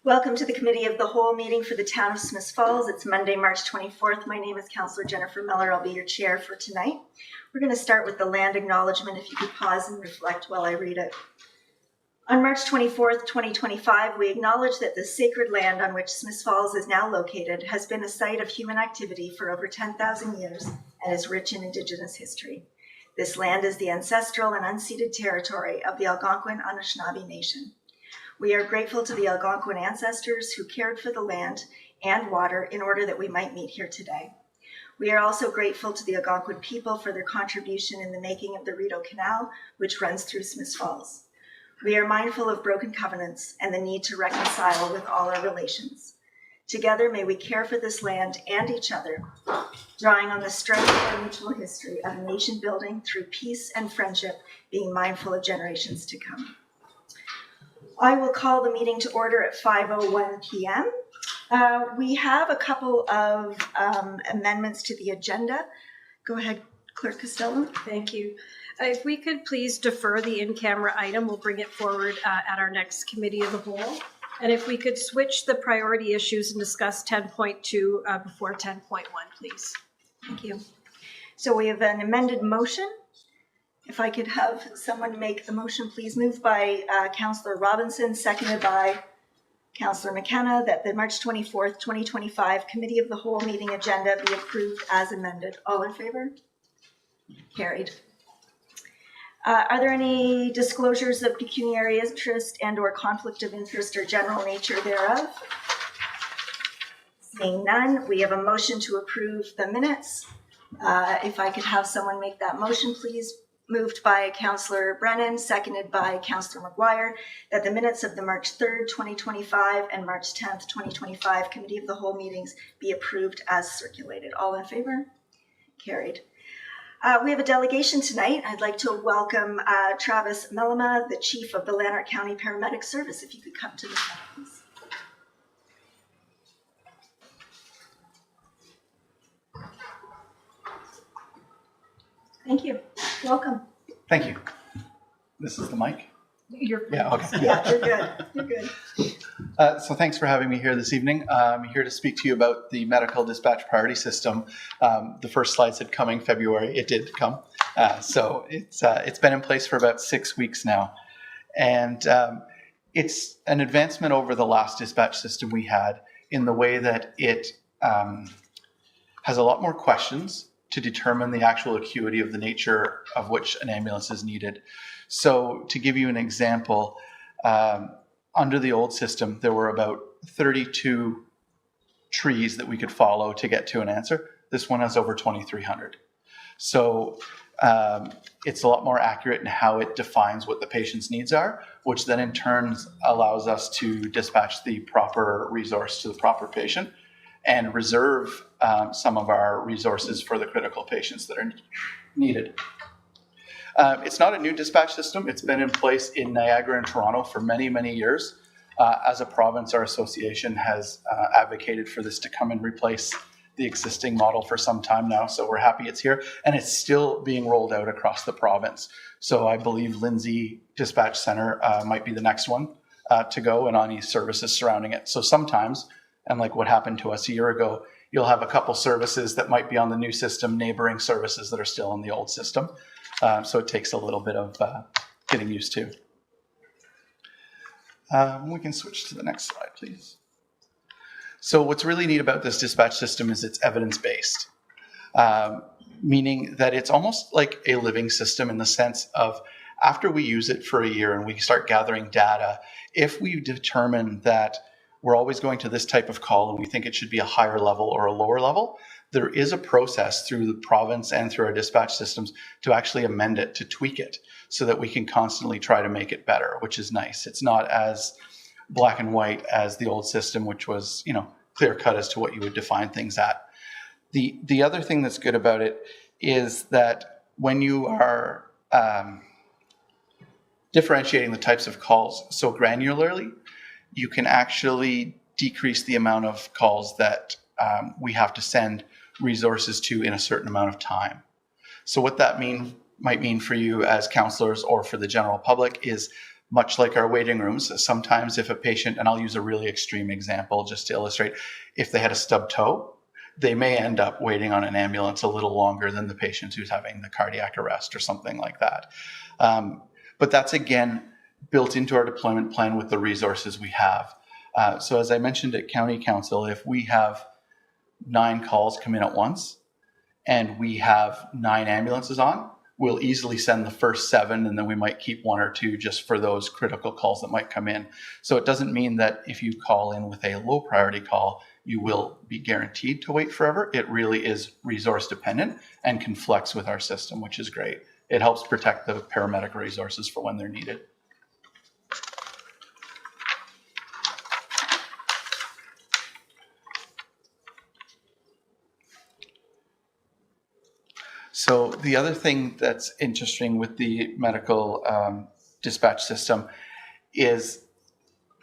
Welcome to the Committee of the Whole meeting for the Town of Smiths Falls. It's Monday, March 24th. My name is Councillor Jennifer Miller. I'll be your chair for tonight. We're going to start with the land acknowledgement. If you could pause and reflect while I read it. On March 24th, 2025, we acknowledge that the sacred land on which Smiths Falls is now located has been a site of human activity for over 10,000 years and is rich in Indigenous history. This land is the ancestral and unceded territory of the Algonquin Anishinaabe Nation. We are grateful to the Algonquin ancestors who cared for the land and water in order that we might meet here today. We are also grateful to the Algonquin people for their contribution in the making of the Rideau Canal, which runs through Smiths Falls. We are mindful of broken covenants and the need to reconcile with all our relations. Together, may we care for this land and each other, drawing on the strength of our mutual history of nation building through peace and friendship, being mindful of generations to come. I will call the meeting to order at 5:01 p.m. We have a couple of amendments to the agenda. Go ahead, Clerk Costello. Thank you. If we could please defer the in-camera item, we'll bring it forward at our next Committee of the Whole. And if we could switch the priority issues and discuss 10.2 before 10.1, please. Thank you. So we have an amended motion. If I could have someone make the motion, please. Moved by Councillor Robinson, seconded by Councillor McKenna, that the March 24th, 2025 Committee of the Whole meeting agenda be approved as amended. All in favor? Carried. Are there any disclosures of pecuniary interest and or conflict of interest or general nature thereof? Seeing none, we have a motion to approve the minutes. If I could have someone make that motion, please. Moved by Councillor Brennan, seconded by Councillor McGuire, that the minutes of the March 3rd, 2025 and March 10th, 2025 Committee of the Whole meetings be approved as circulated. All in favor? Carried. We have a delegation tonight. I'd like to welcome Travis Mellema, the Chief of the Lanark County Paramedic Service. If you could come to the front, please. Thank you. Welcome. Thank you. This is the mic? Yeah, okay. Yeah, you're good. You're good. So thanks for having me here this evening. I'm here to speak to you about the medical dispatch priority system. The first slide said coming February. It did come. So it's been in place for about 6 weeks now. And it's an advancement over the last dispatch system we had in the way that it has a lot more questions to determine the actual acuity of the nature of which an ambulance is needed. So to give you an example, under the old system, there were about 32 trees that we could follow to get to an answer. This one has over 2,300. So it's a lot more accurate in how it defines what the patient's needs are, which then in turn allows us to dispatch the proper resource to the proper patient and reserve some of our resources for the critical patients that are needed. It's not a new dispatch system. It's been in place in Niagara and Toronto for many, many years. As a province, our association has advocated for this to come and replace the existing model for some time now. So we're happy it's here, and it's still being rolled out across the province. So I believe Lindsay Dispatch Center might be the next one to go, and any services surrounding it. So sometimes, and like what happened to us a year ago, you'll have a couple services that might be on the new system, neighboring services that are still in the old system. So it takes a little bit of getting used to. We can switch to the next slide, please. So what's really neat about this dispatch system is it's evidence-based, meaning that it's almost like a living system in the sense of after we use it for a year and we start gathering data, if we determine that we're always going to this type of call and we think it should be a higher level or a lower level, there is a process through the province and through our dispatch systems to actually amend it, to tweak it, so that we can constantly try to make it better, which is nice. It's not as black and white as the old system, which was, clear cut as to what you would define things at. The other thing that's good about it is that when you are differentiating the types of calls so granularly, you can actually decrease the amount of calls that we have to send resources to in a certain amount of time. So what that might mean for you as counselors or for the general public is much like our waiting rooms, sometimes if a patient, and I'll use a really extreme example just to illustrate, if they had a stubbed toe, they may end up waiting on an ambulance a little longer than the patient who's having the cardiac arrest or something like that. But that's, again, built into our deployment plan with the resources we have. So as I mentioned at County Council, if we have 9 calls come in at once and we have 9 ambulances on, we'll easily send the first 7, and then we might keep 1 or 2 just for those critical calls that might come in. So it doesn't mean that if you call in with a low priority call, you will be guaranteed to wait forever. It really is resource dependent and can flex with our system, which is great. It helps protect the paramedic resources for when they're needed. So the other thing that's interesting with the medical dispatch system is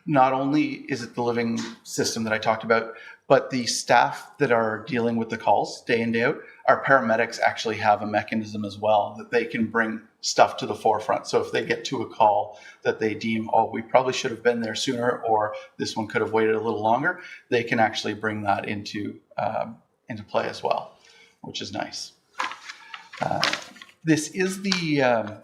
not only is it the living system that I talked about, but the staff that are dealing with the calls day in, day out, our paramedics actually have a mechanism as well that they can bring stuff to the forefront. So if they get to a call that they deem, oh, we probably should have been there sooner, or this one could have waited a little longer, they can actually bring that into play as well, which is nice. This is the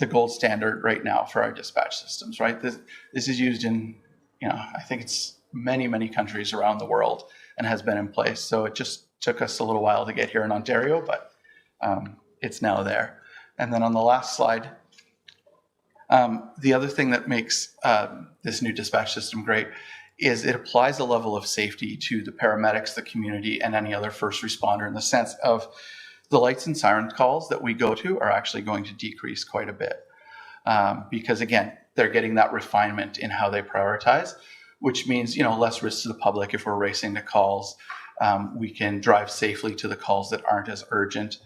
gold standard right now for our dispatch systems, right? This is used in, I think it's many countries around the world and has been in place. So it just took us a little while to get here in Ontario, but it's now there. And then on the last slide, the other thing that makes this new dispatch system great is it applies a level of safety to the paramedics, the community, and any other first responder in the sense of the lights and siren calls that we go to are actually going to decrease quite a bit because, again, they're getting that refinement in how they prioritize, which means, less risk to the public if we're racing to calls. We can drive safely to the calls that aren't as urgent.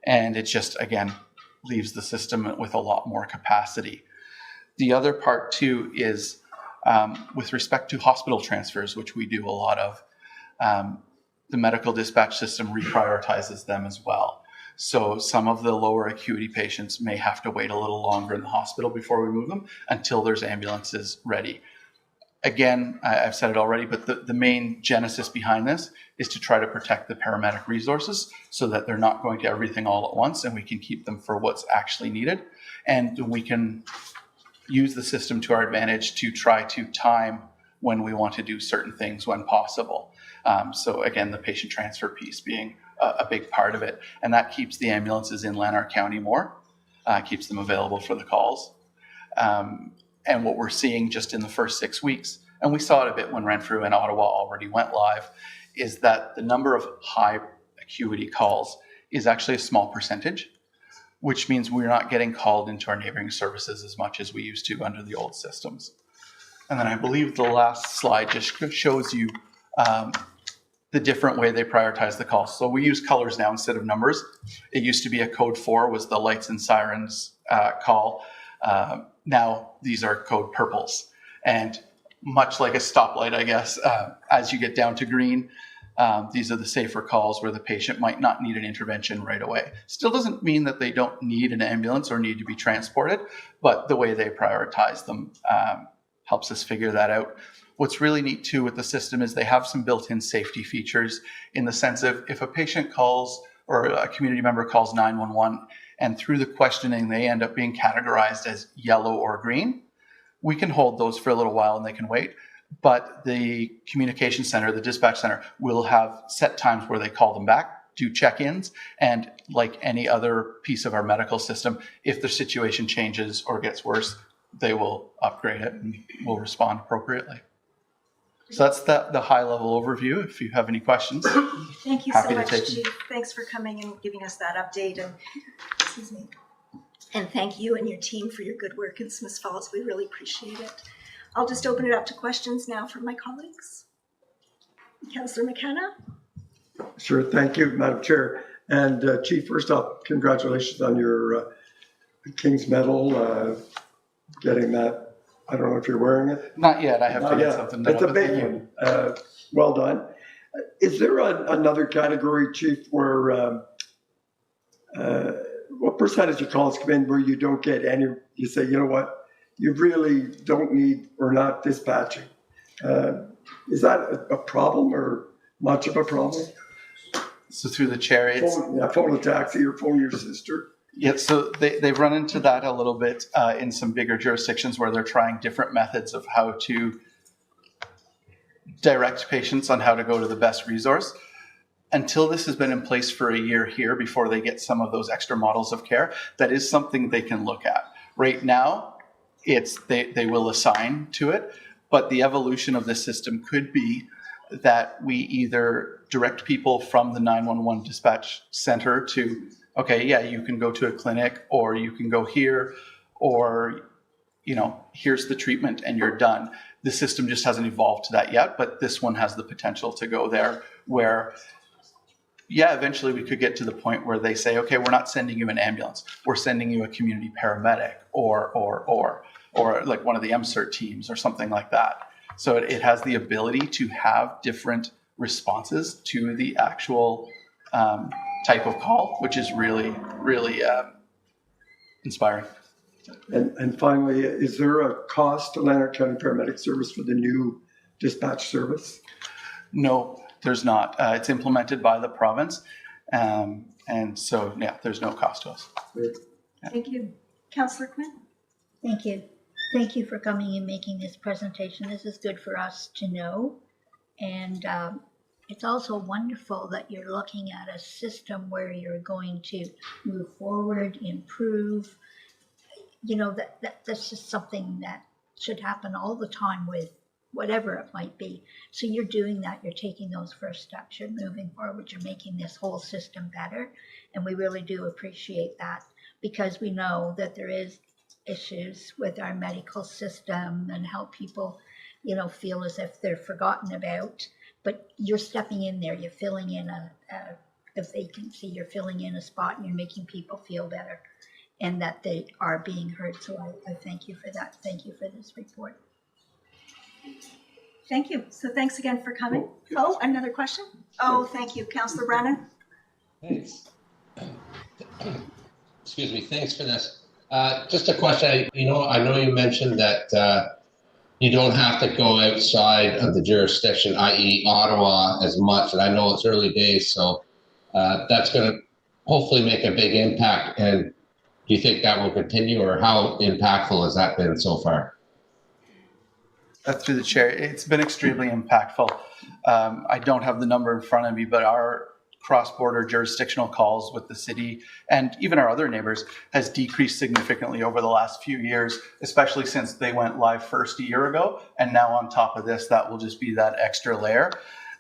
And it just, again, leaves the system with a lot more capacity. The other part, too, is with respect to hospital transfers, which we do a lot of, the medical dispatch system reprioritizes them as well. So some of the lower acuity patients may have to wait a little longer in the hospital before we move them until there's ambulances ready. Again, I've said it already, but the main genesis behind this is to try to protect the paramedic resources so that they're not going to everything all at once, and we can keep them for what's actually needed. And we can use the system to our advantage to try to time when we want to do certain things when possible. So again, the patient transfer piece being a big part of it. And that keeps the ambulances in Lanark County more, keeps them available for the calls. And what we're seeing just in the first 6 weeks, and we saw it a bit when Renfrew and Ottawa already went live, is that the number of high acuity calls is actually a small percentage, which means we're not getting called into our neighboring services as much as we used to under the old systems. And then I believe the last slide just shows you the different way they prioritize the calls. So we use colors now instead of numbers. It used to be a code 4 was the lights and sirens call. Now these are code purples. And much like a stoplight, I guess, as you get down to green, these are the safer calls where the patient might not need an intervention right away. Still doesn't mean that they don't need an ambulance or need to be transported, but the way they prioritize them helps us figure that out. What's really neat too with the system is they have some built-in safety features in the sense of if a patient calls or a community member calls 911 and through the questioning they end up being categorized as yellow or green, we can hold those for a little while and they can wait. But the communication center, the dispatch center, will have set times where they call them back, do check-ins, and like any other piece of our medical system, if the situation changes or gets worse, they will upgrade it and will respond appropriately. So that's the high-level overview. If you have any questions, Thank you happy so much, to take them. Chief. Thanks for coming and giving us that update. And excuse me. And thank you and your team for your good work in Smiths Falls. We really appreciate it. I'll just open it up to questions now from my colleagues. Councillor McKenna. Sure, thank you, Madam Chair. And Chief, first off, congratulations on your King's Medal, getting that. I don't know if you're wearing it. Not yet. I have to get something done. It's a big one. Well done. Is there another category, Chief, where what percentage of calls come in where you don't get any? You say, you know what, you really don't need or not dispatching. Is that a problem or much of a problem? So through the chair, it's Phone a taxi or phone your sister. yeah. So they've run into that a little bit in some bigger jurisdictions where they're trying different methods of how to direct patients on how to go to the best resource. Until this has been in place for a year here before they get some of those extra models of care, that is something they can look at. Right now, they will assign to it, but the evolution of this system could be that we either direct people from the 911 dispatch center to, okay, yeah, you can go to a clinic, or you can go here, or, you know, here's the treatment and you're done. The system just hasn't evolved to that yet, but this one has the potential to go there where, yeah, eventually we could get to the point where they say, okay, we're not sending you an ambulance, we're sending you a community paramedic or like one of the MCERT teams or something like that. So it has the ability to have different responses to the actual type of call, which is really, really inspiring. And finally, is there a cost to Lanark County Paramedic Service for the new dispatch service? No, there's not. It's implemented by the province. And so, yeah, there's no cost to us. Thank you. Councillor Quinn? Thank you. Thank you for coming and making this presentation. This is good for us to know. And it's also wonderful that you're looking at a system where you're going to move forward, improve. You know, that's just something that should happen all the time with whatever it might be. So you're doing that. You're taking those first steps. You're moving forward. You're making this whole system better. And we really do appreciate that, because we know that there is issues with our medical system and how people, you know, feel as if they're forgotten about. But you're stepping in there. You're filling in a vacancy. You're filling in a spot, and you're making people feel better and that they are being heard. So I thank you for that. Thank you for this report. Thank you. So thanks again for coming. Oh, another question? Oh, thank you. Councillor Brennan? Thanks. Excuse me. Thanks for this. Just a question. I know you mentioned that you don't have to go outside of the jurisdiction, i.e. Ottawa, as much. And I know it's early days, so that's going to hopefully make a big impact. And do you think that will continue, or how impactful has that been so far? Through the chair, it's been extremely impactful. I don't have the number in front of me, but our cross-border jurisdictional calls with the city and even our other neighbors has decreased significantly over the last few years, especially since they went live first a year ago. And now on top of this, that will just be that extra layer.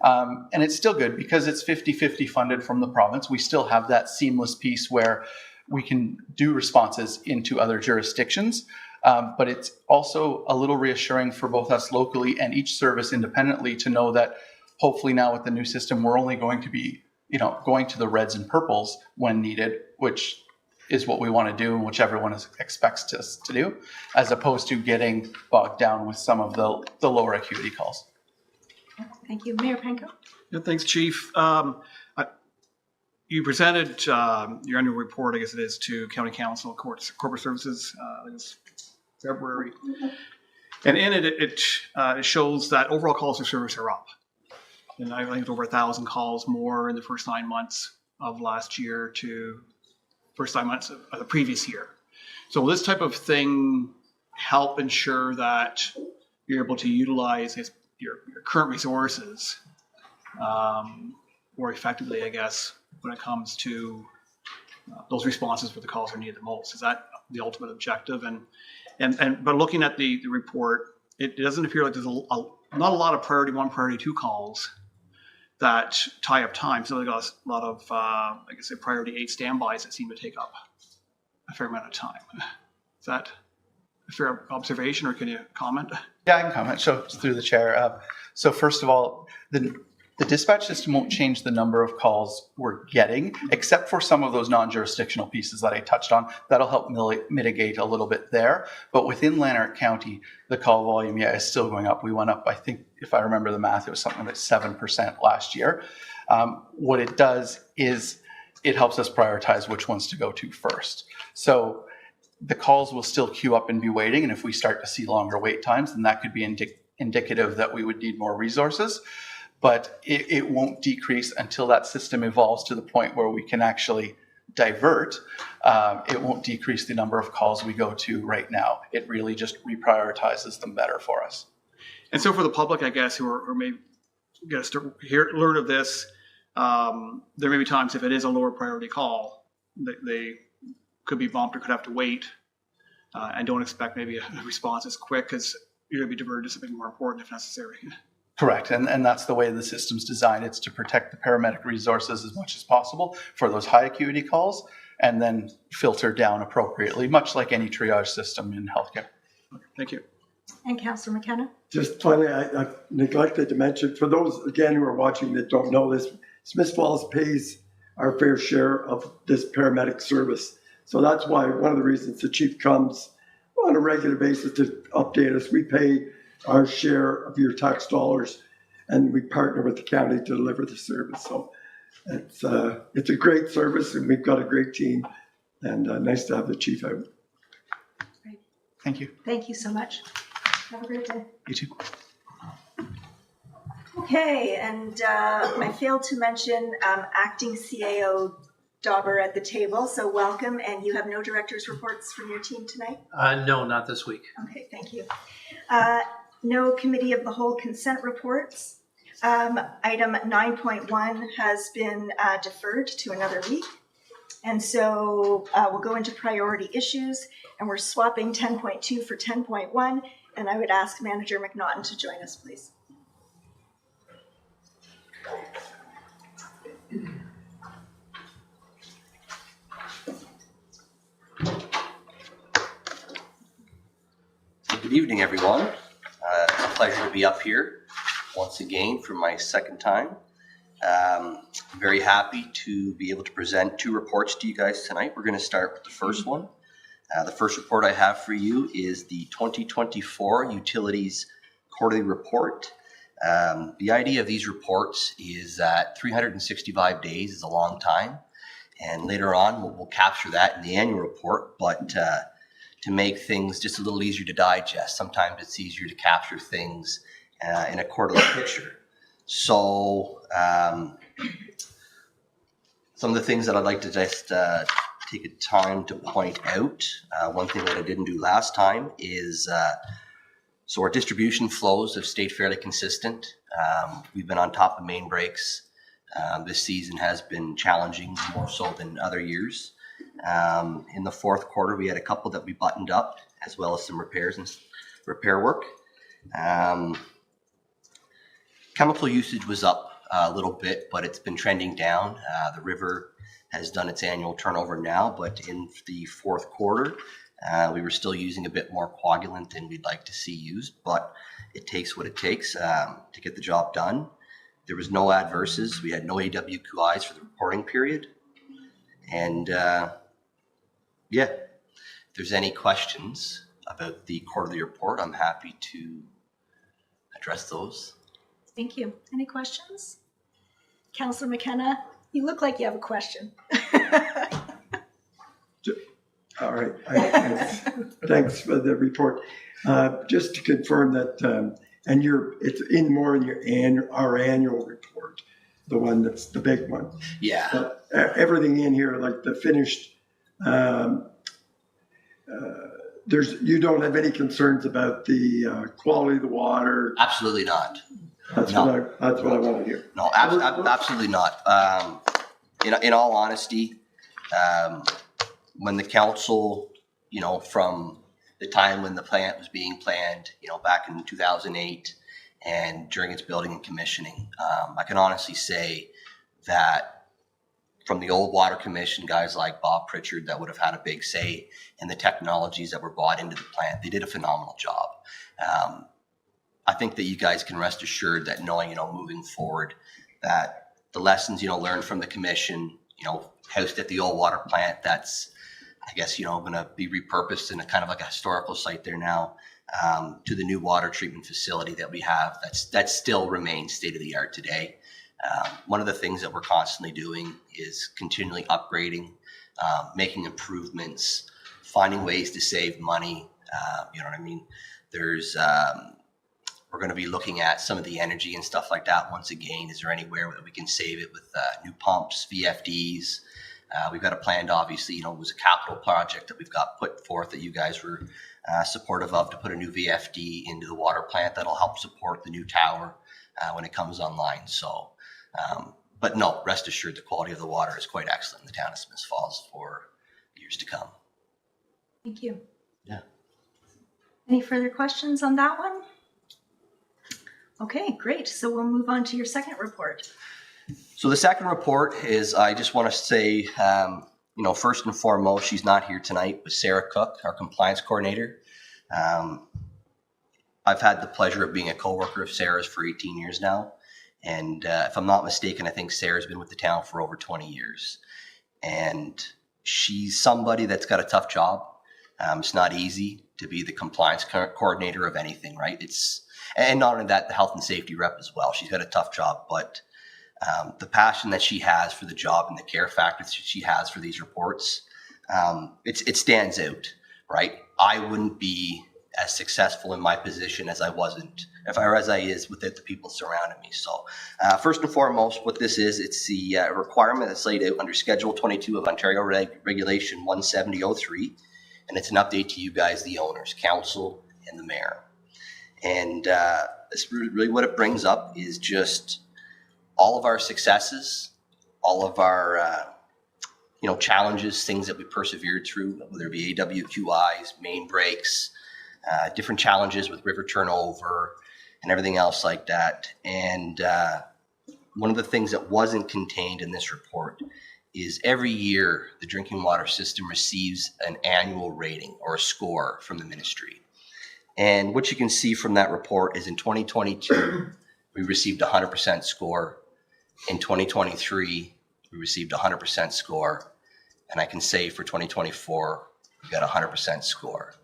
And it's still good because it's 50-50 funded from the province. We still have that seamless piece where we can do responses into other jurisdictions. But it's also a little reassuring for both us locally and each service independently to know that hopefully now with the new system, we're only going to be, going to the reds and purples when needed, which is what we want to do and which everyone expects us to do, as opposed to getting bogged down with some of the lower acuity calls. Thank you. Mayor Penko? Yeah, thanks, Chief. You presented your annual report, I guess it is, to County Council, Corporate Services, I guess February. And in it, it shows that overall calls for service are up. And I think it's over 1,000 calls more in the first 9 months of last year to first 9 months of the previous year. So will this type of thing help ensure that you're able to utilize your current resources more effectively, I guess, when it comes to those responses where the calls are needed the most? Is that the ultimate objective? But looking at the report, it doesn't appear like there's not a lot of priority 1, priority 2 calls that tie up time. So they got a lot of, priority 8 standbys that seem to take up a fair amount of time. Is that a fair observation, or can you comment? Yeah, I can comment. So through the chair. So first of all, the dispatch system won't change the number of calls we're getting, except for some of those non-jurisdictional pieces that I touched on. That'll help mitigate a little bit there. But within Lanark County, the call volume, is still going up. We went up, I think, if I remember the math, it was something like 7% last year. What it does is it helps us prioritize which ones to go to first. So the calls will still queue up and be waiting. And if we start to see longer wait times, then that could be indicative that we would need more resources. But it won't decrease until that system evolves to the point where we can actually divert. It won't decrease the number of calls we go to right now. It really just reprioritizes them better for us. And so for the public, I guess, who may get to learn of this, there may be times if it is a lower priority call, they could be bumped or could have to wait, and don't expect maybe a response as quick, because you're going to be diverted to something more important if necessary. Correct. And that's the way the system's designed. It's to protect the paramedic resources as much as possible for those high acuity calls, and then filter down appropriately, much like any triage system in healthcare. Okay, thank you. And Councillor McKenna? Just finally, I neglected to mention, for those, again, who are watching that don't know this, Smith Falls pays our fair share of this paramedic service. So that's why one of the reasons the chief comes on a regular basis to update us. We pay our share of your tax dollars, and we partner with the county to deliver the service. So it's a great service, and we've got a great team, and nice to have the chief out. Thank you. Thank you so much. Have a great day. You too. Okay, and I failed to mention acting CAO Dauber at the table, so welcome. And you have no director's reports from your team tonight? No, not this week. Okay, thank you. No committee of the whole consent reports. Item 9.1 has been deferred to another week. And so we'll go into priority issues, and we're swapping 10.2 for 10.1. And I would ask Manager McNaughton to join us, please. Good evening, everyone. It's a pleasure to be up here once again for my second time. I'm very happy to be able to present two reports to you guys tonight. We're going to start with the first one. The first report I have for you is the 2024 Utilities Quarterly Report. The idea of these reports is that 365 days is a long time, and later on we'll capture that in the annual report, but to make things just a little easier to digest, sometimes it's easier to capture things in a quarterly picture. So some of the things that I'd like to just take a time to point out. One thing that I didn't do last time is, so our distribution flows have stayed fairly consistent. We've been on top of main breaks. This season has been challenging, more so than other years. In the fourth quarter, we had a couple that we buttoned up, as well as some repairs and repair work. Chemical usage was up a little bit, but it's been trending down. The river has done its annual turnover now, but in the fourth quarter, we were still using a bit more coagulant than we'd like to see used, but it takes what it takes to get the job done. There was no adverses. We had no AWQIs for the reporting period. And yeah, if there's any questions about the quarterly report, I'm happy to address those. Thank you. Any questions? Councillor McKenna, you look like you have a question. All right. Thanks for the report. Just to confirm that, and it's in more in our annual report, the one that's the big one. Yeah. But everything in here, like the finished, you don't have any concerns about the quality of the water. Absolutely not. That's No. what I want to hear. No, absolutely not. In all honesty, when the council, from the time when the plant was being planned, back in 2008 and during its building and commissioning, I can honestly say that from the old Water Commission, guys like Bob Pritchard that would have had a big say in the technologies that were brought into the plant, they did a phenomenal job. I think that you guys can rest assured that knowing, moving forward, that the lessons, learned from the commission, housed at the old water plant, that's, I guess, going to be repurposed in a kind of like a historical site there now, to the new water treatment facility that we have. That still remains state of the art today. One of the things that we're constantly doing is continually upgrading, making improvements finding ways to save money. You know what I mean? There's we're going to be looking at some of the energy and stuff like that. Once again, is there anywhere that we can save it with new pumps, VFDs? We've got a planned, obviously, it was a capital project that we've got put forth that you guys were supportive of, to put a new VFD into the water plant that'll help support the new tower when it comes online. So, but no, rest assured, the quality of the water is quite excellent in the town of Smiths Falls for years to come. Thank you. Yeah. Any further questions on that one? Okay, great. So we'll move on to your second report. So the second report is, I just want to say, first and foremost, she's not here tonight, but Sarah Cook, our compliance coordinator. I've had the pleasure of being a coworker of Sarah's for 18 years now. And if I'm not mistaken, I think Sarah's been with the town for over 20 years. And she's somebody that's got a tough job. It's not easy to be the compliance coordinator of anything, right? And not only that, the health and safety rep as well. She's got a tough job, but the passion that she has for the job and the care factor that she has for these reports, it stands out, right? I wouldn't be as successful in my position as I is with the people surrounding me. So first and foremost, what this is, it's the requirement that's laid out under Schedule 22 of Ontario Regulation 170.03, and it's an update to you guys, the owners, council, and the mayor. And this really what it brings up is just all of our successes, all of our challenges, things that we persevered through, whether it be AWQIs, main breaks, different challenges with river turnover and everything else like that. And one of the things that wasn't contained in this report is every year the drinking water system receives an annual rating or a score from the ministry. And what you can see from that report is in 2022, we received a 100% score. In 2023, we received a 100% score. And I can say for 2024, we got a 100% score.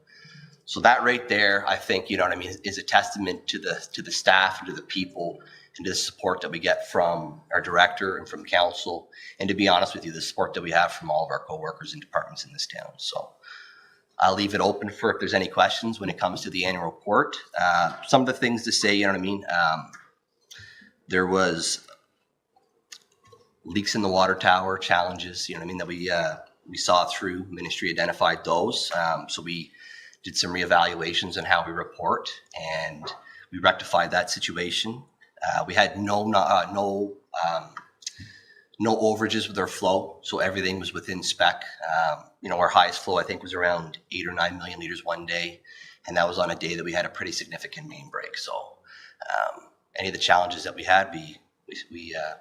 So that right there, I think, is a testament to the staff and to the people and to the support that we get from our director and from council. And to be honest with you, the support that we have from all of our co-workers and departments in this town. So I'll leave it open for if there's any questions when it comes to the annual report. Some of the things to say, there was leaks in the water tower, challenges, that we saw through. Ministry identified those. So we did some reevaluations on how we report, and we rectified that situation. We had no overages with our flow, so everything was within spec. Our highest flow, I think, was around 8 or 9 million liters one day, and that was on a day that we had a pretty significant main break. So any of the challenges that we had, we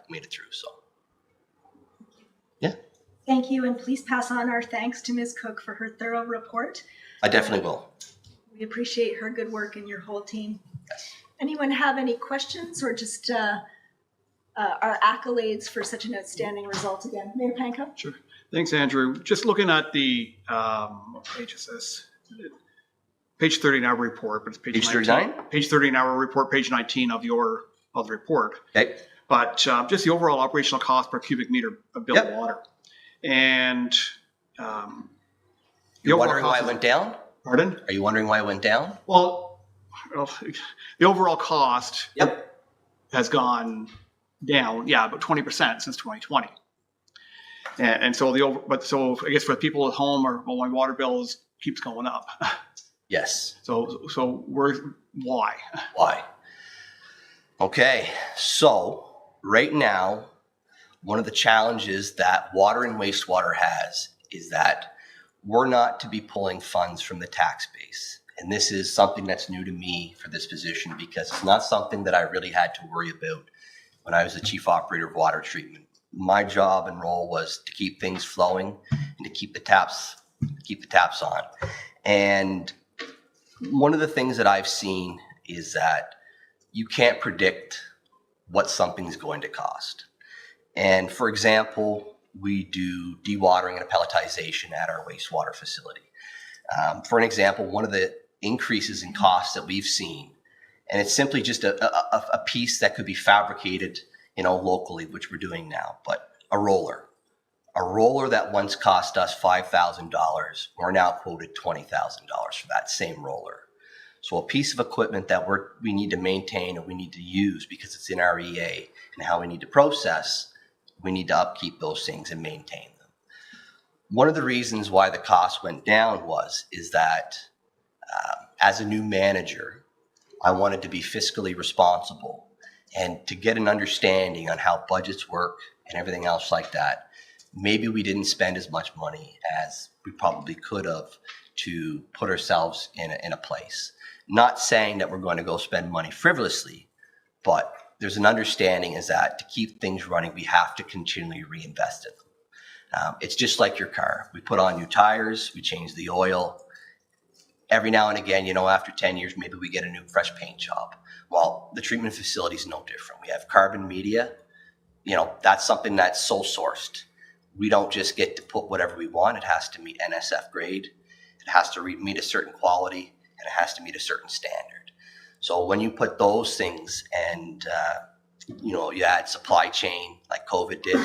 made it through. So yeah. Thank you, and please pass on our thanks to Ms. Cook for her thorough report. I definitely will. We appreciate her good work and your whole team. Yes. Anyone have any questions or just our accolades for such an outstanding result again? Mayor Pankow? Sure. Thanks, Andrew. Just looking at the, what page is this? Page 30 in our report, but it's page 39? Page 30 in our report, page 19 of the report. Okay. But just the overall operational cost per cubic meter of billed water. And you're wondering why it went down? Pardon? Are you wondering why it went down? Well, the overall cost has gone down, about 20% since 2020. And so so I guess for people at home, my water bills keeps going up. Yes. So why? Why? Okay, so right now, one of the challenges that water and wastewater has is that we're not to be pulling funds from the tax base. And this is something that's new to me for this position because it's not something that I really had to worry about when I was the chief operator of water treatment. My job and role was to keep things flowing and to keep the taps on. And one of the things that I've seen is that you can't predict what something's going to cost. And for example, we do dewatering and pelletization at our wastewater facility. For an example, one of the increases in costs that we've seen, and it's simply just a piece that could be fabricated, locally, which we're doing now, but a roller A roller that once cost us $5,000, we're now quoted $20,000 for that same roller. So a piece of equipment that we need to maintain and we need to use because it's in our EA and how we need to process, we need to upkeep those things and maintain them. One of the reasons why the cost went down is that as a new manager, I wanted to be fiscally responsible and to get an understanding on how budgets work and everything else like that. Maybe we didn't spend as much money as we probably could have to put ourselves in a place. Not saying that we're going to go spend money frivolously, but there's an understanding is that to keep things running, we have to continually reinvest in them. It's just like your car. We put on new tires, we change the oil. Every now and again, after 10 years, maybe we get a new fresh paint job. Well, the treatment facility is no different. We have carbon media. That's something that's sole sourced. We don't just get to put whatever we want. It has to meet NSF grade. It has to meet a certain quality, and it has to meet a certain standard. So when you put those things and, you add supply chain like COVID did,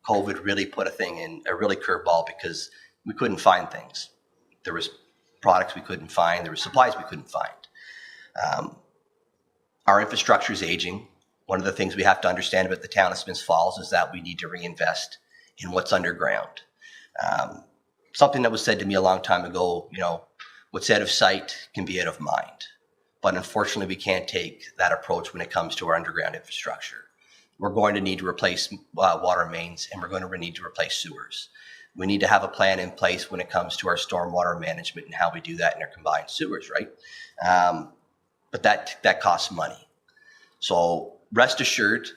COVID really put a really curveball because we couldn't find things. There was products we couldn't find. There were supplies we couldn't find. Our infrastructure is aging. One of the things we have to understand about the town of Smiths Falls is that we need to reinvest in what's underground. Something that was said to me a long time ago, what's out of sight can be out of mind. But unfortunately, we can't take that approach when it comes to our underground infrastructure. We're going to need to replace water mains, and we're going to need to replace sewers. We need to have a plan in place when it comes to our stormwater management and how we do that in our combined sewers, right? But that costs money. So rest assured,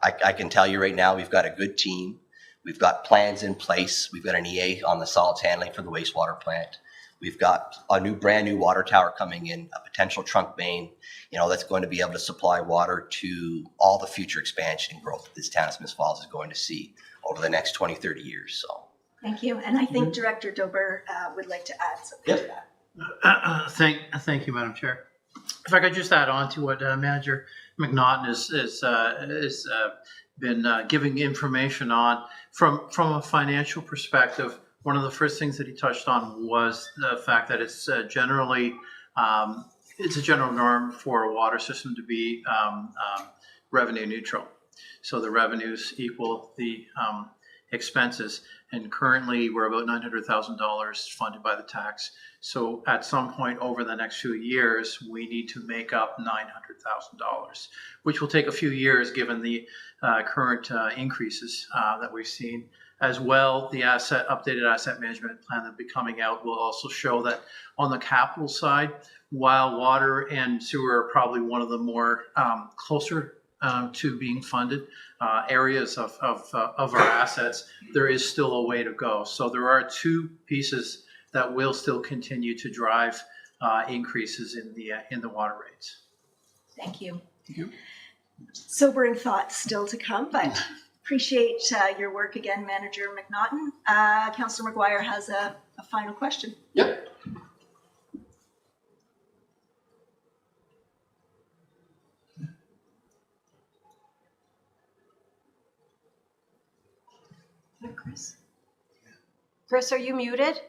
I can tell you right now, we've got a good team. We've got plans in place. We've got an EA on the solids handling for the wastewater plant. We've got a brand new water tower coming in, a potential trunk main, that's going to be able to supply water to all the future expansion and growth that this town of Smiths Falls is going to see over the next 20, 30 years. So. Thank you. And I think Director Dober would like to add something to that. Thank you, Madam Chair. If I could just add on to what Manager McNaughton has been giving information on from a financial perspective. One of the first things that he touched on was the fact that it's generally it's a general norm for a water system to be revenue neutral. So the revenues equal the expenses. And currently we're about $900,000 funded by the tax. So at some point over the next few years, we need to make up $900,000, which will take a few years given the current increases that we've seen. As well, the updated asset management plan that will be coming out will also show that on the capital side, while water and sewer are probably one of the more closer to being funded areas of our assets, there is still a way to go. So there are two pieces that will still continue to drive increases in the water rates. Thank you. Sobering thoughts still to come, but appreciate your work again, Manager McNaughton. Councillor McGuire has a final question. Yep. Chris? Chris, are you muted?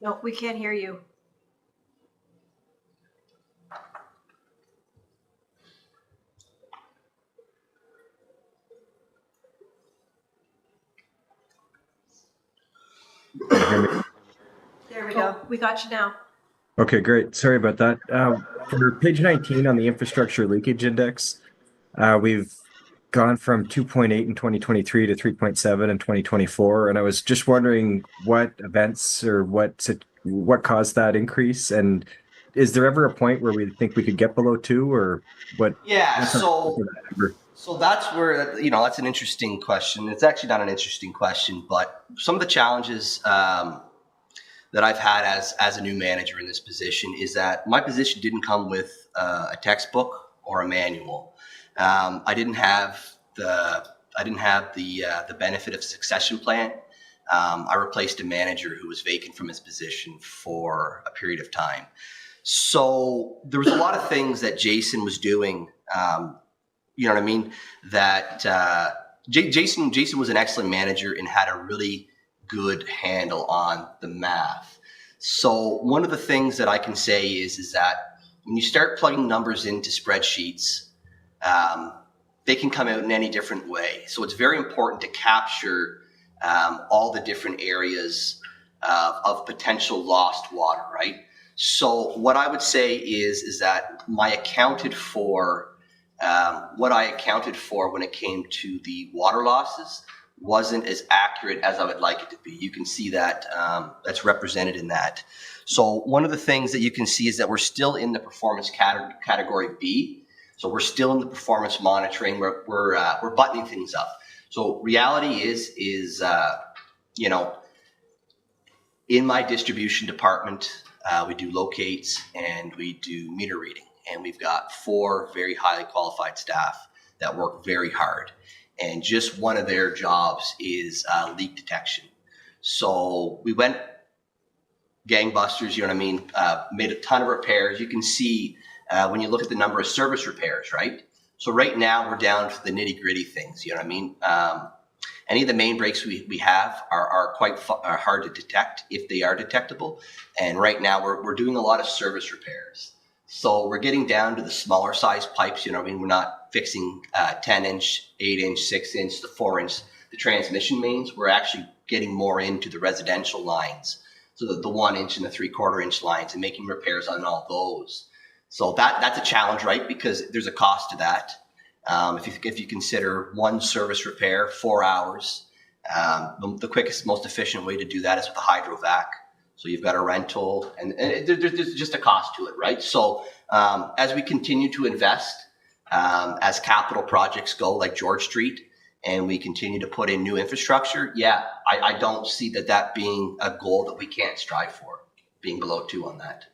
No, we can't hear you. There we go. We got you now. Okay, great. Sorry about that. For page 19 on the infrastructure leakage index, we've gone from 2.8 in 2023 to 3.7 in 2024. And I was just wondering what events or what caused that increase? And is there ever a point where we think we could get below 2 or what? Yeah, so that's where, that's an interesting question. It's actually not an interesting question, but some of the challenges that I've had as a new manager in this position is that my position didn't come with a textbook or a manual. I didn't have the benefit of succession plan I replaced a manager who was vacant from his position for a period of time. So there was a lot of things that Jason was doing, you know what I mean, that Jason was an excellent manager and had a really good handle on the math. So one of the things that I can say is that when you start plugging numbers into spreadsheets, they can come out in any different way. So it's very important to capture all the different areas of potential lost water, right? So what I would say is that what I accounted for when it came to the water losses wasn't as accurate as I would like it to be. You can see that that's represented in that. So one of the things that you can see is that we're still in the performance category B. So we're still in the performance monitoring. We're buttoning things up. So reality is you know, in my distribution department, we do locates and we do meter reading, and we've got 4 very highly qualified staff that work very hard. And just one of their jobs is leak detection. So we went gangbusters, you know what I mean, made a ton of repairs. You can see when you look at the number of service repairs, right? So right now we're down to the nitty gritty things, you know what I mean? Any of the main breaks we have are quite hard to detect if they are detectable. And right now we're doing a lot of service repairs. So we're getting down to the smaller size pipes, you know what I mean? We're not fixing 10-inch, 8-inch, 6-inch, the 4-inch, the transmission mains. We're actually getting more into the residential lines. So the 1-inch and the 3/4-inch lines, and making repairs on all those. So that's a challenge, right? Because there's a cost to that. If you consider one service repair, 4 hours, the quickest, most efficient way to do that is with a hydrovac. So you've got a rental, and there's just a cost to it, right? So as we continue to invest, as capital projects go, like George Street, and we continue to put in new infrastructure, I don't see that being a goal that we can't strive for, being below 2 on that.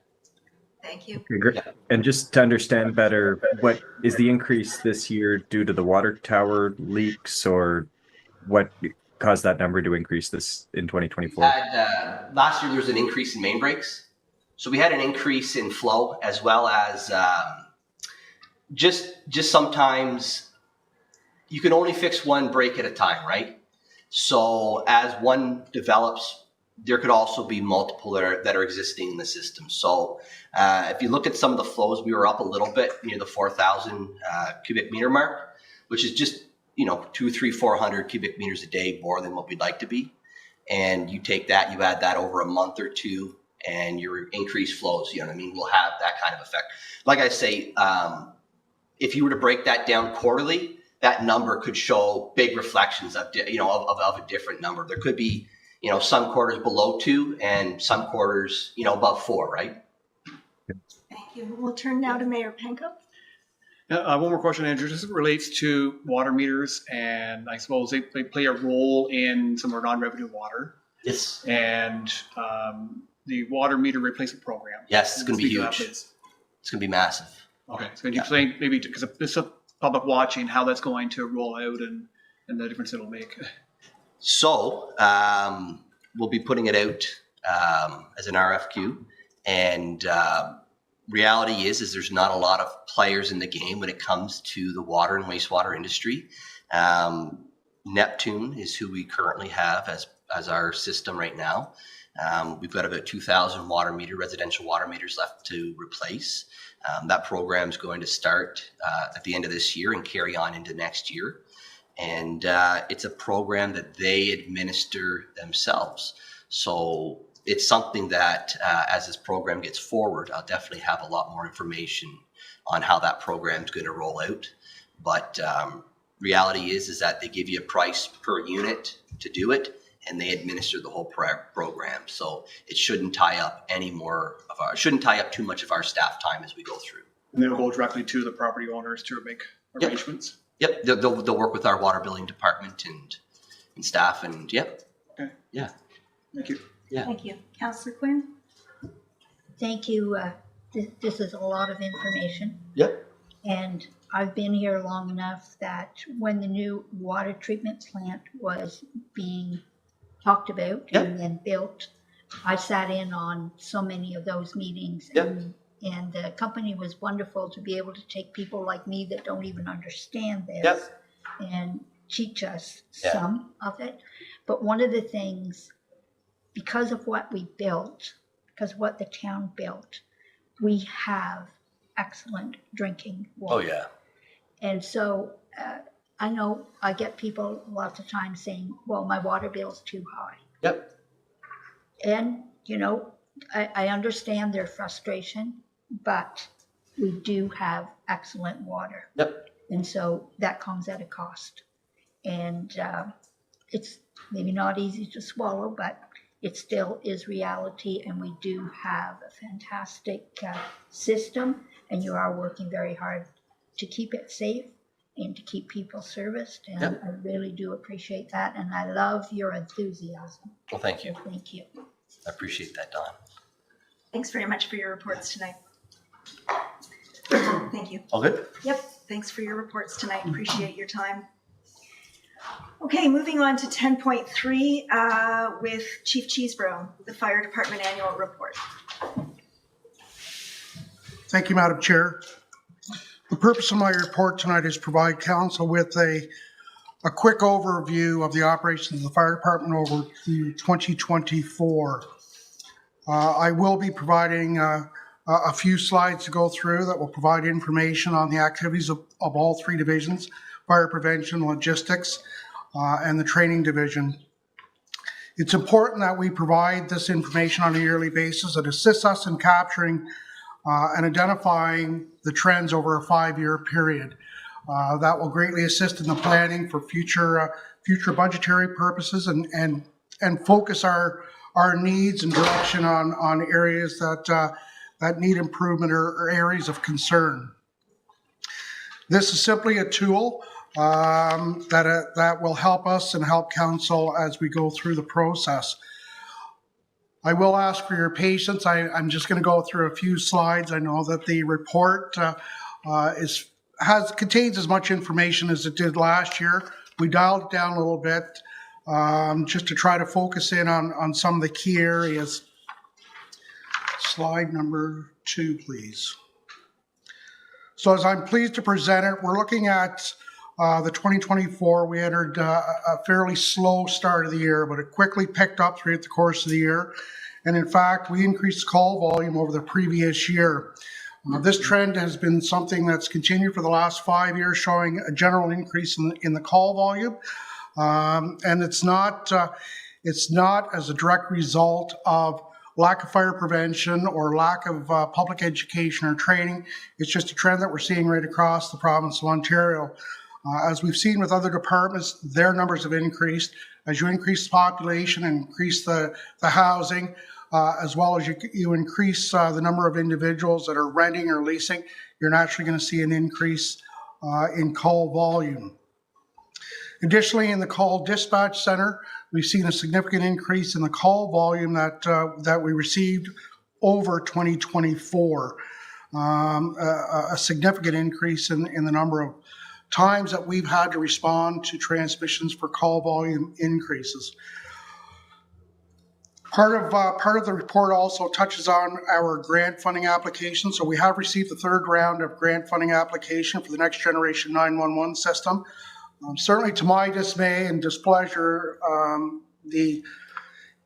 Thank you. Okay, great. And just to understand better, what is the increase this year due to the water tower leaks, or what caused that number to increase this in 2024? Last year there was an increase in main breaks. So we had an increase in flow, as well as just sometimes you can only fix one break at a time, right? So as one develops, there could also be multiple that are existing in the system. So if you look at some of the flows, we were up a little bit near the 4,000 cubic meter mark, which is just, 200, 300, 400 cubic meters a day more than what we'd like to be. And you take that, you add that over a month or two, and your increased flows, you know what I mean, will have that kind of effect. Like I say, if you were to break that down quarterly, that number could show big reflections of a different number. There could be, some quarters below 2 and some quarters, above 4, right? Thank you. We'll turn now to Mayor Penko. One more question, Andrew. This relates to water meters, and I suppose they play a role in some of our non-revenue water. Yes. And the water meter replacement program. Yes, it's going to be Speak to that, huge. please. It's going to be massive. Okay. So can you explain, maybe, because this is public watching, how that's going to roll out and the difference it'll make? So we'll be putting it out as an RFQ, and reality is there's not a lot of players in the game when it comes to the water and wastewater industry. Neptune is who we currently have as our system right now. We've got about 2,000 residential water meters left to replace. That program is going to start at the end of this year and carry on into next year. And it's a program that they administer themselves. So it's something that as this program gets forward, I'll definitely have a lot more information on how that program is going to roll out. But reality is that they give you a price per unit to do it, and they administer the whole program. So it shouldn't tie up too much of our staff time as we go through. And they'll go directly to the property owners to make arrangements? Yep, they'll work with our water billing department and staff, and yep. Okay. Yeah. Thank you. Yeah. Thank you. Councillor Quinn? Thank you. This is a lot of information. Yep. And I've been here long enough that when the new water treatment plant was being talked about Yep. and then built. I sat in on so many of those meetings. Yep. And the company was wonderful to be able to take people like me that don't even understand this Yep. and teach us Yeah. some of it. But one of the things, because of what we built, because what the town built, we have excellent drinking water. Oh, yeah. And so I know I get people lots of times saying, well, my water bill's too high. Yep. And, you know, I understand their frustration, but we do have excellent water. Yep. And so that comes at a cost. And it's maybe not easy to swallow, but it still is reality. And we do have a fantastic system, and you are working very hard to keep it safe and to keep people serviced. And Yep. I really do appreciate that. And I love your enthusiasm. Well, thank So you. thank you. I appreciate that, Don. Thanks very much for your reports tonight. Thank you. All good? Yep, thanks for your reports tonight. Appreciate your time. Okay, moving on to 10.3 with Chief Cheesebro, the Fire Department Annual Report. Thank you, Madam Chair. The purpose of my report tonight is to provide council with a quick overview of the operations of the fire department over the 2024. I will be providing a few slides to go through that will provide information on the activities of all three divisions: fire prevention, logistics, and the training division. It's important that we provide this information on a yearly basis. It assists us in capturing and identifying the trends over a 5-year period. That will greatly assist in the planning for future budgetary purposes and focus our needs and direction on areas that need improvement or areas of concern. This is simply a tool that will help us and help council as we go through the process. I will ask for your patience. I'm just going to go through a few slides. I know that the report contains as much information as it did last year. We dialed it down a little bit just to try to focus in on some of the key areas. Slide number 2, please. So as I'm pleased to present it, we're looking at the 2024. We entered a fairly slow start of the year, but it quickly picked up throughout the course of the year. And in fact, we increased call volume over the previous year. This trend has been something that's continued for the last 5 years, showing a general increase in the call volume. And it's not as a direct result of lack of fire prevention or lack of public education or training. It's just a trend that we're seeing right across the province of Ontario. As we've seen with other departments, their numbers have increased. As you increase the population and increase the housing, as well as you increase the number of individuals that are renting or leasing, you're naturally going to see an increase in call volume. Additionally, in the call dispatch center, we've seen a significant increase in the call volume that we received over 2024. A significant increase in the number of times that we've had to respond to transmissions for call volume increases. Part of the report also touches on our grant funding application. So we have received the 3rd round of grant funding application for the Next Generation 911 system. Certainly to my dismay and displeasure, the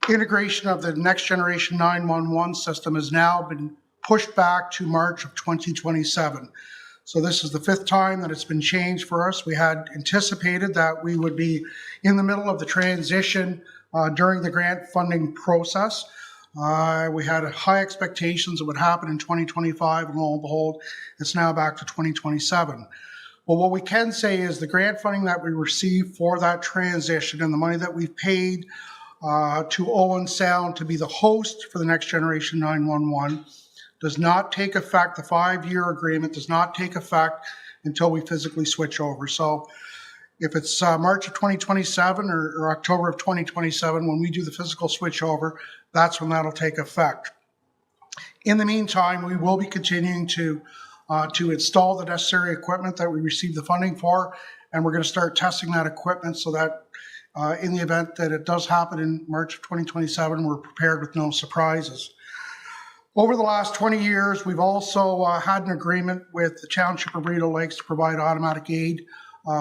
integration of the Next Generation 911 system has now been pushed back to March of 2027. So this is the 5th time that it's been changed for us. We had anticipated that we would be in the middle of the transition during the grant funding process. We had high expectations it would happen in 2025, and lo and behold, it's now back to 2027. Well, what we can say is the grant funding that we received for that transition and the money that we've paid to Owen Sound to be the host for the Next Generation 911 does not take effect. The 5-year agreement does not take effect until we physically switch over. So if it's March of 2027 or October of 2027, when we do the physical switch over, that's when that'll take effect. In the meantime, we will be continuing to install the necessary equipment that we received the funding for, and we're going to start testing that equipment so that in the event that it does happen in March of 2027, we're prepared with no surprises. Over the last 20 years, we've also had an agreement with the Township of Rideau Lakes to provide automatic aid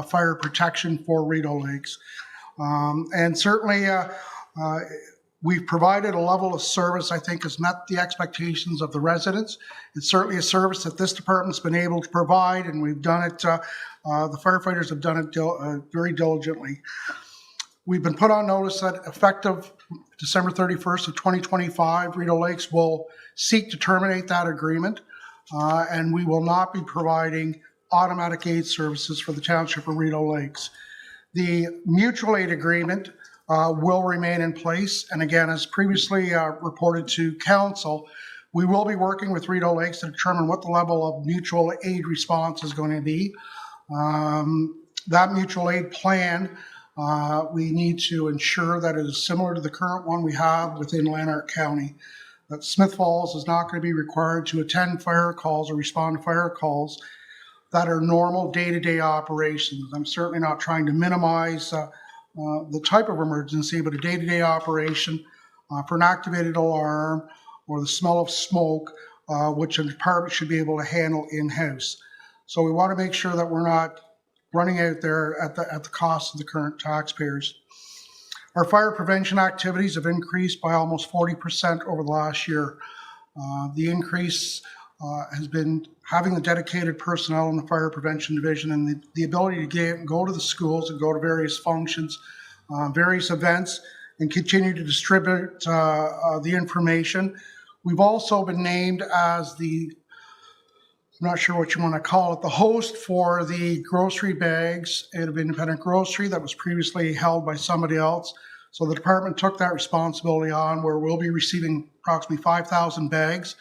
fire protection for Rideau Lakes. And certainly we've provided a level of service I think has met the expectations of the residents. It's certainly a service that this department's been able to provide, and we've done it, the firefighters have done it very diligently. We've been put on notice that effective December 31st of 2025, Rideau Lakes will seek to terminate that agreement, and we will not be providing automatic aid services for the Township of Rideau Lakes. The mutual aid agreement will remain in place, and again, as previously reported to Council, we will be working with Rideau Lakes to determine what the level of mutual aid response is going to be. That mutual aid plan, we need to ensure that it is similar to the current one we have within Lanark County. That Smith Falls is not going to be required to attend fire calls or respond to fire calls that are normal day-to-day operations. I'm certainly not trying to minimize the type of emergency, but a day-to-day operation for an activated alarm or the smell of smoke, which a department should be able to handle in-house. So we want to make sure that we're not running out there at the cost of the current taxpayers. Our fire prevention activities have increased by almost 40% over the last year. The increase has been having the dedicated personnel in the fire prevention division and the ability to go to the schools and go to various functions, various events, and continue to distribute the information. We've also been named as I'm not sure what you want to call it, the host for the grocery bags out of Independent Grocery that was previously held by somebody else. So the department took that responsibility on, where we'll be receiving approximately 5,000 bags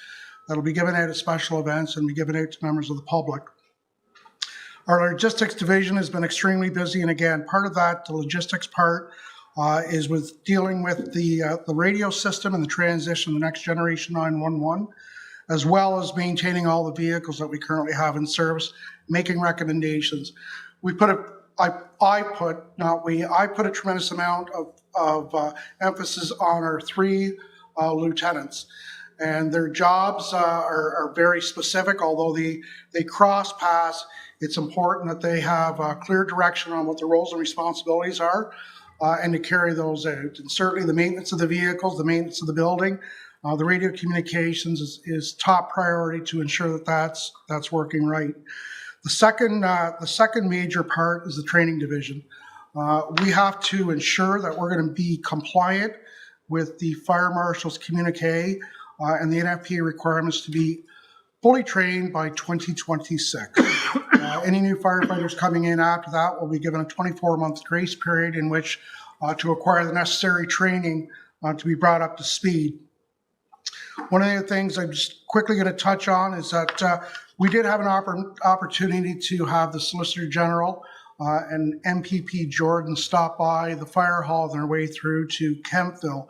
that'll be given out at special events and be given out to members of the public. Our logistics division has been extremely busy, and again, part of that, the logistics part, is with dealing with the radio system and the transition to the next generation 911, as well as maintaining all the vehicles that we currently have in service, making recommendations. I put a tremendous amount of emphasis on our 3 lieutenants. And their jobs are very specific, although they cross paths. It's important that they have a clear direction on what their roles and responsibilities are and to carry those out. And certainly the maintenance of the vehicles, the maintenance of the building, the radio communications is top priority to ensure that that's working right. The second major part is the training division. We have to ensure that we're going to be compliant with the fire marshal's communique and the NFPA requirements to be fully trained by 2026. Any new firefighters coming in after that will be given a 24-month grace period in which to acquire the necessary training to be brought up to speed. One of the things I'm just quickly going to touch on is that we did have an opportunity to have the Solicitor General and MPP Jordan stop by the fire hall on their way through to Kemptville.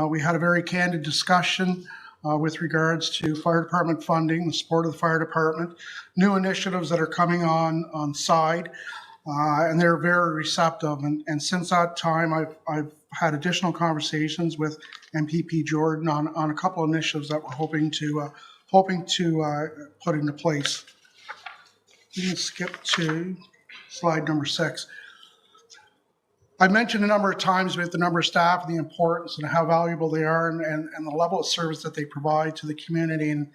We had a very candid discussion with regards to fire department funding, the support of the fire department, new initiatives that are coming on side, and they're very receptive. And since that time, I've had additional conversations with MPP Jordan on a couple of initiatives that we're hoping to put into place. We can skip to slide number 6. I mentioned a number of times with the number of staff and the importance and how valuable they are and the level of service that they provide to the community. And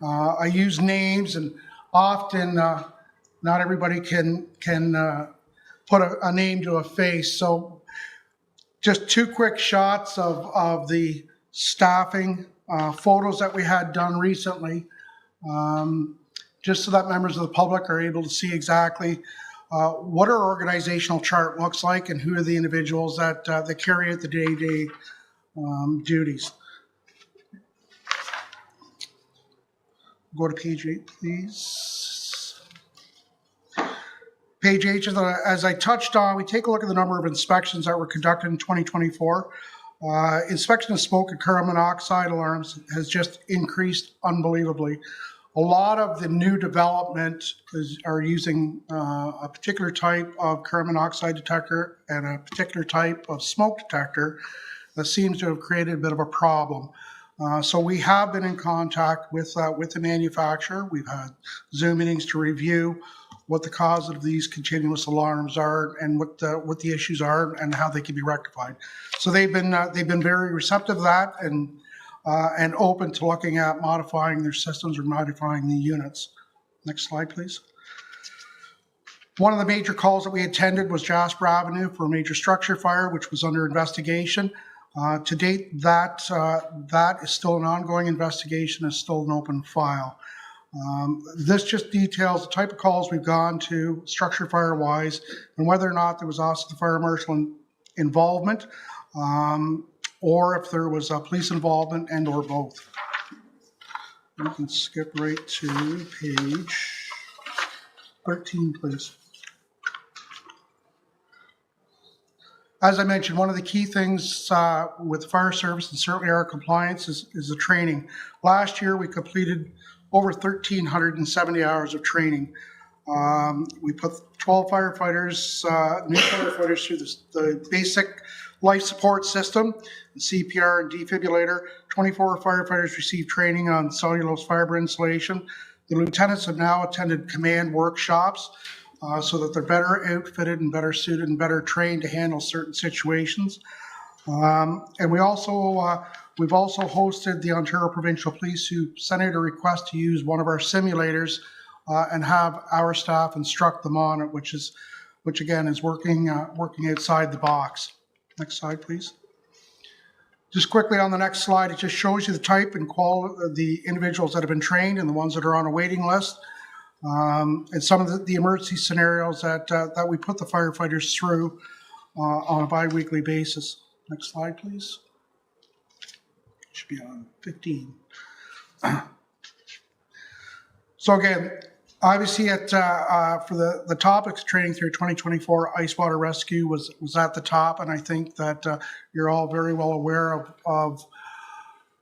I use names, and often not everybody can put a name to a face. So just 2 quick shots of the staffing photos that we had done recently, just so that members of the public are able to see exactly what our organizational chart looks like and who are the individuals that carry out the day-to-day duties. Go to page 8, please. Page 8, as I touched on, we take a look at the number of inspections that were conducted in 2024. Inspection of smoke and carbon monoxide alarms has just increased unbelievably. A lot of the new development are using a particular type of carbon monoxide detector and a particular type of smoke detector that seems to have created a bit of a problem. So we have been in contact with the manufacturer. We've had Zoom meetings to review what the cause of these continuous alarms are and what the issues are and how they can be rectified. So they've been very receptive to that and open to looking at modifying their systems or modifying the units. Next slide, please. One of the major calls that we attended was Jasper Avenue for a major structure fire, which was under investigation. To date, that is still an ongoing investigation, is still an open file. This just details the type of calls we've gone to structure fire wise and whether or not there was also the fire marshal involvement or if there was police involvement and or both. You can skip right to page 13, please. As I mentioned, one of the key things with the fire service and certainly our compliance is the training. Last year, we completed over 1,370 hours of training. We put 12 firefighters, new firefighters through the basic life support system, the CPR and defibrillator. 24 firefighters received training on cellulose fiber installation. The lieutenants have now attended command workshops so that they're better outfitted and better suited and better trained to handle certain situations. And we've also hosted the Ontario Provincial Police, who sent out a request to use one of our simulators and have our staff instruct them on it, which again is working outside the box. Next slide, please. Just quickly on the next slide, it just shows you the type and quality of the individuals that have been trained and the ones that are on a waiting list, and some of the emergency scenarios that we put the firefighters through on a bi-weekly basis. Next slide, please. Should be on 15. So again, obviously for the topics training through 2024, ice water rescue was at the top, and I think that you're all very well aware of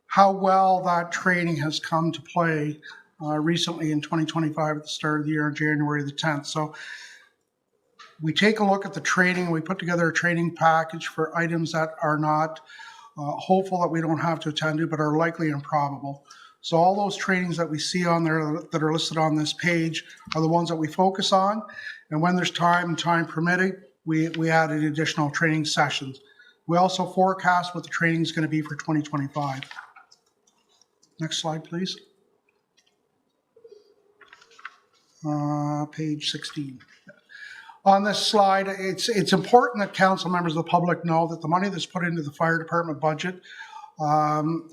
how well that training has come to play recently in 2025 at the start of the year on January the 10th. So we take a look at the training, we put together a training package for items that are not hopeful that we don't have to attend to, but are likely and probable. So all those trainings that we see on there that are listed on this page are the ones that we focus on. And when there's time permitting, we added additional training sessions. We also forecast what the training is going to be for 2025. Next slide, please. Page 16. On this slide, it's important that council members of the public know that the money that's put into the fire department budget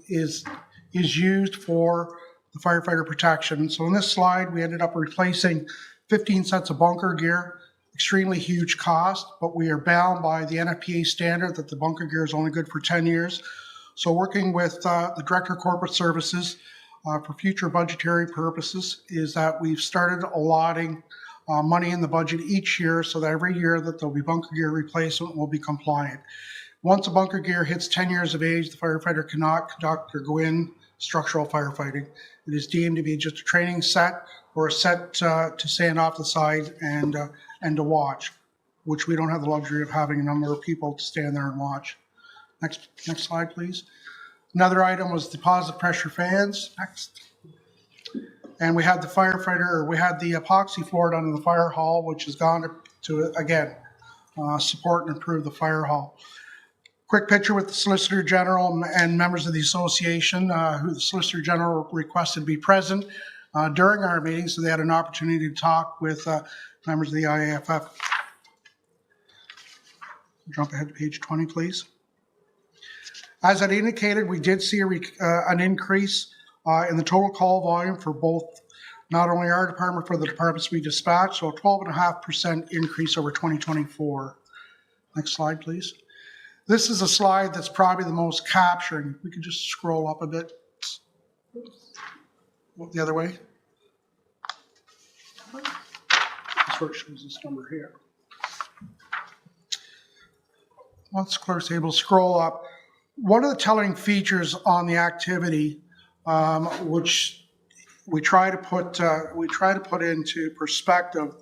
is used for the firefighter protection. So in this slide, we ended up replacing 15 sets of bunker gear, extremely huge cost, but we are bound by the NFPA standard that the bunker gear is only good for 10 years. So working with the Director of Corporate Services for future budgetary purposes is that we've started allotting money in the budget each year so that every year that there'll be bunker gear replacement will be compliant. Once a bunker gear hits 10 years of age, the firefighter cannot conduct or go in structural firefighting. It is deemed to be just a training set or a set to stand off the side and to watch, which we don't have the luxury of having a number of people to stand there and watch. Next slide, please. Another item was the positive pressure fans. Next. And we had the epoxy floor done in the fire hall, which has gone to again, support and improve the fire hall. Quick picture with the Solicitor General and members of the association, who the Solicitor General requested to be present during our meeting, so they had an opportunity to talk with members of the IAFF. Jump ahead to page 20, please. As I indicated, we did see an increase in the total call volume for both, not only our department, for the departments we dispatch, so a 12.5% increase over 2024. Next slide, please. This is a slide that's probably the most capturing. We could just scroll up a bit. The other way. That's where it shows this number here. Once clerk's able to scroll up, one of the telling features on the activity, which we try to put into perspective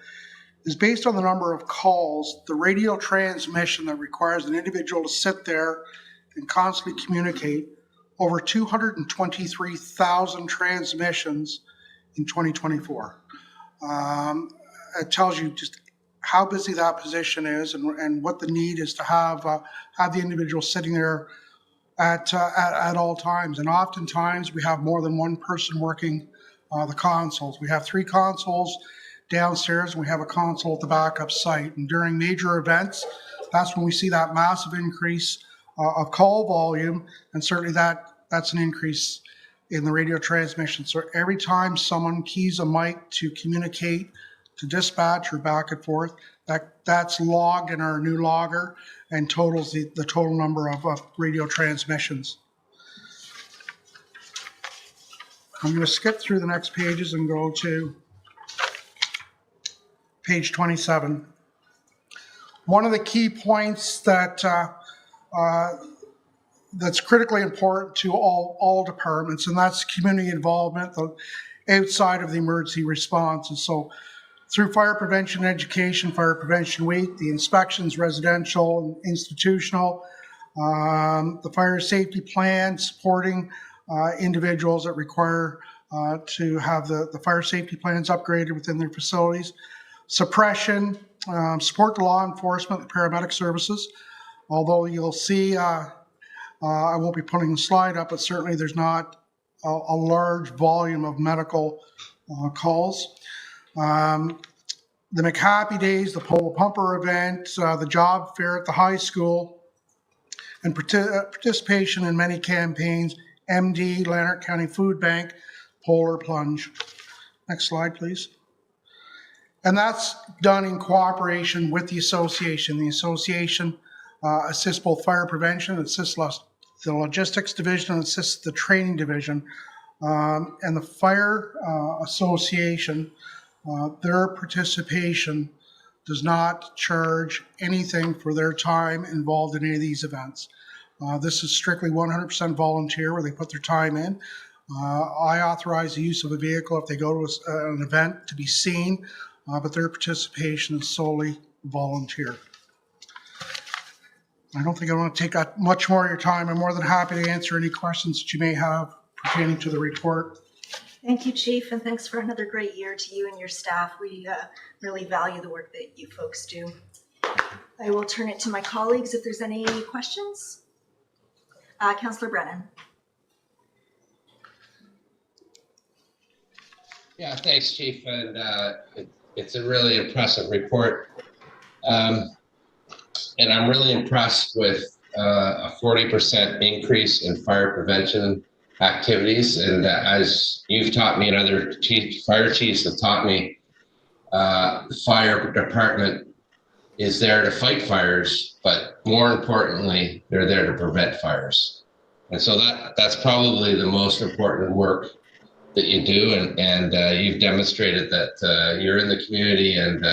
is based on the number of calls, the radio transmission that requires an individual to sit there and constantly communicate, over 223,000 transmissions in 2024. It tells you just how busy that position is and what the need is to have the individual sitting there at all times. And oftentimes we have more than one person working the consoles. We have 3 consoles downstairs, and we have a console at the backup site. And during major events, that's when we see that massive increase of call volume, and certainly that's an increase in the radio transmission. So every time someone keys a mic to communicate to dispatch or back and forth, that's logged in our new logger and totals the total number of radio transmissions. I'm going to skip through the next pages and go to page 27. One of the key points that's critically important to all departments, and that's community involvement outside of the emergency response. And so through Fire Prevention Education, Fire Prevention Week, the inspections, residential and institutional, the fire safety plan, supporting individuals that require to have the fire safety plans upgraded within their facilities, suppression, support the law enforcement, the paramedic services. Although you'll see, I won't be putting the slide up, but certainly there's not a large volume of medical calls. The McHappy Days, the Pole Pumper event, the job fair at the high school, and participation in many campaigns, MD, Lanark County Food Bank, Polar Plunge. Next slide, please. And that's done in cooperation with the association. The association assists both fire prevention, assists the logistics division, and assists the training division. And the fire association, their participation does not charge anything for their time involved in any of these events. This is strictly 100% volunteer where they put their time in. I authorize the use of a vehicle if they go to an event to be seen, but their participation is solely volunteer. I don't think I want to take up much more of your time. I'm more than happy to answer any questions that you may have pertaining to the report. Thank you, Chief, and thanks for another great year to you and your staff. We really value the work that you folks do. I will turn it to my colleagues if there's any questions. Councillor Brennan. Yeah, thanks, Chief, and it's a really impressive report. And I'm really impressed with a 40% increase in fire prevention activities. And as you've taught me and other fire chiefs have taught me, the fire department is there to fight fires, but more importantly, they're there to prevent fires. And so that's probably the most important work that you do, and you've demonstrated that you're in the community, and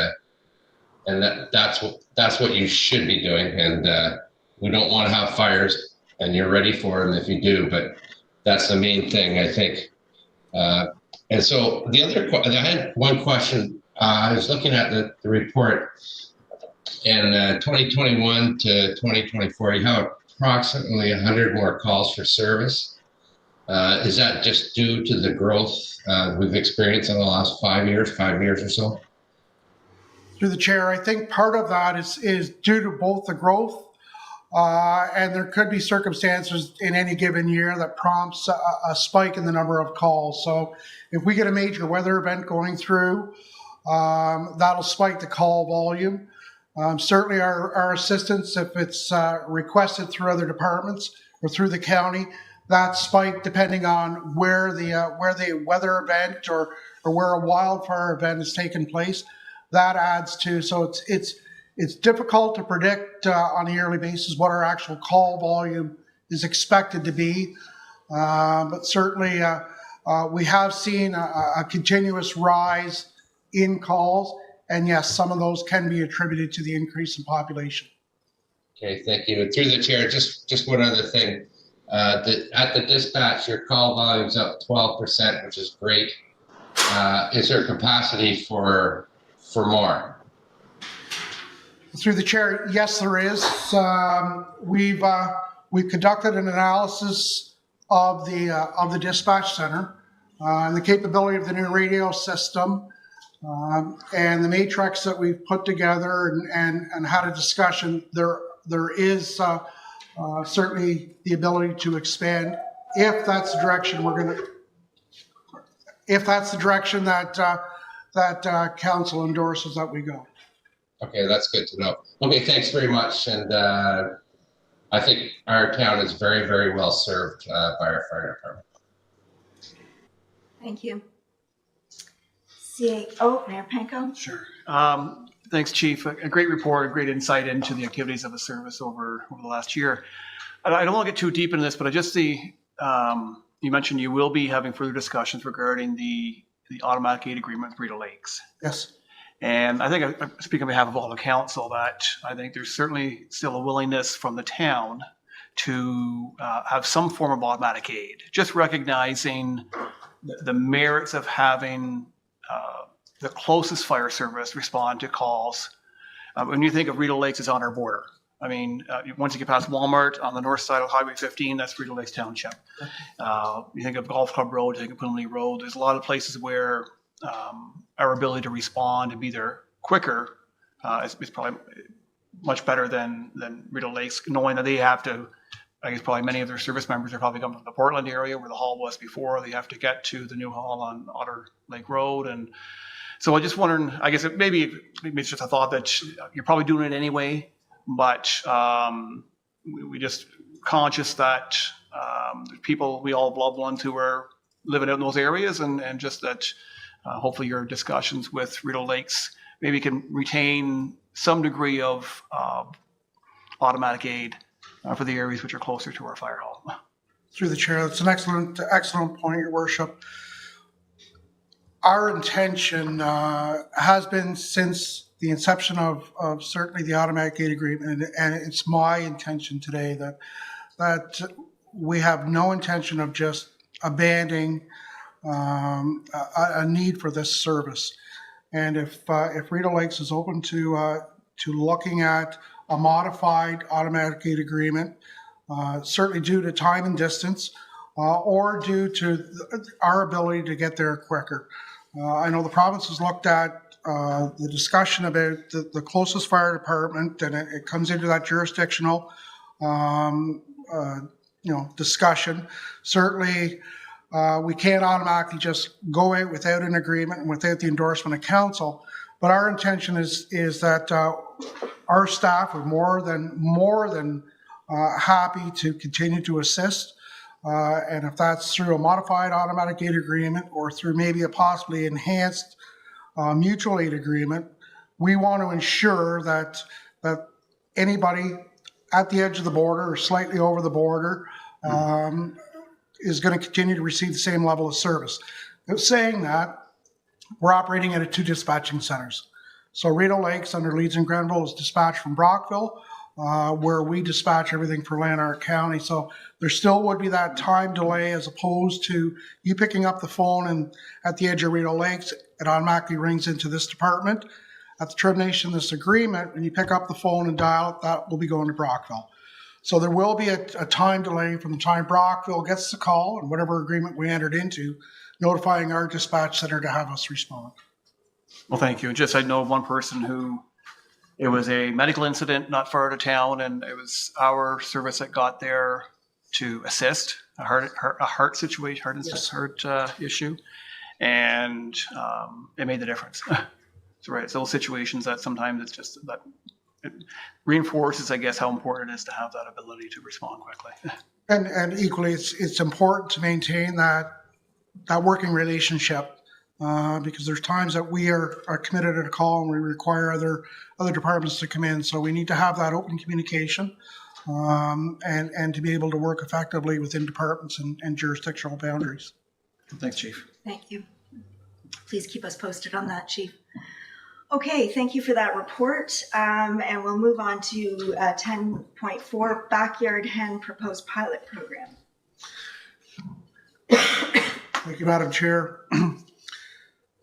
that's what you should be doing. And we don't want to have fires, and you're ready for them if you do. But that's the main thing, I think. And so I had one question. I was looking at the report, and 2021 to 2024, you have approximately 100 more calls for service. Is that just due to the growth we've experienced in the last 5 years or so? Through the chair, I think part of that is due to both the growth and there could be circumstances in any given year that prompts a spike in the number of calls. So if we get a major weather event going through, that'll spike the call volume. Certainly our assistance, if it's requested through other departments or through the county, that spike depending on where the weather event or where a wildfire event is taking place, that adds to. So it's difficult to predict on a yearly basis what our actual call volume is expected to be, but certainly we have seen a continuous rise in calls, and yes, some of those can be attributed to the increase in population. Okay, thank you. And through the chair, just one other thing. At the dispatch, your call volume's up 12%, which is great. is there capacity for more? Through the chair, yes, there is. We've conducted an analysis of the dispatch center and the capability of the new radio system and the matrix that we've put together and had a discussion. There is certainly the ability to expand if that's the direction that council endorses that we go. Okay, that's good to know. Okay, thanks very much. And I think our town is very, very well served by our fire department. Thank you. Mayor Panko? Sure. Thanks, Chief. A great report, a great insight into the activities of the service over the last year. I don't want to get too deep into this, but I just see, you mentioned you will be having further discussions regarding the automatic aid agreement with Rideau Lakes. Yes. And I think I speak on behalf of all the council that I think there's certainly still a willingness from the town to have some form of automatic aid, just recognizing the merits of having the closest fire service respond to calls. When you think of Rideau Lakes, it's on our border. I mean, once you get past Walmart on the north side of Highway 15, that's Rideau Lakes Township. You think of Golf Club Road, you think of Punley Road. There's a lot of places where our ability to respond and be there quicker is probably much better than Rideau Lakes, knowing that they have to, I guess probably many of their service members are probably coming from the Portland area where the hall was before. They have to get to the new hall on Otter Lake Road. And so I just wondering, I guess maybe it's just a thought that you're probably doing it anyway, but we just conscious that people, we all have loved ones who are living out in those areas, and just that hopefully your discussions with Rideau Lakes maybe can retain some degree of automatic aid for the areas which are closer to our fire hall. Through the chair, that's an excellent point, Your Worship. Our intention has been since the inception of certainly the automatic aid agreement, and it's my intention today that we have no intention of just abandoning a need for this service. And if Rideau Lakes is open to looking at a modified automatic aid agreement, certainly due to time and distance, or due to our ability to get there quicker. I know the province has looked at the discussion about the closest fire department, and it comes into that jurisdictional discussion. Certainly, we can't automatically just go out without an agreement and without the endorsement of council. But our intention is that our staff are more than happy to continue to assist. And if that's through a modified automatic aid agreement or through maybe a possibly enhanced mutual aid agreement, we want to ensure that anybody at the edge of the border or slightly over the border is going to continue to receive the same level of service. Saying that, we're operating at 2 dispatching centers. So Rideau Lakes under Leeds and Grenville is dispatched from Brockville, where we dispatch everything for Lanark County. So there still would be that time delay as opposed to you picking up the phone and at the edge of Rideau Lakes, it automatically rings into this department. At the termination of this agreement, when you pick up the phone and dial it, that will be going to Brockville. So there will be a time delay from the time Brockville gets the call and whatever agreement we entered into, notifying our dispatch center to have us respond. Well, thank you. Just I know of one person who, it was a medical incident not far out of town, and it was our service that got there to assist a heart situation, heart issue, and it made the difference. So right, it's those situations that sometimes it's just that it reinforces, I guess, how important it is to have that ability to respond quickly. And equally, it's important to maintain that working relationship. Because there's times that we are committed at a call and we require other departments to come in. So we need to have that open communication and to be able to work effectively within departments and jurisdictional boundaries. Thanks, Chief. Thank you. Please keep us posted on that, Chief. Okay, thank you for that report. And we'll move on to 10.4, Backyard Hen Proposed Pilot Program. Thank you, Madam Chair.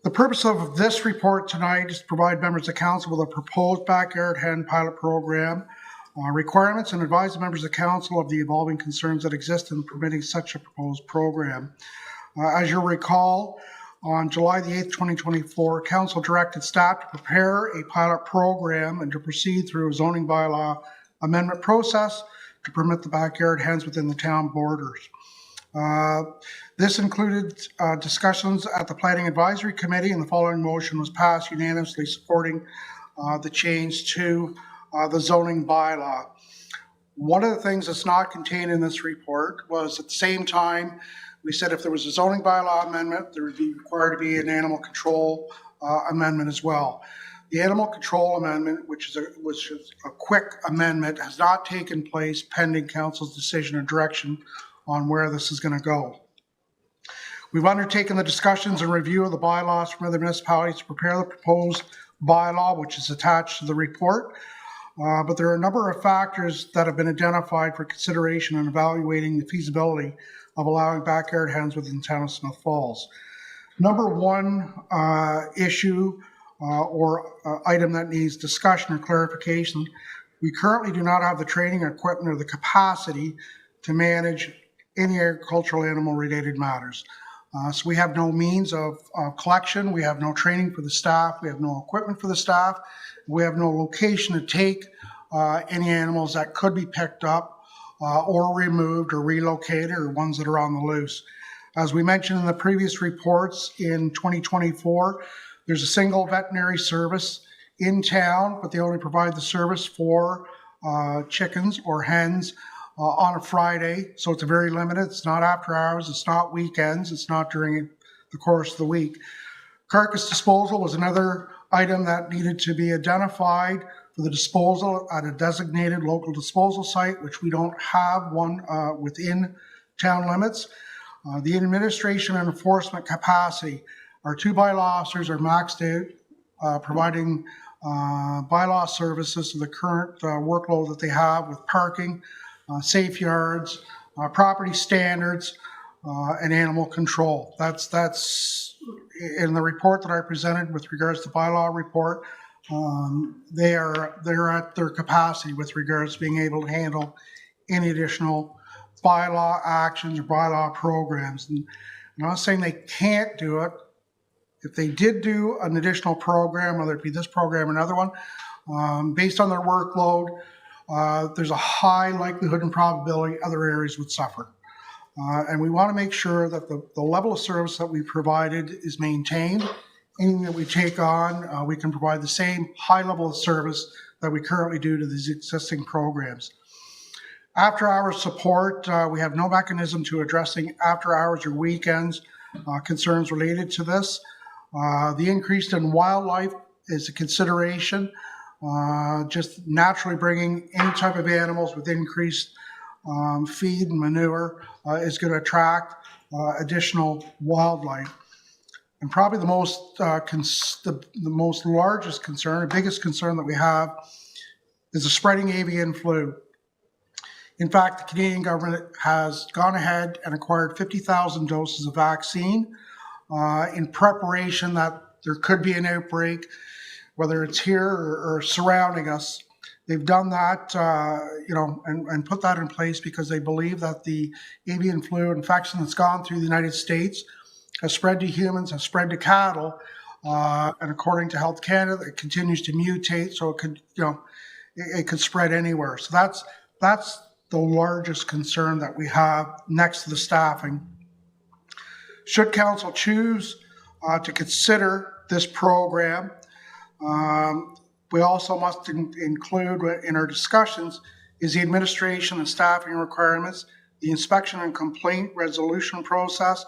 The purpose of this report tonight is to provide members of council with a proposed backyard hen pilot program, requirements, and advise the members of council of the evolving concerns that exist in permitting such a proposed program. As you'll recall, on July the 8th, 2024, council directed staff to prepare a pilot program and to proceed through a zoning bylaw amendment process to permit the backyard hens within the town borders. This included discussions at the Planning Advisory Committee, and the following motion was passed unanimously supporting the change to the zoning bylaw. One of the things that's not contained in this report was, at the same time, we said if there was a zoning bylaw amendment, there would be required to be an animal control amendment as well. The animal control amendment, which is a quick amendment, has not taken place pending council's decision or direction on where this is going to go. We've undertaken the discussions and review of the bylaws from other municipalities to prepare the proposed bylaw, which is attached to the report. But there are a number of factors that have been identified for consideration in evaluating the feasibility of allowing backyard hens within the town of Smith Falls. Number one issue or item that needs discussion or clarification, we currently do not have the training, equipment, or the capacity to manage any agricultural animal related matters. So we have no means of collection, we have no training for the staff, we have no equipment for the staff, we have no location to take any animals that could be picked up or removed or relocated, or ones that are on the loose. As we mentioned in the previous reports, in 2024, there's a single veterinary service in town, but they only provide the service for chickens or hens on a Friday, so it's very limited. It's not after hours, it's not weekends, it's not during the course of the week. Carcass disposal was another item that needed to be identified for the disposal at a designated local disposal site, which we don't have one within town limits. The administration and enforcement capacity. Our two bylaw officers are maxed out, providing bylaw services to the current workload that they have with parking, safe yards, property standards, and animal control. That's in the report that I presented with regards to bylaw report. They're at their capacity with regards to being able to handle any additional bylaw actions or bylaw programs. And I'm not saying they can't do it. If they did do an additional program, whether it be this program or another one, based on their workload, there's a high likelihood and probability other areas would suffer. And we want to make sure that the level of service that we provided is maintained. Anything that we take on, we can provide the same high level of service that we currently do to these existing programs. After hours support, we have no mechanism to addressing after hours or weekends concerns related to this. The increase in wildlife is a consideration. Just naturally bringing any type of animals with increased feed and manure is going to attract additional wildlife. And probably the most largest concern, the biggest concern that we have, is the spreading avian flu. In fact, the Canadian government has gone ahead and acquired 50,000 doses of vaccine in preparation that there could be an outbreak, whether it's here or surrounding us. They've done that, and put that in place because they believe that the avian flu infection that's gone through the United States has spread to humans, has spread to cattle, and according to Health Canada, it continues to mutate, so it could spread anywhere. So that's the largest concern that we have next to the staffing. Should council choose to consider this program, we also must include in our discussions is the administration and staffing requirements, the inspection and complaint resolution process,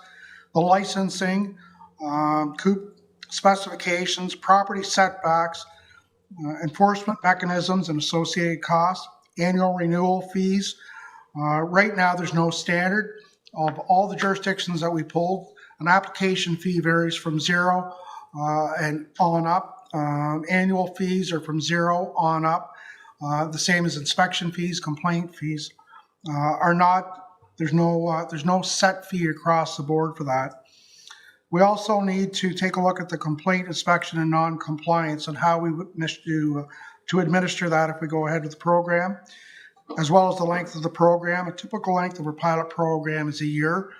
the licensing, COOP specifications, property setbacks, enforcement mechanisms and associated costs, annual renewal fees. Right now, there's no standard. Of all the jurisdictions that we pulled, an application fee varies from $0 and on up. Annual fees are from $0 on up. The same as inspection fees, complaint fees are not. There's no set fee across the board for that. We also need to take a look at the complaint inspection and non-compliance and how we would to administer that if we go ahead with the program, as well as the length of the program. A typical length of a pilot program is a year.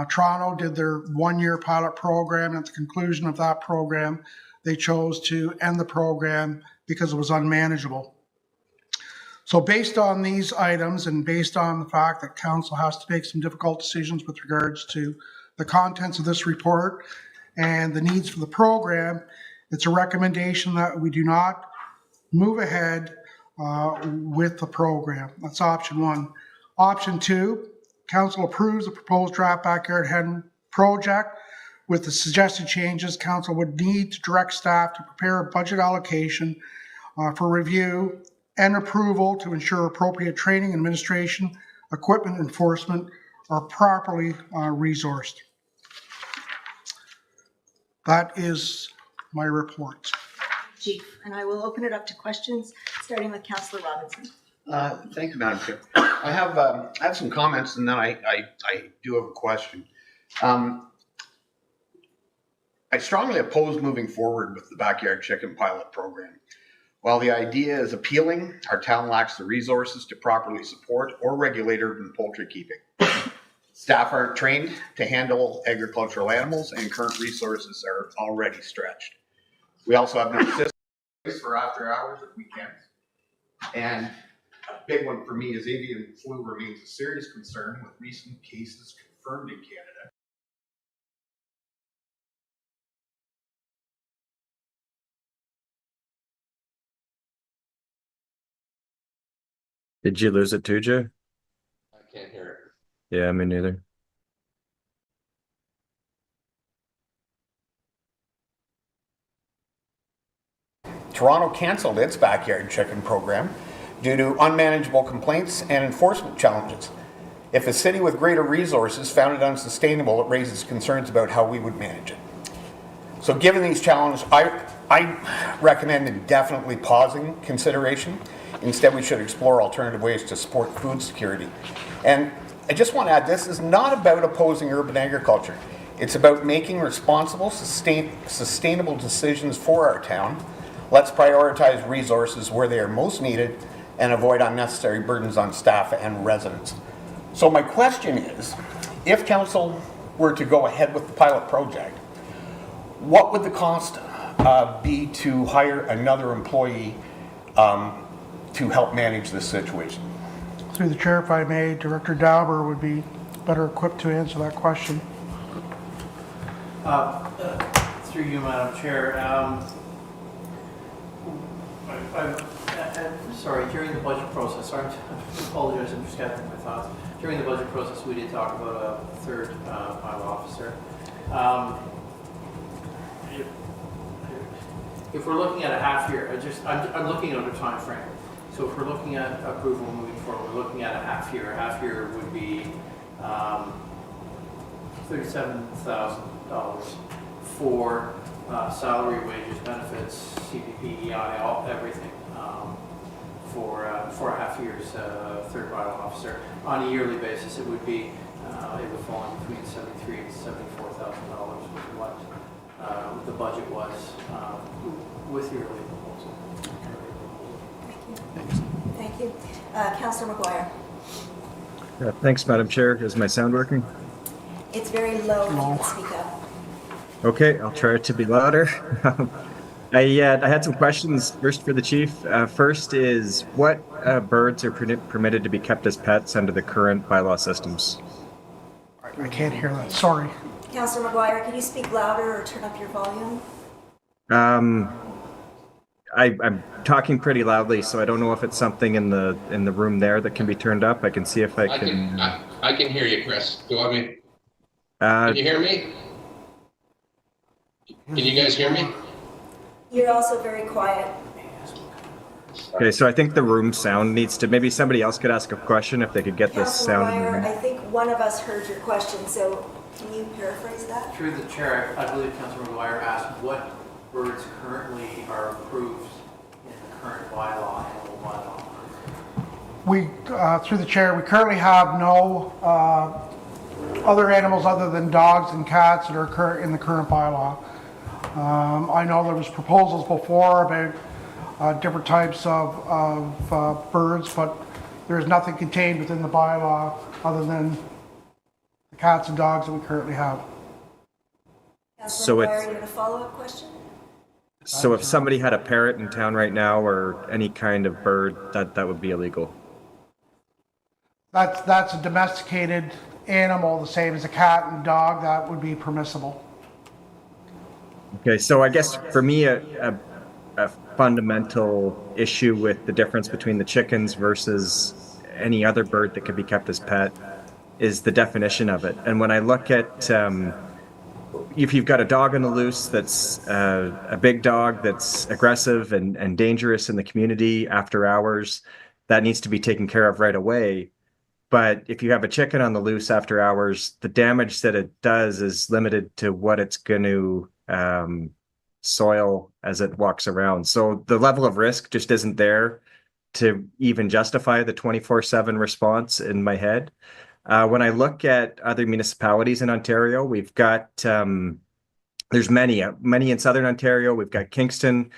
Toronto did their 1-year pilot program, and at the conclusion of that program, they chose to end the program because it was unmanageable. So based on these items and based on the fact that council has to make some difficult decisions with regards to the contents of this report and the needs for the program, it's a recommendation that we do not move ahead with the program. That's option 1. Option 2, council approves the proposed draft backyard hen project. With the suggested changes, council would need to direct staff to prepare a budget allocation for review and approval to ensure appropriate training, administration, equipment enforcement are properly resourced. That is my report. Chief, and I will open it up to questions, starting with Councillor Robinson. Thank you, Madam Chair. I have some comments, and then I do have a question. I strongly oppose moving forward with the backyard chicken pilot program. While the idea is appealing, our town lacks the resources to properly support or regulate urban poultry keeping. Staff aren't trained to handle agricultural animals, and current resources are already stretched. We also have no system for after hours or weekends. And a big one for me is avian flu remains a serious concern with recent cases confirmed in Canada. Did you lose it too, Joe? I can't hear it. Yeah, me neither. Toronto canceled its backyard chicken program due to unmanageable complaints and enforcement challenges. If a city with greater resources found it unsustainable, it raises concerns about how we would manage it. So given these challenges, I recommend indefinitely pausing consideration. Instead, we should explore alternative ways to support food security. And I just want to add, this is not about opposing urban agriculture. It's about making responsible, sustainable decisions for our town. Let's prioritize resources where they are most needed and avoid unnecessary burdens on staff and residents. So my question is, if council were to go ahead with the pilot project, what would the cost be to hire another employee to help manage this situation? Through the chair, if I may, Director Dauber would be better equipped to answer that question. Through you, Madam Chair. Sorry, during the budget process, I apologize, I'm just gathering my thoughts. During the budget process, we did talk about a third pilot officer. If we're looking at a half year, I'm looking at a time frame. So if we're looking at approval moving forward, we're looking at a half year. A half year would be $37,000 for salary, wages, benefits, CPP, EI, everything for a half year's third pilot officer. On a yearly basis, it would be it would fall in between $73,000 and $74,000, which is what the budget was with your early proposal. Thank you. Councillor McGuire. Yeah, thanks, Madam Chair. Is my sound working? It's very low. If you can speak up. Okay, I'll try to be louder. I had some questions first for the chief. First is, what birds are permitted to be kept as pets under the current bylaw systems? I can't hear that, sorry. Councillor McGuire, can you speak louder or turn up your volume? I'm talking pretty loudly, so I don't know if it's something in the room there that can be turned up. I can see if I can. I can hear you, Chris. Do you want me? Can you hear me? Can you guys hear me? You're also very quiet. Okay, so I think the room sound needs to, maybe somebody else could ask a question if they could get this Councillor sound in the McGuire, room. I think one of us heard your question, so can you paraphrase that? Through the chair, I believe Councillor McGuire asked what birds currently are approved in the current bylaw, animal bylaw. We, through the chair, we currently have no other animals other than dogs and cats that are in the current bylaw. I know there was proposals before about different types of birds, but there's nothing contained within the bylaw other than the cats and dogs that we currently have. Councillor it's- Dwyer, you have a follow-up question? So if somebody had a parrot in town right now or any kind of bird, that would be illegal. That's a domesticated animal, the same as a cat and dog, that would be permissible. Okay, so I guess for me, a fundamental issue with the difference between the chickens versus any other bird that could be kept as pet is the definition of it. And when I look at if you've got a dog on the loose that's a big dog that's aggressive and dangerous in the community after hours, that needs to be taken care of right away. But if you have a chicken on the loose after hours, the damage that it does is limited to what it's going to soil as it walks around. So the level of risk just isn't there to even justify the 24/7 response in my head. When I look at other municipalities in Ontario, we've got, there's many in Southern Ontario. We've got Kingston,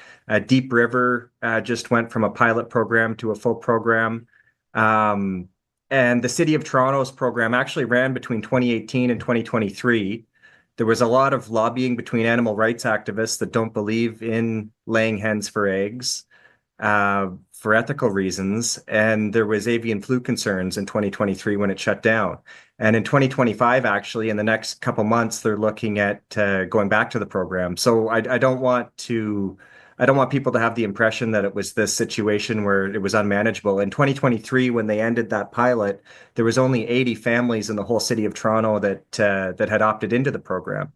Deep River just went from a pilot program to a full program. And the City of Toronto's program actually ran between 2018 and 2023. There was a lot of lobbying between animal rights activists that don't believe in laying hens for eggs for ethical reasons. And there was avian flu concerns in 2023 when it shut down. And in 2025, actually, in the next couple months, they're looking at going back to the program. So I don't want people to have the impression that it was this situation where it was unmanageable. In 2023, when they ended that pilot, there was only 80 families in the whole city of Toronto that had opted into the program.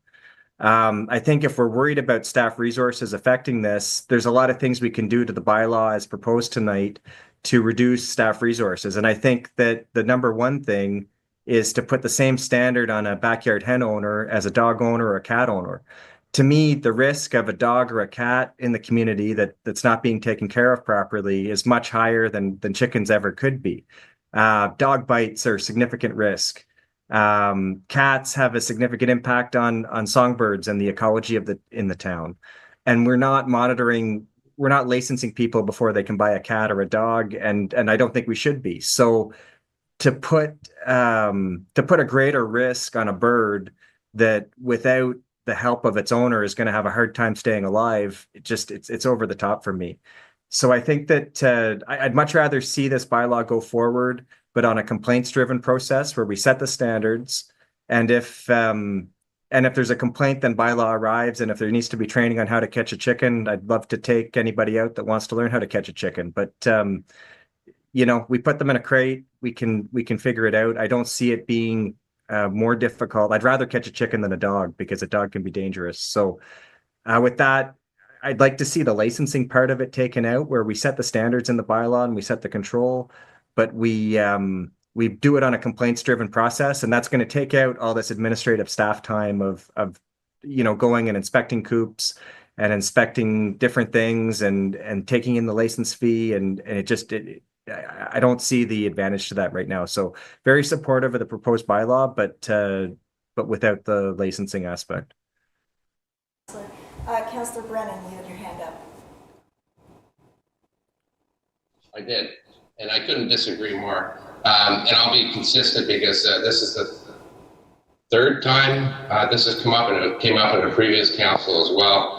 I think if we're worried about staff resources affecting this, there's a lot of things we can do to the bylaw as proposed tonight to reduce staff resources. And I think that the number one thing is to put the same standard on a backyard hen owner as a dog owner or a cat owner. To me, the risk of a dog or a cat in the community that's not being taken care of properly is much higher than chickens ever could be. Dog bites are a significant risk. Cats have a significant impact on songbirds and the ecology in the town. And we're not licensing people before they can buy a cat or a dog, and I don't think we should be. So to put a greater risk on a bird that without the help of its owner is going to have a hard time staying alive, it's over the top for me. So I think that I'd much rather see this bylaw go forward, but on a complaints-driven process where we set the standards, and if there's a complaint, then bylaw arrives, and if there needs to be training on how to catch a chicken, I'd love to take anybody out that wants to learn how to catch a chicken. But we put them in a crate, we can figure it out. I don't see it being more difficult. I'd rather catch a chicken than a dog because a dog can be dangerous. So with that, I'd like to see the licensing part of it taken out, where we set the standards in the bylaw and we set the control, but we do it on a complaints-driven process, and that's going to take out all this administrative staff time of going and inspecting coops and inspecting different things and taking in the license fee, and I don't see the advantage to that right now. So very supportive of the proposed bylaw, but without the licensing aspect. Councillor Brennan, you had your hand up. I did, and I couldn't disagree more. And I'll be consistent because this is the third time this has come up, and it came up in a previous council as well.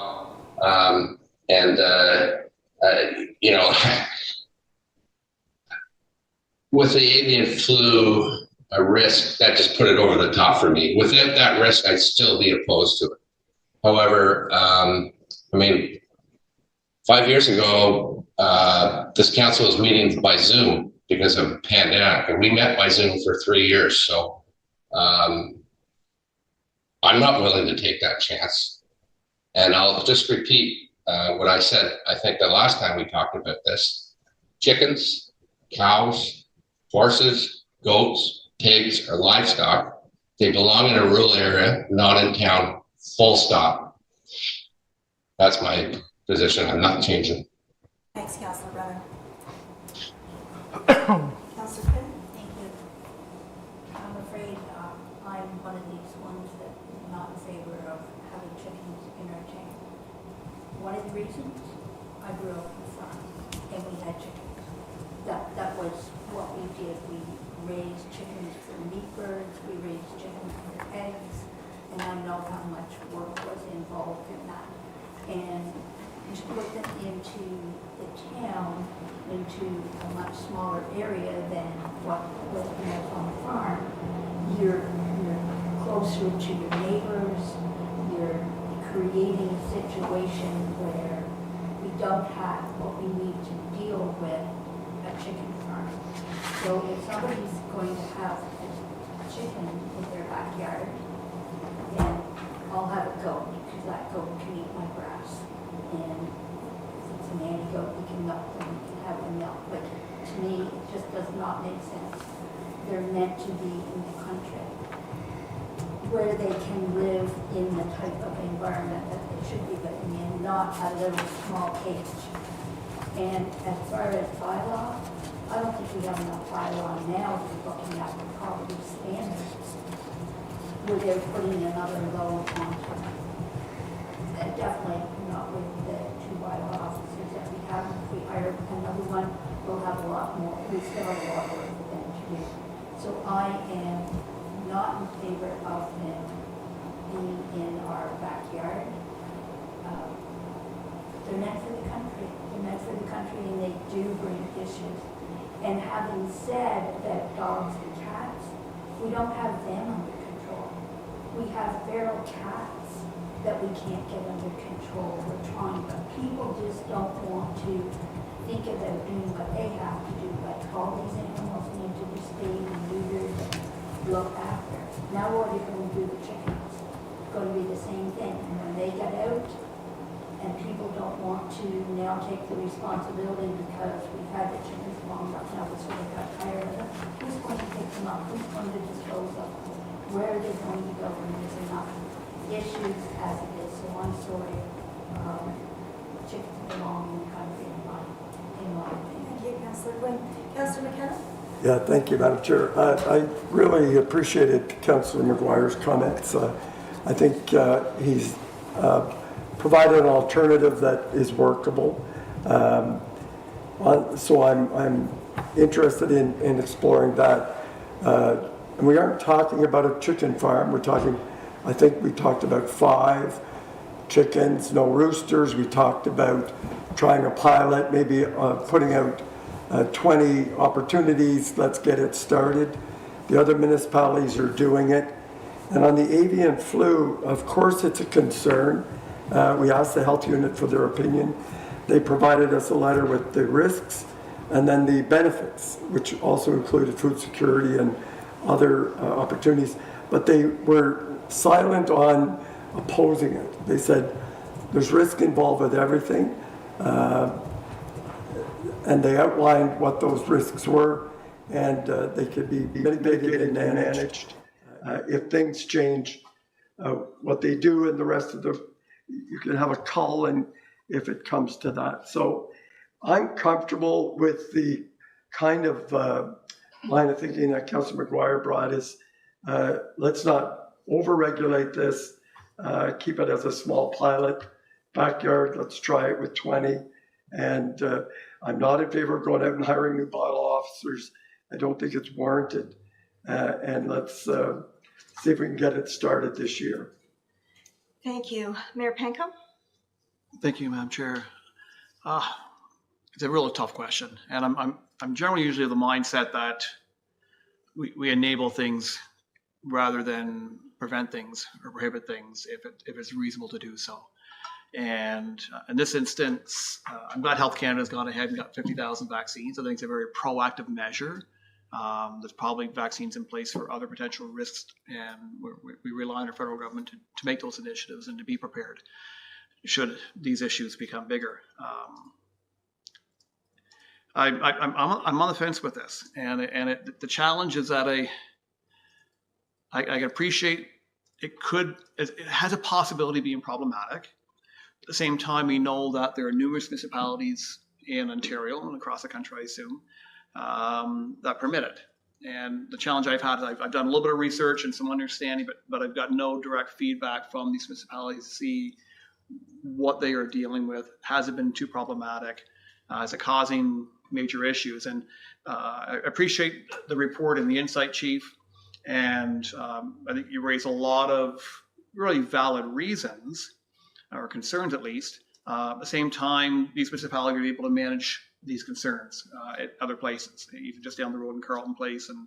With the avian flu risk, that just put it over the top for me. Without that risk, I'd still be opposed to it. However, 5 years ago, this council was meeting by Zoom because of the pandemic, and we met by Zoom for 3 years. So I'm not willing to take that chance. And I'll just repeat what I said, I think the last time we talked about this. Chickens, cows, horses, goats, pigs, or livestock, they belong in a rural area, not in town, full stop. That's my position. I'm not changing. Thanks, Councillor Brennan. Councillor Quinn? Thank you. I'm afraid I'm one of these ones that is not in favor of having chickens in our town. One of the reasons, I grew up on a farm and we had chickens. That was what we did. We raised chickens for meat birds, we raised chickens for eggs, and I know how much work was involved in that. And to put them into the town, into a much smaller area than what was on the farm, you're closer to your neighbors, you're creating a situation where we don't have what we need to deal with a chicken farm. So if somebody's going to have a chicken in their backyard, then I'll have a goat, because that goat can eat my grass. And if it's a nanny goat, we can milk them, we can have them milk. But to me, it just does not make sense. They're meant to be in the country, where they can live in the type of environment that they should be living in, not a little small cage. And as far as bylaw, I don't think we have enough bylaw now to be looking at the property standards, where they're putting another load on them. And definitely not with the 2 bylaw officers that we have. If we hire another one, we'll have a lot more. We still have a lot of work for them to do. So I am not in favor of them being in our backyard. They're meant for the country. They're meant for the country, and they do bring issues. And having said that dogs and cats, we don't have them under control. We have feral cats that we can't get under control. We're trying, but people just don't want to think about doing what they have to do. Like all these animals need to be spayed and neutered and looked after. Now what are you going to do with chickens? It's going to be the same thing. And when they get out, and people don't want to now take the responsibility because we've had the chickens long enough now, we sort of got tired of them. Who's going to pick them up? Who's going to dispose of them? Where are they going to go? And there's enough issues as it is. So I'm sorry. Chickens belong in the country in my opinion. Thank you, Councillor Quinn. Councillor McKenna? Yeah, thank you, Madam Chair. I really appreciated Councillor McGuire's comments. I think he's provided an alternative that is workable. So I'm interested in exploring that. And we aren't talking about a chicken farm. We're talking, I think we talked about 5 chickens, no roosters. We talked about trying a pilot, maybe putting out 20 opportunities. Let's get it started. The other municipalities are doing it. And on the avian flu, of course it's a concern. We asked the health unit for their opinion. They provided us a letter with the risks and then the benefits, which also included food security and other opportunities. But they were silent on opposing it. They said there's risk involved with everything. And they outlined what those risks were, and they could be mitigated and managed. If things change, what they do and the rest of you can have a call in if it comes to that. So I'm comfortable with the kind of line of thinking that Councillor McGuire brought is let's not over-regulate this, keep it as a small pilot. Backyard, let's try it with 20. And I'm not in favor of going out and hiring new bylaw officers. I don't think it's warranted. And let's see if we can get it started this year. Thank you. Mayor Panko? Thank you, Madam Chair. It's a really tough question, and I'm generally usually of the mindset that we enable things rather than prevent things or prohibit things if it's reasonable to do so. And in this instance, I'm glad Health Canada's gone ahead and got 50,000 vaccines. I think it's a very proactive measure. There's probably vaccines in place for other potential risks, and we rely on our federal government to make those initiatives and to be prepared should these issues become bigger. I'm on the fence with this, and the challenge is that I can appreciate it has a possibility of being problematic. At the same time, we know that there are numerous municipalities in Ontario and across the country, I assume, that permit it. And the challenge I've had is I've done a little bit of research and some understanding, but I've got no direct feedback from these municipalities to see what they are dealing with. Has it been too problematic? Is it causing major issues? And I appreciate the report and the insight, Chief. And I think you raise a lot of really valid reasons, or concerns at least. At the same time, these municipalities are able to manage these concerns at other places, even just down the road in Carleton Place, and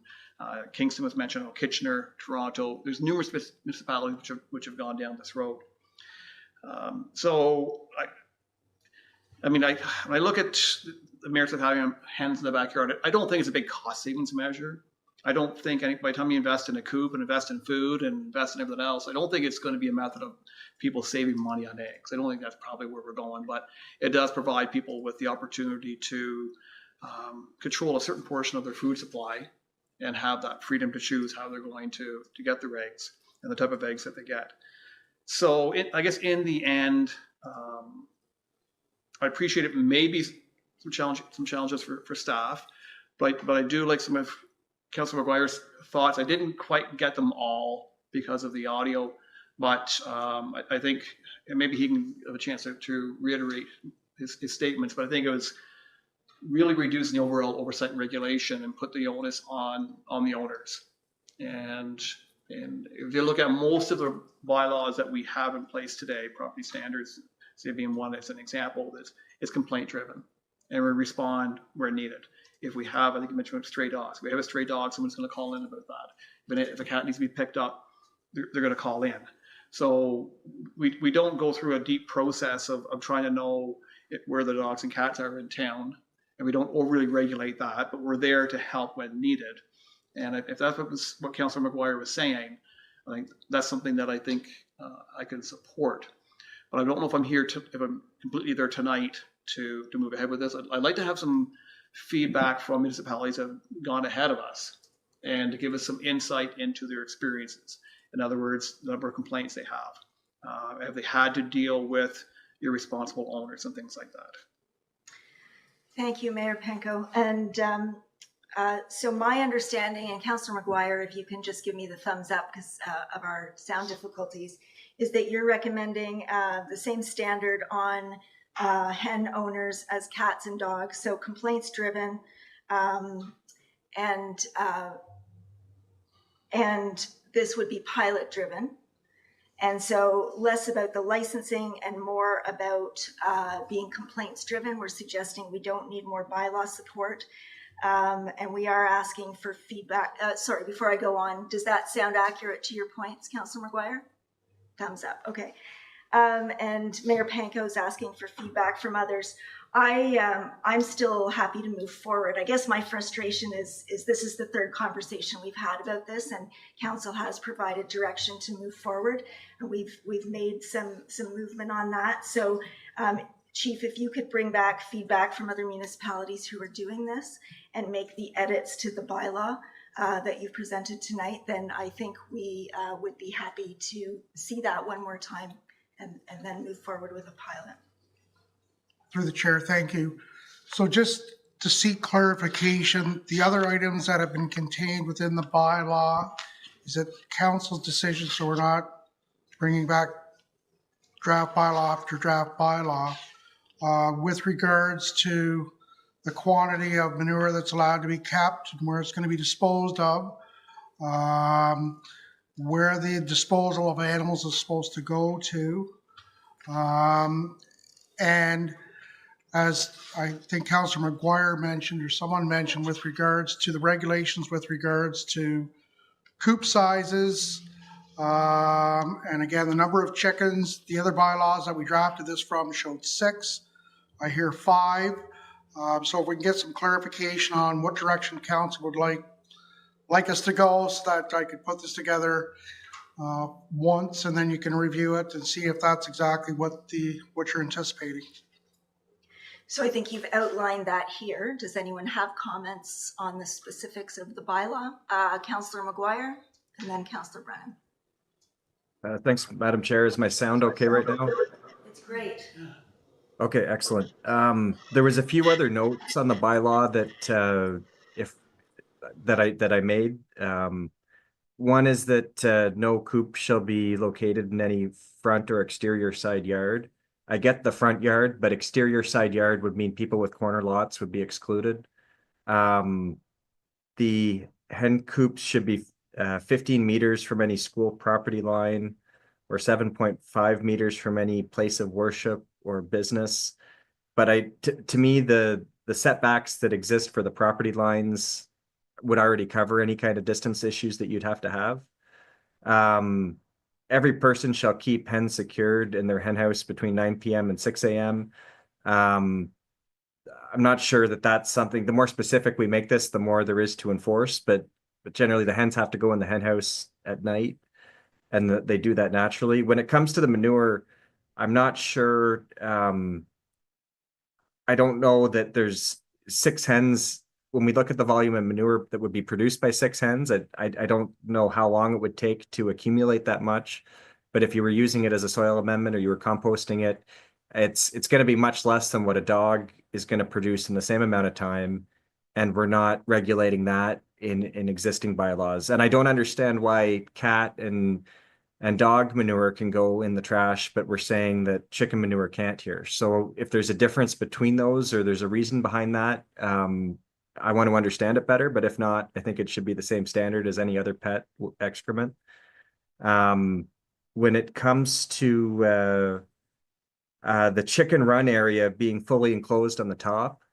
Kingston was mentioned, Kitchener, Toronto. There's numerous municipalities which have gone down this road. So, when I look at the merits of having hens in the backyard, I don't think it's a big cost savings measure. I don't think by the time you invest in a coop and invest in food and invest in everything else, I don't think it's going to be a method of people saving money on eggs. I don't think that's probably where we're going, but it does provide people with the opportunity to control a certain portion of their food supply and have that freedom to choose how they're going to get their eggs and the type of eggs that they get. So I guess in the end, I appreciate it. Maybe some challenges for staff, but I do like some of Councilor McGuire's thoughts. I didn't quite get them all because of the audio, but I think maybe he can have a chance to reiterate his statements. But I think it was really reducing the overall oversight and regulation and put the onus on the owners. And if you look at most of the bylaws that we have in place today, property standards, say being one as an example, is complaint driven, and we respond where needed. If we have, I think you mentioned stray dogs. If we have a stray dog, someone's going to call in about that. But if a cat needs to be picked up, they're going to call in. So we don't go through a deep process of trying to know where the dogs and cats are in town, and we don't overly regulate that, but we're there to help when needed. And if that's what Councilor McGuire was saying, I think that's something that I think I can support. But I don't know if I'm completely there tonight to move ahead with this. I'd like to have some feedback from municipalities that have gone ahead of us and to give us some insight into their experiences. In other words, the number of complaints they have they had to deal with irresponsible owners and things like that. Thank you, Mayor Penko. And so my understanding, and Councillor McGuire, if you can just give me the thumbs up because of our sound difficulties, is that you're recommending the same standard on hen owners as cats and dogs, so complaints driven, and this would be pilot driven, and so less about the licensing and more about being complaints driven. We're suggesting we don't need more bylaw support, and we are asking for feedback. Sorry, before I go on, does that sound accurate to your points, Councillor McGuire? Thumbs up. Okay. And Mayor Panko is asking for feedback from others. I'm still happy to move forward. I guess my frustration is this is the third conversation we've had about this, and council has provided direction to move forward, and we've made some movement on that. So, Chief, if you could bring back feedback from other municipalities who are doing this and make the edits to the bylaw that you've presented tonight, then I think we would be happy to see that one more time and then move forward with a pilot. Through the chair, thank you. So just to seek clarification, the other items that have been contained within the bylaw, is it council's decision, so we're not bringing back draft bylaw after draft bylaw, with regards to the quantity of manure that's allowed to be kept and where it's going to be disposed of, where the disposal of animals is supposed to go to, and as I think Councillor McGuire mentioned, or someone mentioned, with regards to the regulations with regards to coop sizes, and again, the number of chickens. The other bylaws that we drafted this from showed 6. I hear 5. So if we can get some clarification on what direction council would like us to go, so that I could put this together once, and then you can review it and see if that's exactly what you're anticipating. So I think you've outlined that here. Does anyone have comments on the specifics of the bylaw? Councillor McGuire and then Councillor Brennan. Thanks, Madam Chair. Is my sound okay right now? It's great. Okay, excellent. There was a few other notes on the bylaw that if that I made. One is that no coop shall be located in any front or exterior side yard. I get the front yard, but exterior side yard would mean people with corner lots would be excluded. The hen coops should be 15 meters from any school property line or 7.5 meters from any place of worship or business. But to me, the setbacks that exist for the property lines would already cover any kind of distance issues that you'd have to have. Every person shall keep hens secured in their hen house between 9 p.m. and 6 a.m. I'm not sure that that's something, the more specific we make this, the more there is to enforce, but generally the hens have to go in the hen house at night, and they do that naturally. When it comes to the manure, I'm not sure. I don't know that there's 6 hens. When we look at the volume of manure that would be produced by 6 hens, I don't know how long it would take to accumulate that much. But if you were using it as a soil amendment or you were composting it, it's going to be much less than what a dog is going to produce in the same amount of time. And we're not regulating that in existing bylaws. And I don't understand why cat and dog manure can go in the trash, but we're saying that chicken manure can't here. So if there's a difference between those, or there's a reason behind that, I want to understand it better, but if not, I think it should be the same standard as any other pet excrement. When it comes to the chicken run area being fully enclosed on the top,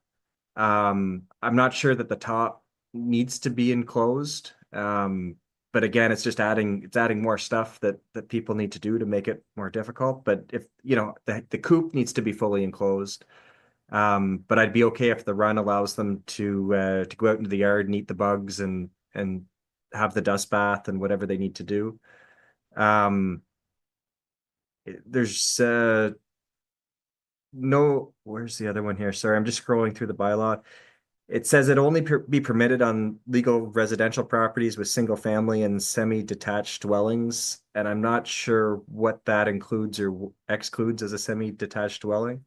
I'm not sure that the top needs to be enclosed. But again, it's just adding more stuff that people need to do to make it more difficult. But if, the coop needs to be fully enclosed. But I'd be okay if the run allows them to go out into the yard and eat the bugs and have the dust bath and whatever they need to do. There's no, where's the other one here? Sorry, I'm just scrolling through the bylaw. It says it only be permitted on legal residential properties with single family and semi-detached dwellings. And I'm not sure what that includes or excludes as a semi-detached dwelling.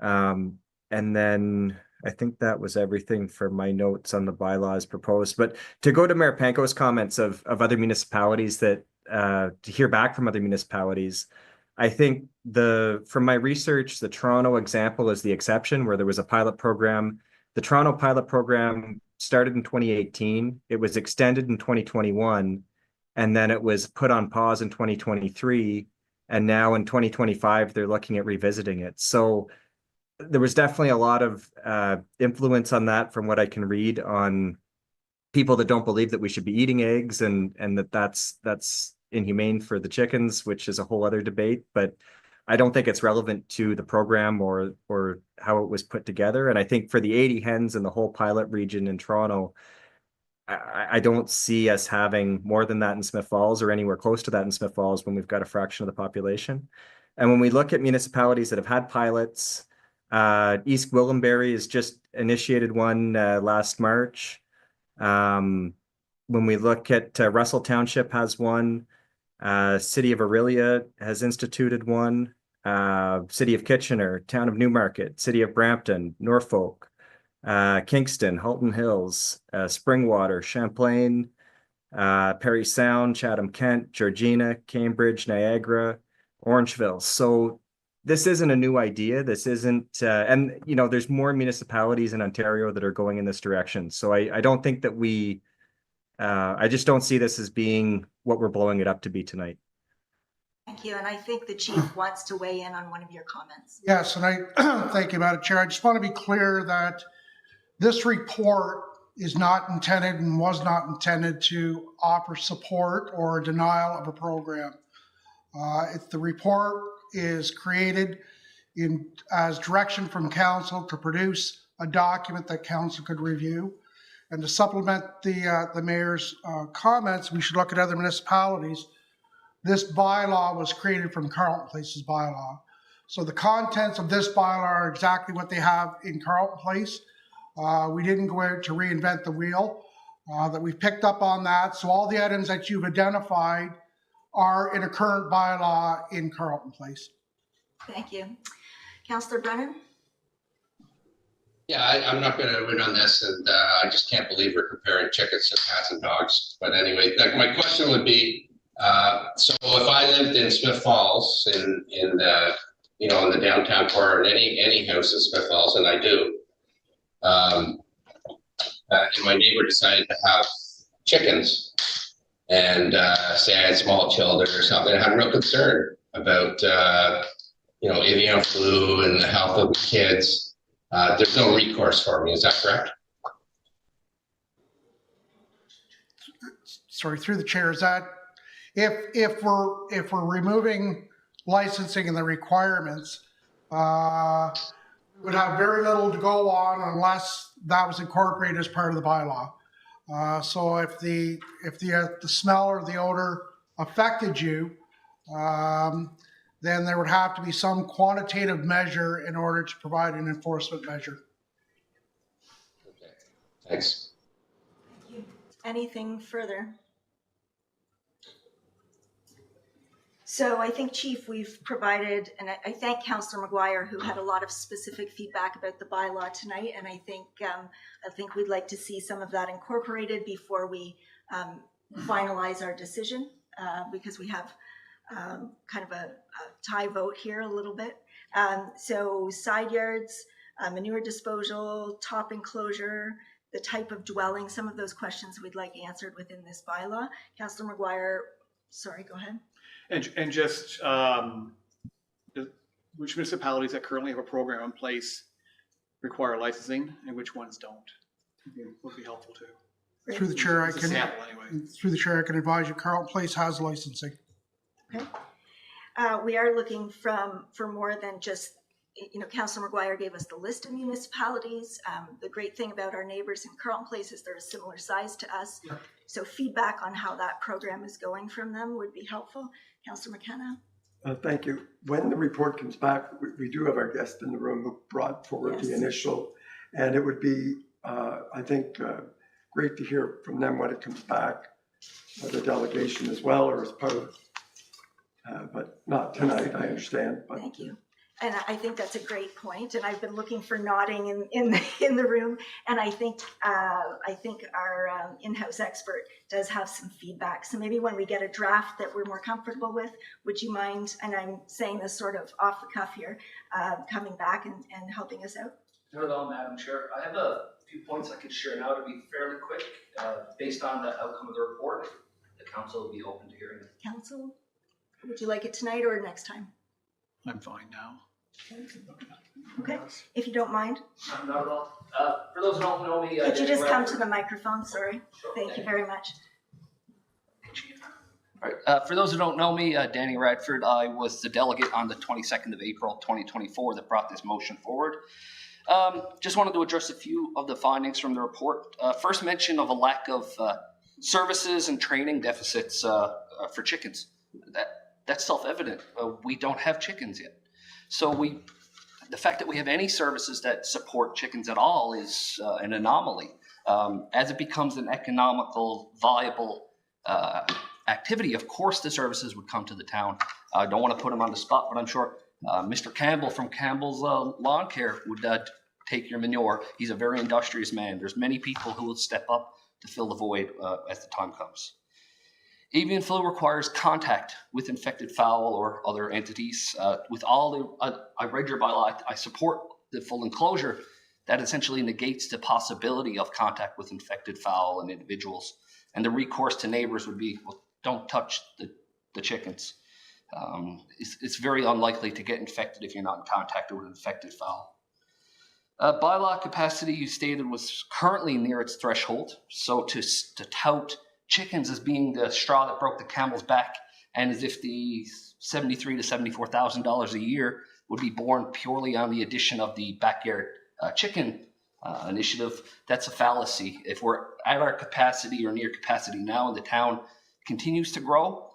And then I think that was everything for my notes on the bylaws proposed. But to go to Mayor Panko's comments of other municipalities that to hear back from other municipalities, I think from my research, the Toronto example is the exception, where there was a pilot program. The Toronto pilot program started in 2018. It was extended in 2021, and then it was put on pause in 2023. And now in 2025, they're looking at revisiting it. So there was definitely a lot of influence on that from what I can read on people that don't believe that we should be eating eggs and that's inhumane for the chickens, which is a whole other debate. But I don't think it's relevant to the program or how it was put together. And I think for the 80 hens in the whole pilot region in Toronto, I don't see us having more than that in Smith Falls or anywhere close to that in Smith Falls when we've got a fraction of the population. And when we look at municipalities that have had pilots, East Gwillimbury has just initiated one last March. When we look at Russell Township has one. City of Aurelia has instituted one. City of Kitchener, Town of Newmarket, City of Brampton, Norfolk, Kingston, Halton Hills, Springwater, Champlain, Perry Sound, Chatham-Kent, Georgina, Cambridge, Niagara, Orangeville. So this isn't a new idea. This isn't, and there's more municipalities in Ontario that are going in this direction. So I don't think that I just don't see this as being what we're blowing it up to be tonight. Thank you. And I think the chief wants to weigh in on one of your comments. Yes, and I thank you, Madam Chair. I just want to be clear that this report is not intended and was not intended to offer support or denial of a program. The report is created as direction from council to produce a document that council could review. And to supplement the mayor's comments, we should look at other municipalities. This bylaw was created from Carleton Place's bylaw. So the contents of this bylaw are exactly what they have in Carleton Place. We didn't go out to reinvent the wheel, that we picked up on that. So all the items that you've identified are in a current bylaw in Carleton Place. Thank you. Councillor Brennan? Yeah, I'm not going to win on this, and I just can't believe we're comparing chickens to cats and dogs. But anyway, my question would be, so if I lived in Smith Falls, in the downtown core, in any house in Smith Falls, and I do, and my neighbor decided to have chickens, and say I had small children or something, I had a real concern about avian flu and the health of the kids. There's no recourse for me. Is that correct? Sorry, through the chair, is that if we're removing licensing and the requirements, would have very little to go on unless that was incorporated as part of the bylaw. So if the smell or the odor affected you, then there would have to be some quantitative measure in order to provide an enforcement measure. Okay, thanks. Anything further? So I think, Chief, we've provided, and I thank Councillor McGuire, who had a lot of specific feedback about the bylaw tonight, and I think we'd like to see some of that incorporated before we finalize our decision, because we have kind of a tie vote here a little bit. So side yards, manure disposal, top enclosure, the type of dwelling, some of those questions we'd like answered within this bylaw. Councillor McGuire, sorry, go ahead. And just which municipalities that currently have a program in place require licensing and which ones don't would be helpful too. Through the chair, It's a sample anyway. Through the chair, I can advise you, Carlton Place has licensing. Okay. We are looking for more than just, Councillor McGuire gave us the list of municipalities. The great thing about our neighbors in Carlton Place is they're a similar size to us. Yeah. So feedback on how that program is going from them would be helpful. Councillor McKenna. Thank you. When the report comes back, we do have our guest in the room who brought forward the initial, and it would be, I think, great to hear from them when it comes back, the delegation as well, or as part of, but not tonight, I understand. But thank you. And I think that's a great point. And I've been looking for nodding in the room. And I think our in-house expert does have some feedback. So maybe when we get a draft that we're more comfortable with, would you mind, and I'm saying this sort of off the cuff here, coming back and helping us out? Not at all, Madam Chair. I have a few points I could share now to be fairly quick. Based on the outcome of the report, the council will be open to hearing it. Council, would you like it tonight or next time? I'm fine now. Okay, if you don't mind. Not at all. For those who don't know me, could you just come to the microphone? Sorry. Thank you very much. All right. For those who don't know me, Danny Radford, I was the delegate on the 22nd of April, 2024 that brought this motion forward. Just wanted to address a few of the findings from the report. First mention of a lack of services and training deficits for chickens. That's self-evident. We don't have chickens yet. So the fact that we have any services that support chickens at all is an anomaly. As it becomes an economical, viable activity, of course the services would come to the town. I don't want to put him on the spot, but I'm sure Mr. Campbell from Campbell's Lawn Care would take your manure. He's a very industrious man. There's many people who will step up to fill the void as the time comes. Avian flu requires contact with infected fowl or other entities. With all the, I read your bylaw, I support the full enclosure. That essentially negates the possibility of contact with infected fowl and individuals. And the recourse to neighbors would be, well, don't touch the chickens. It's very unlikely to get infected if you're not in contact with an infected fowl. Bylaw capacity, you stated, was currently near its threshold. So to tout chickens as being the straw that broke the camel's back, and as if the $73,000 to $74,000 a year would be borne purely on the addition of the backyard chicken initiative, that's a fallacy. If we're at our capacity or near capacity now and the town continues to grow,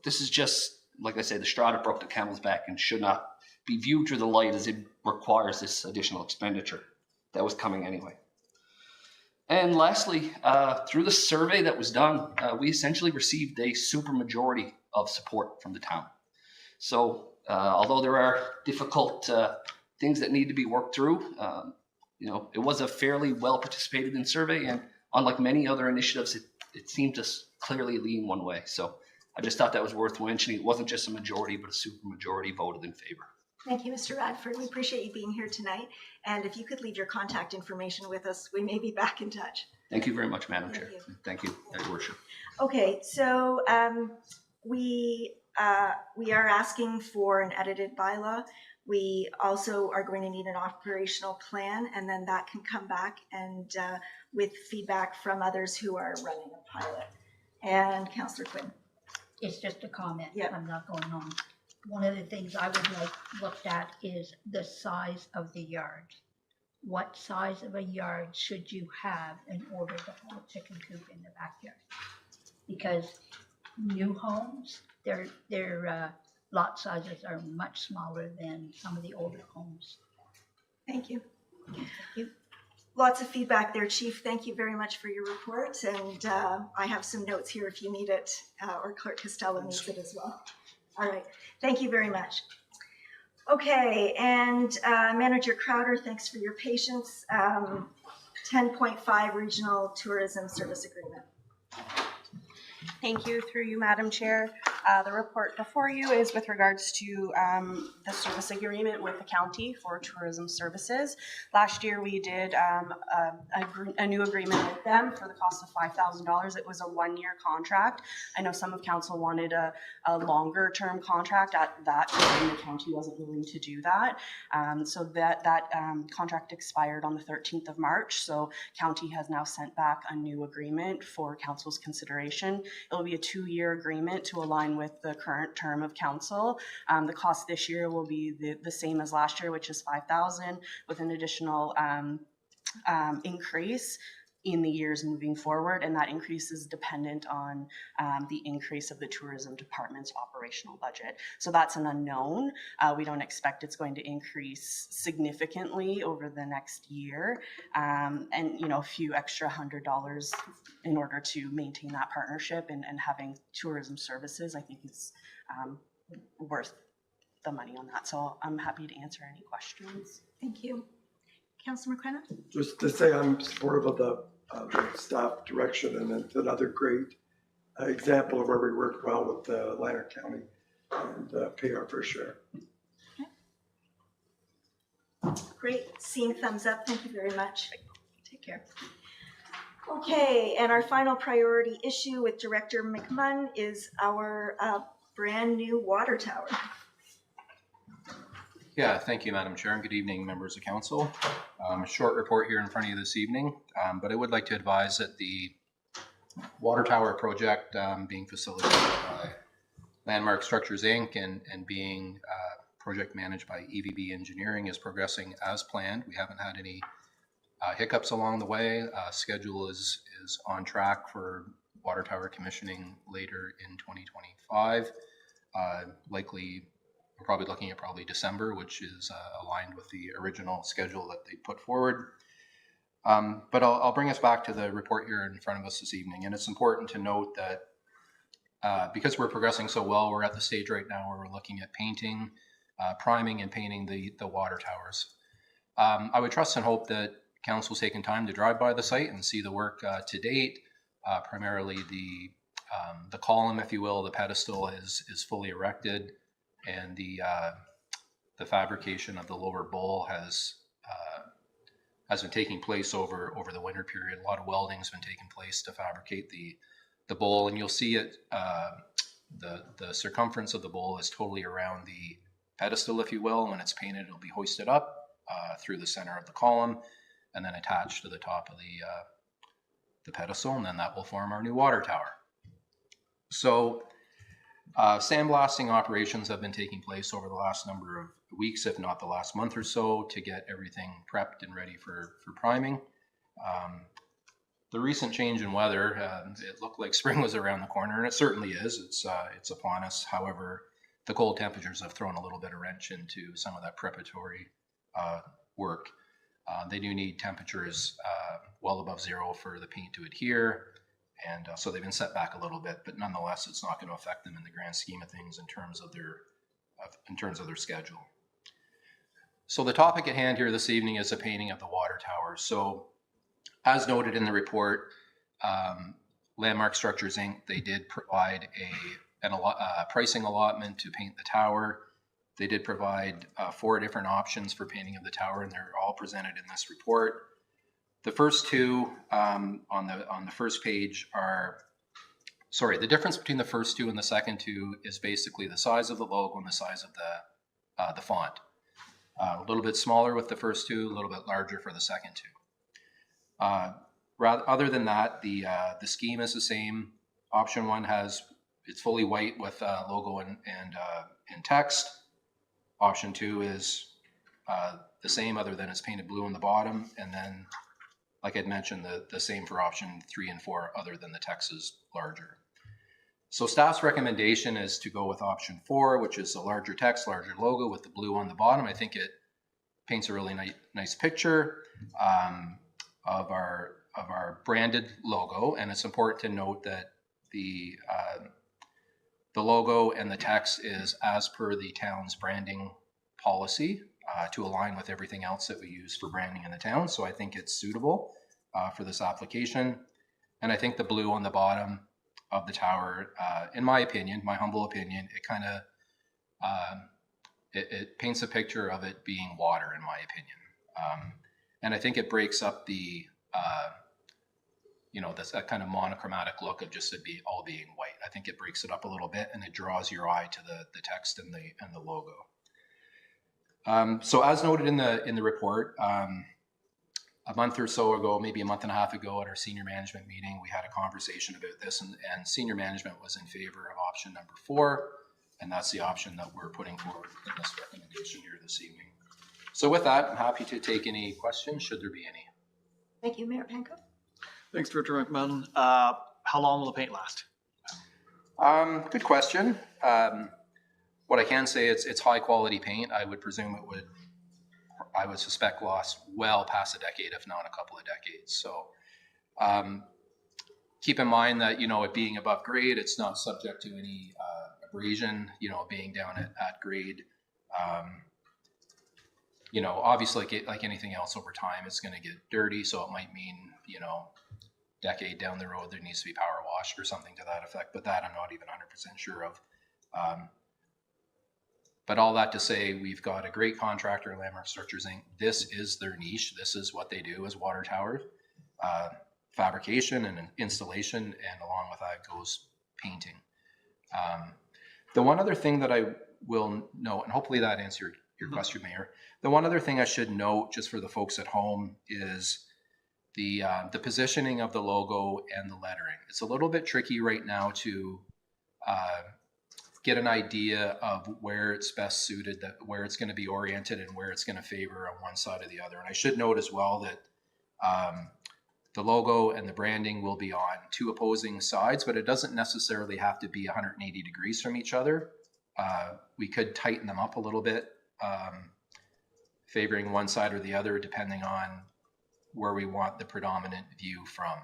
this is just, like I say, the straw that broke the camel's back and should not be viewed through the light as it requires this additional expenditure that was coming anyway. And lastly, through the survey that was done, we essentially received a supermajority of support from the town. So although there are difficult things that need to be worked through, it was a fairly well participated in survey, and unlike many other initiatives, it seemed to clearly lean one way. So I just thought that was worth mentioning. It wasn't just a majority, but a super majority voted in favor. Thank you, Mr. Radford. We appreciate you being here tonight. And if you could leave your contact information with us, we may be back in touch. Thank you very much, Madam Thank Chair. you. Thank you, Your Worship. Okay, so we are asking for an edited bylaw. We also are going to need an operational plan, and then that can come back and with feedback from others who are running a pilot. And Councillor Quinn. It's just a comment. Yeah. I'm not going on. One of the things I would like looked at is the size of the yard. What size of a yard should you have in order to hold a chicken coop in the backyard? Because new homes, their lot sizes are much smaller than some of the older homes. Thank you. Thank you. Lots of feedback there, Chief. Thank you very much for your report. And I have some notes here if you need it, or Clerk Costello needs it as well. All right. Thank you very much. Okay, and Manager Crowder, thanks for your patience. 10.5 Regional Tourism Service Agreement. Thank you, through you, Madam Chair. The report before you is with regards to the service agreement with the county for tourism services. Last year, we did a new agreement with them for the cost of $5,000. It was a one-year contract. I know some of council wanted a longer term contract. At that time, the county wasn't willing to do that. So that contract expired on the 13th of March. So county has now sent back a new agreement for council's consideration. It will be a 2-year agreement to align with the current term of council. The cost this year will be the same as last year, which is $5,000, with an additional increase in the years moving forward, and that increase is dependent on the increase of the tourism department's operational budget. So that's an unknown. We don't expect it's going to increase significantly over the next year, and a few extra $100 in order to maintain that partnership and having tourism services, I think is worth the money on that. So I'm happy to answer any questions. Thank you. Councillor McKenna? Just to say I'm supportive of the staff direction, and it's another great example of where we work well with Lanark County and pay our fair share. Okay. Great. Seeing thumbs up. Thank you very much. Take care. Okay, and our final priority issue with Director McMunn is our brand new water tower. Yeah, thank you, Madam Chair, and good evening, members of council. A short report here in front of you this evening, but I would like to advise that the water tower project being facilitated by Landmark Structures Inc. and being project managed by EVB Engineering is progressing as planned. We haven't had any hiccups along the way. Schedule is on track for water tower commissioning later in 2025. Likely, we're probably looking at December, which is aligned with the original schedule that they put forward. But I'll bring us back to the report here in front of us this evening. And it's important to note that because we're progressing so well, we're at the stage right now where we're looking at painting, priming and painting the water towers. I would trust and hope that council's taken time to drive by the site and see the work to date. Primarily the column, if you will, the pedestal is fully erected, and the fabrication of the lower bowl has been taking place over the winter period. A lot of welding has been taking place to fabricate the bowl, and you'll see it. The circumference of the bowl is totally around the pedestal, if you will. When it's painted, it'll be hoisted up through the center of the column and then attached to the top of the pedestal, and then that will form our new water tower. So sandblasting operations have been taking place over the last number of weeks, if not the last month or so, to get everything prepped and ready for priming. The recent change in weather, it looked like spring was around the corner, and it certainly is. It's upon us. However, the cold temperatures have thrown a little bit of wrench into some of that preparatory work. They do need temperatures well above zero for the paint to adhere, and so they've been set back a little bit, but nonetheless, it's not going to affect them in the grand scheme of things in terms of their schedule. So the topic at hand here this evening is the painting of the water tower. So as noted in the report, Landmark Structures Inc., they did provide a pricing allotment to paint the tower. They did provide 4 different options for painting of the tower, and they're all presented in this report. The first two on the first page are, sorry, the difference between the first two and the second two is basically the size of the logo and the size of the font. A little bit smaller with the first two, a little bit larger for the second two. Other than that, the scheme is the same. Option 1 it's fully white with logo and text. Option 2 is the same, other than it's painted blue on the bottom. And then, like I'd mentioned, the same for option 3 and 4, other than the text is larger. So staff's recommendation is to go with option 4, which is a larger text, larger logo with the blue on the bottom. I think it paints a really nice picture of our branded logo, and it's important to note that the logo and the text is as per the town's branding policy to align with everything else that we use for branding in the town. So I think it's suitable for this application. And I think the blue on the bottom of the tower, in my opinion, my humble opinion, it kind of it paints a picture of it being water, in my opinion. And I think it breaks up the that kind of monochromatic look of just all being white. I think it breaks it up a little bit, and it draws your eye to the text and the logo. So as noted in the report, a month or so ago, maybe a month and a half ago, at our senior management meeting, we had a conversation about this, and senior management was in favor of option number 4, and that's the option that we're putting forward in this recommendation here this evening. So with that, I'm happy to take any questions, should there be any. Thank you, Mayor Panko. Thanks, Director McMillan. How long will the paint last? Good question. What I can say, it's high quality paint. I would presume I would suspect last well past a decade, if not a couple of decades. So keep in mind that, it being above grade, it's not subject to any abrasion, being down at grade. Obviously, like anything else over time, it's going to get dirty. So it might mean, decade down the road, there needs to be power washed or something to that effect. But that I'm not even 100% sure of. But all that to say, we've got a great contractor, Landmark Structures Inc. This is their niche. This is what they do, is water towers, fabrication and installation, and along with that goes painting. The one other thing that I will note, and hopefully that answered your question, Mayor. The one other thing I should note, just for the folks at home, is the positioning of the logo and the lettering. It's a little bit tricky right now to get an idea of where it's best suited, where it's going to be oriented and where it's going to favor on one side or the other. And I should note as well that the logo and the branding will be on 2 opposing sides, but it doesn't necessarily have to be 180 degrees from each other. We could tighten them up a little bit, favoring one side or the other, depending on where we want the predominant view from.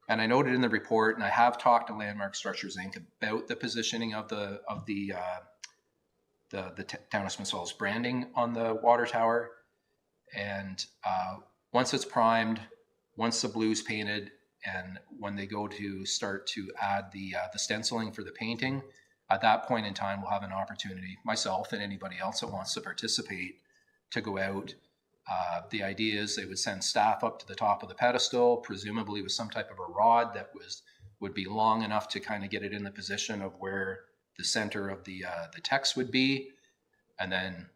And I noted in the report, and I have talked to Landmark Structures Inc. about the positioning of the Town of Smiths Falls branding on the water tower. And once it's primed, once the blue's painted, and when they go to start to add the stenciling for the painting, at that point in time, we'll have an opportunity, myself and anybody else that wants to participate, to go out. The idea is they would send staff up to the top of the pedestal, presumably with some type of a rod that would be long enough to kind of get it in the position of where the center of the text would be. And then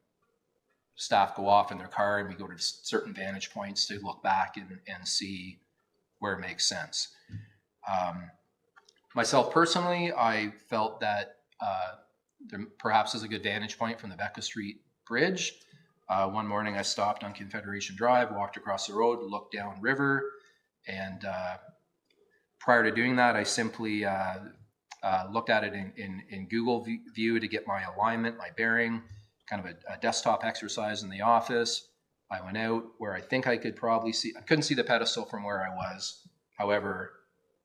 staff go off in their car, and we go to certain vantage points to look back and see where it makes sense. Myself personally, I felt that there perhaps is a good vantage point from the Becca Street Bridge. One morning I stopped on Confederation Drive, walked across the road, looked down river, and prior to doing that, I simply looked at it in Google View to get my alignment, my bearing, kind of a desktop exercise in the office. I went out where I think I could probably see, I couldn't see the pedestal from where I was. However,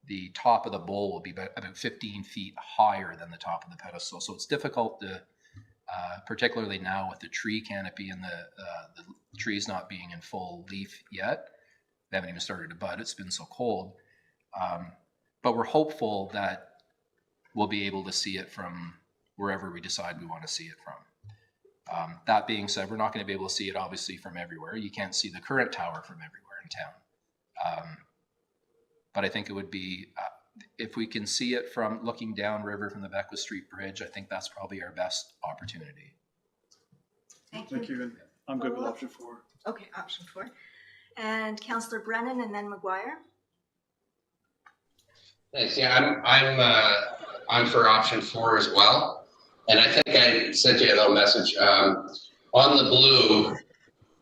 the top of the bowl will be about 15 feet higher than the top of the pedestal. So it's difficult to particularly now with the tree canopy and the trees not being in full leaf yet. They haven't even started to bud. It's been so cold. But we're hopeful that we'll be able to see it from wherever we decide we want to see it from. That being said, we're not going to be able to see it obviously from everywhere. You can't see the current tower from everywhere in town. But I think it would be, if we can see it from looking downriver from the Beckwith Street Bridge, I think that's probably our best opportunity. Thank you. Thank you. I'm good with option 4. Okay, option 4. And Councillor Brennan and then McGuire. Thanks. Yeah, I'm for option 4 as well. And I think I sent you a little message on the blue,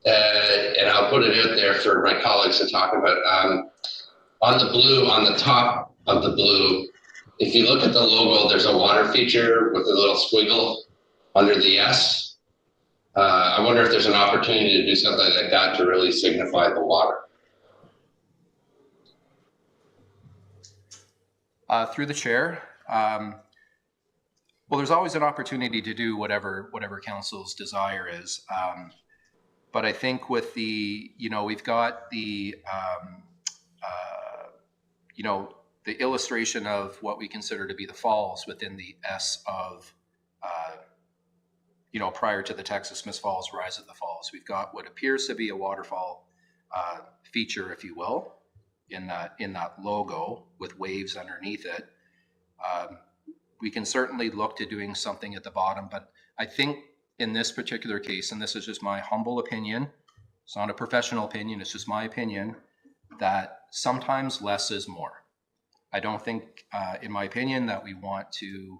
and I'll put it out there for my colleagues to talk about. On the blue, on the top of the blue, if you look at the logo, there's a water feature with a little squiggle under the S. I wonder if there's an opportunity to do something like that to really signify the water. Through the chair, well, there's always an opportunity to do whatever council's desire is. But I think with the, we've got the, the illustration of what we consider to be the falls within the S of, prior to the Texas Smith Falls, Rise of the Falls. We've got what appears to be a waterfall feature, if you will, in that logo with waves underneath it. We can certainly look to doing something at the bottom, but I think in this particular case, and this is just my humble opinion, it's not a professional opinion, it's just my opinion, that sometimes less is more. I don't think, in my opinion, that we want to,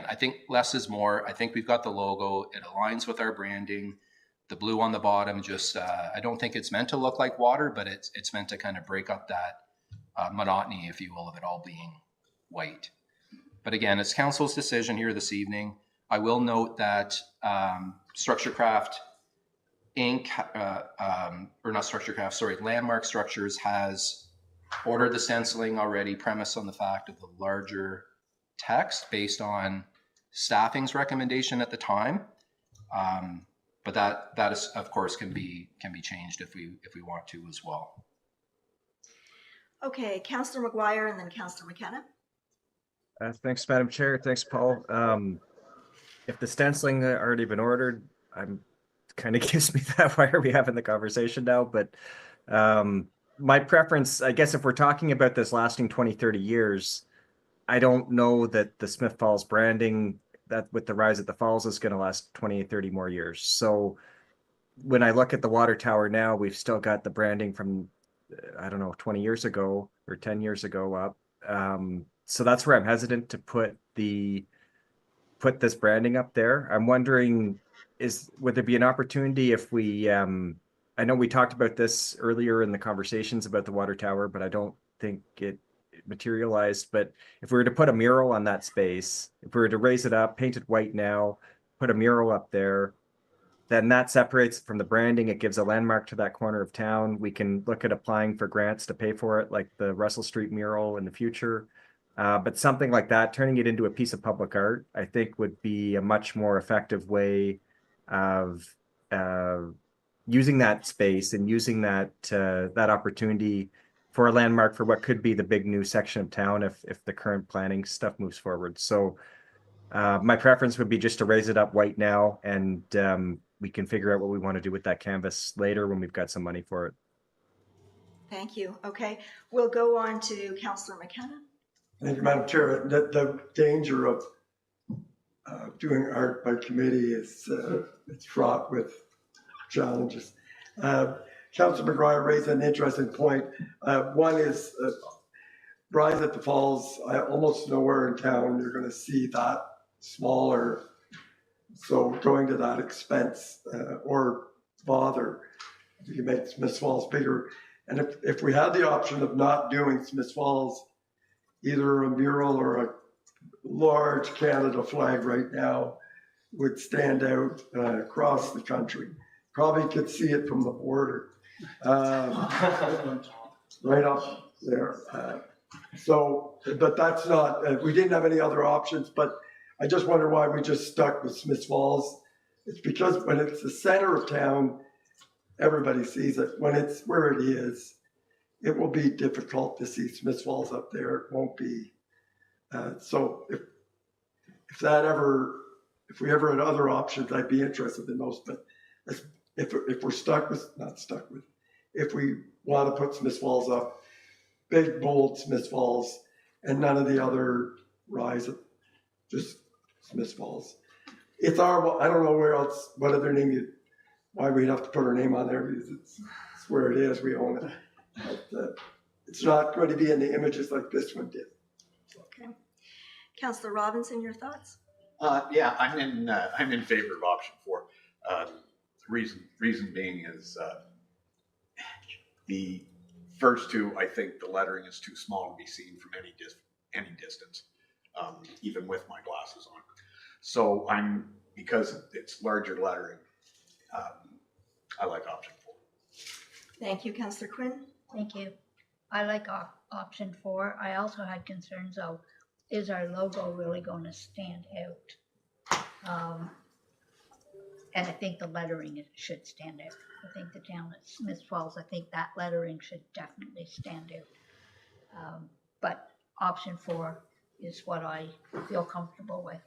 I think less is more. I think we've got the logo. It aligns with our branding. The blue on the bottom, just, I don't think it's meant to look like water, but it's meant to kind of break up that monotony, if you will, of it all being white. But again, it's council's decision here this evening. I will note that StructureCraft Inc., or not StructureCraft, sorry, Landmark Structures has ordered the stenciling already, premised on the fact of the larger text based on staffing's recommendation at the time. But that is, of course, can be changed if we want to as well. Okay, Councillor McGuire and then Councillor McKenna. Thanks, Madam Chair. Thanks, Paul. If the stenciling already been ordered, kind of gives me that. Why are we having the conversation now? But my preference, I guess, if we're talking about this lasting 20, 30 years, I don't know that the Smith Falls branding, that with the Rise at the Falls, is going to last 20, 30 more years. So when I look at the water tower now, we've still got the branding from, 20 years ago or 10 years ago up. So that's where I'm hesitant to put this branding up there. I'm wondering, would there be an opportunity if we, I know we talked about this earlier in the conversations about the water tower, but I don't think it materialized. But if we were to put a mural on that space, if we were to raise it up, paint it white now, put a mural up there, then that separates it from the branding. It gives a landmark to that corner of town. We can look at applying for grants to pay for it, like the Russell Street mural in the future. But something like that, turning it into a piece of public art, I think would be a much more effective way of using that space and using that opportunity for a landmark for what could be the big new section of town if the current planning stuff moves forward. So my preference would be just to raise it up white now, and we can figure out what we want to do with that canvas later when we've got some money for it. Thank you. Okay, we'll go on to Councillor McKenna. Thank you, Madam Chair. The danger of doing art by committee is it's fraught with challenges. Councillor McGuire raised an interesting point. One is Rise at the Falls. Almost nowhere in town you're going to see that smaller. So going to that expense or bother, you make Smith Falls bigger. And if we had the option of not doing Smith Falls, either a mural or a large Canada flag right now would stand out across the country. Probably could see it from the border. Right up there. But that's not, we didn't have any other options, but I just wonder why we just stuck with Smiths Falls. It's because when it's the center of town, everybody sees it. When it's where it is, it will be difficult to see Smiths Falls up there. It won't be. So if we ever had other options, I'd be interested in those. But if we're if we want to put Smiths Falls up, big, bold Smiths Falls, and none of the other rise, just Smiths Falls. It's our, I don't know where else, what other name why we'd have to put our name on there, because it's where it is, we own it. But, it's not going to be in the images like this one did. Okay. Councillor Robinson, your thoughts? Yeah, I'm in favor of option 4. Reason being is the first two, I think the lettering is too small to be seen from any distance, even with my glasses on. So because it's larger lettering, I like option 4. Thank you, Councillor Quinn. Thank you. I like option 4. I also had concerns though, is our logo really going to stand out? And I think the lettering should stand out. I think the town of Smiths Falls, I think that lettering should definitely stand out. But option 4 is what I feel comfortable with.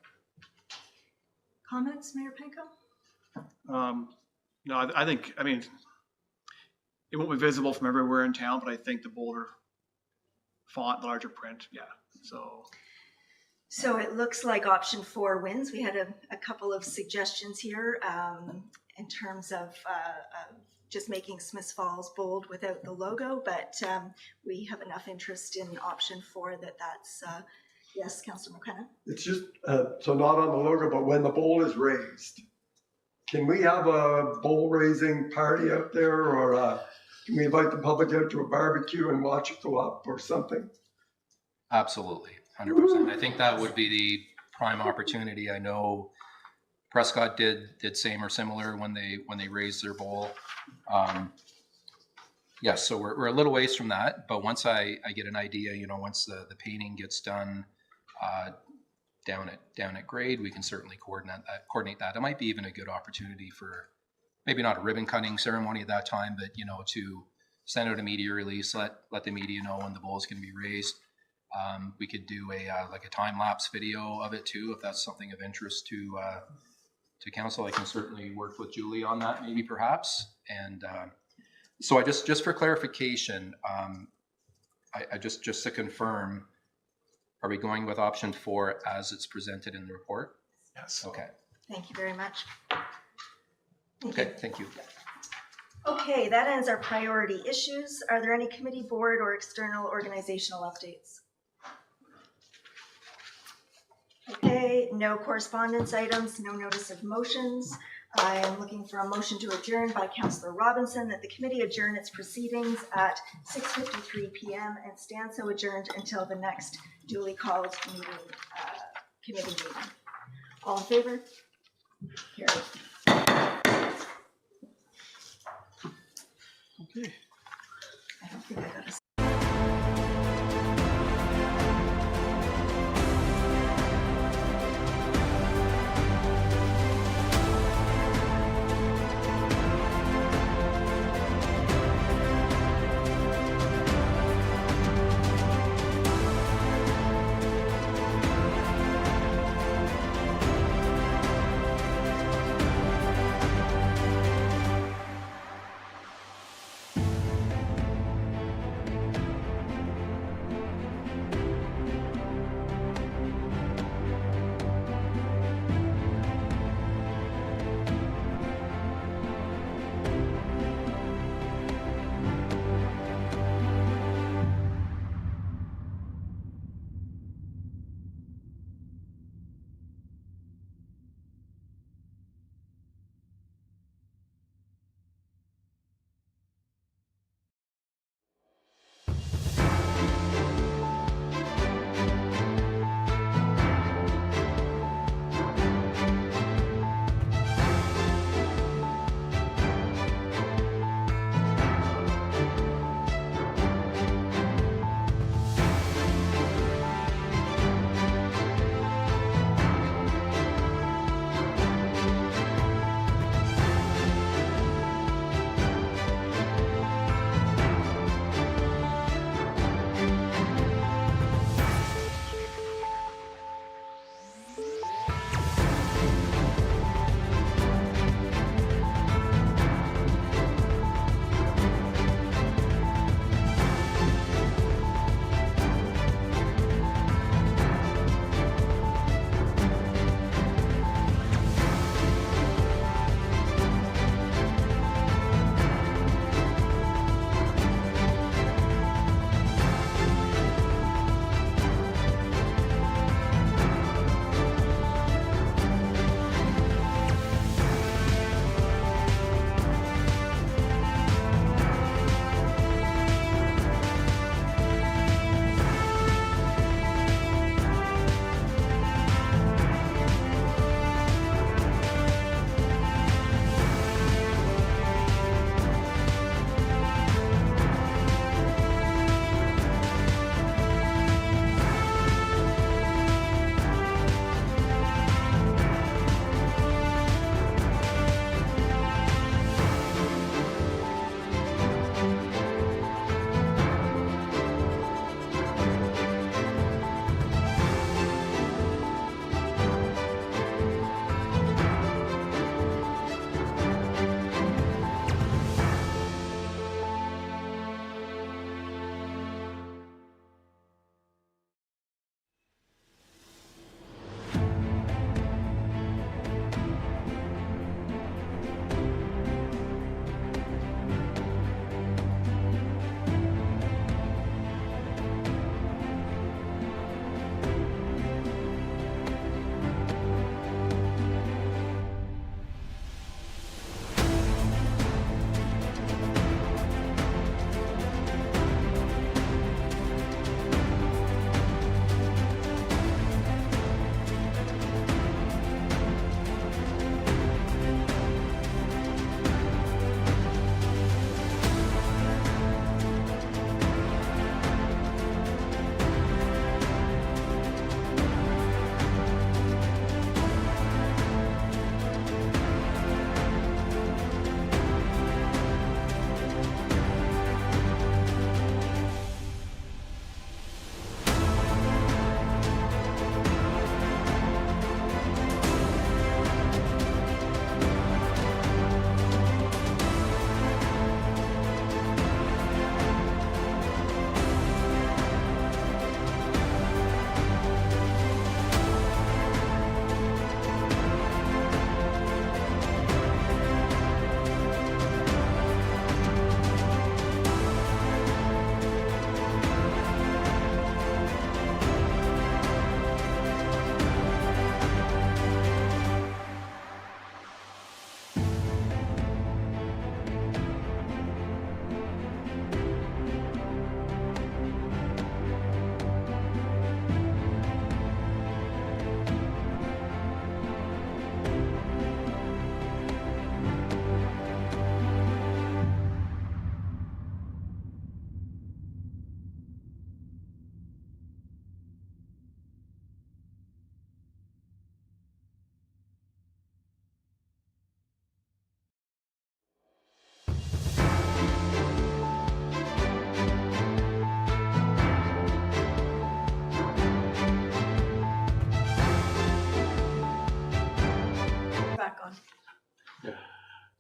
Comments, Mayor Penko? No, I think, it won't be visible from everywhere in town, but I think the bolder font, the larger print, yeah. So it looks like option 4 wins. We had a couple of suggestions here in terms of just making Smiths Falls bold without the logo, but we have enough interest in option 4 that's, yes, Councillor McKenna? It's just, so not on the logo, but when the bowl is raised, can we have a bowl raising party out there, or can we invite the public out to a barbecue and watch it go up or something? Absolutely, 100%. I think that would be the prime opportunity. I know Prescott did same or similar when they raised their bowl. Yes, so we're a little ways from that, but once I get an idea, once the painting gets done down at grade, we can certainly coordinate that. It might be even a good opportunity for maybe not a ribbon cutting ceremony at that time, but to send out a media release, let the media know when the bowl is going to be raised. We could do a time-lapse video of it too, if that's something of interest to council. I can certainly work with Julie on that, maybe perhaps. And so I just for clarification, I just to confirm, are we going with option 4 as it's presented in the report? Yes. Okay. Thank you very much. Thank you. Okay, that ends our priority issues. Are there any committee, board, or external organizational updates? Okay, no correspondence items, no notice of motions. I am looking for a motion to adjourn by Councillor Robinson, that the committee adjourn its proceedings at 6:53 p.m. and stand so adjourned until the next duly called committee meeting. All in favor? Carried. Okay. I don't think I got a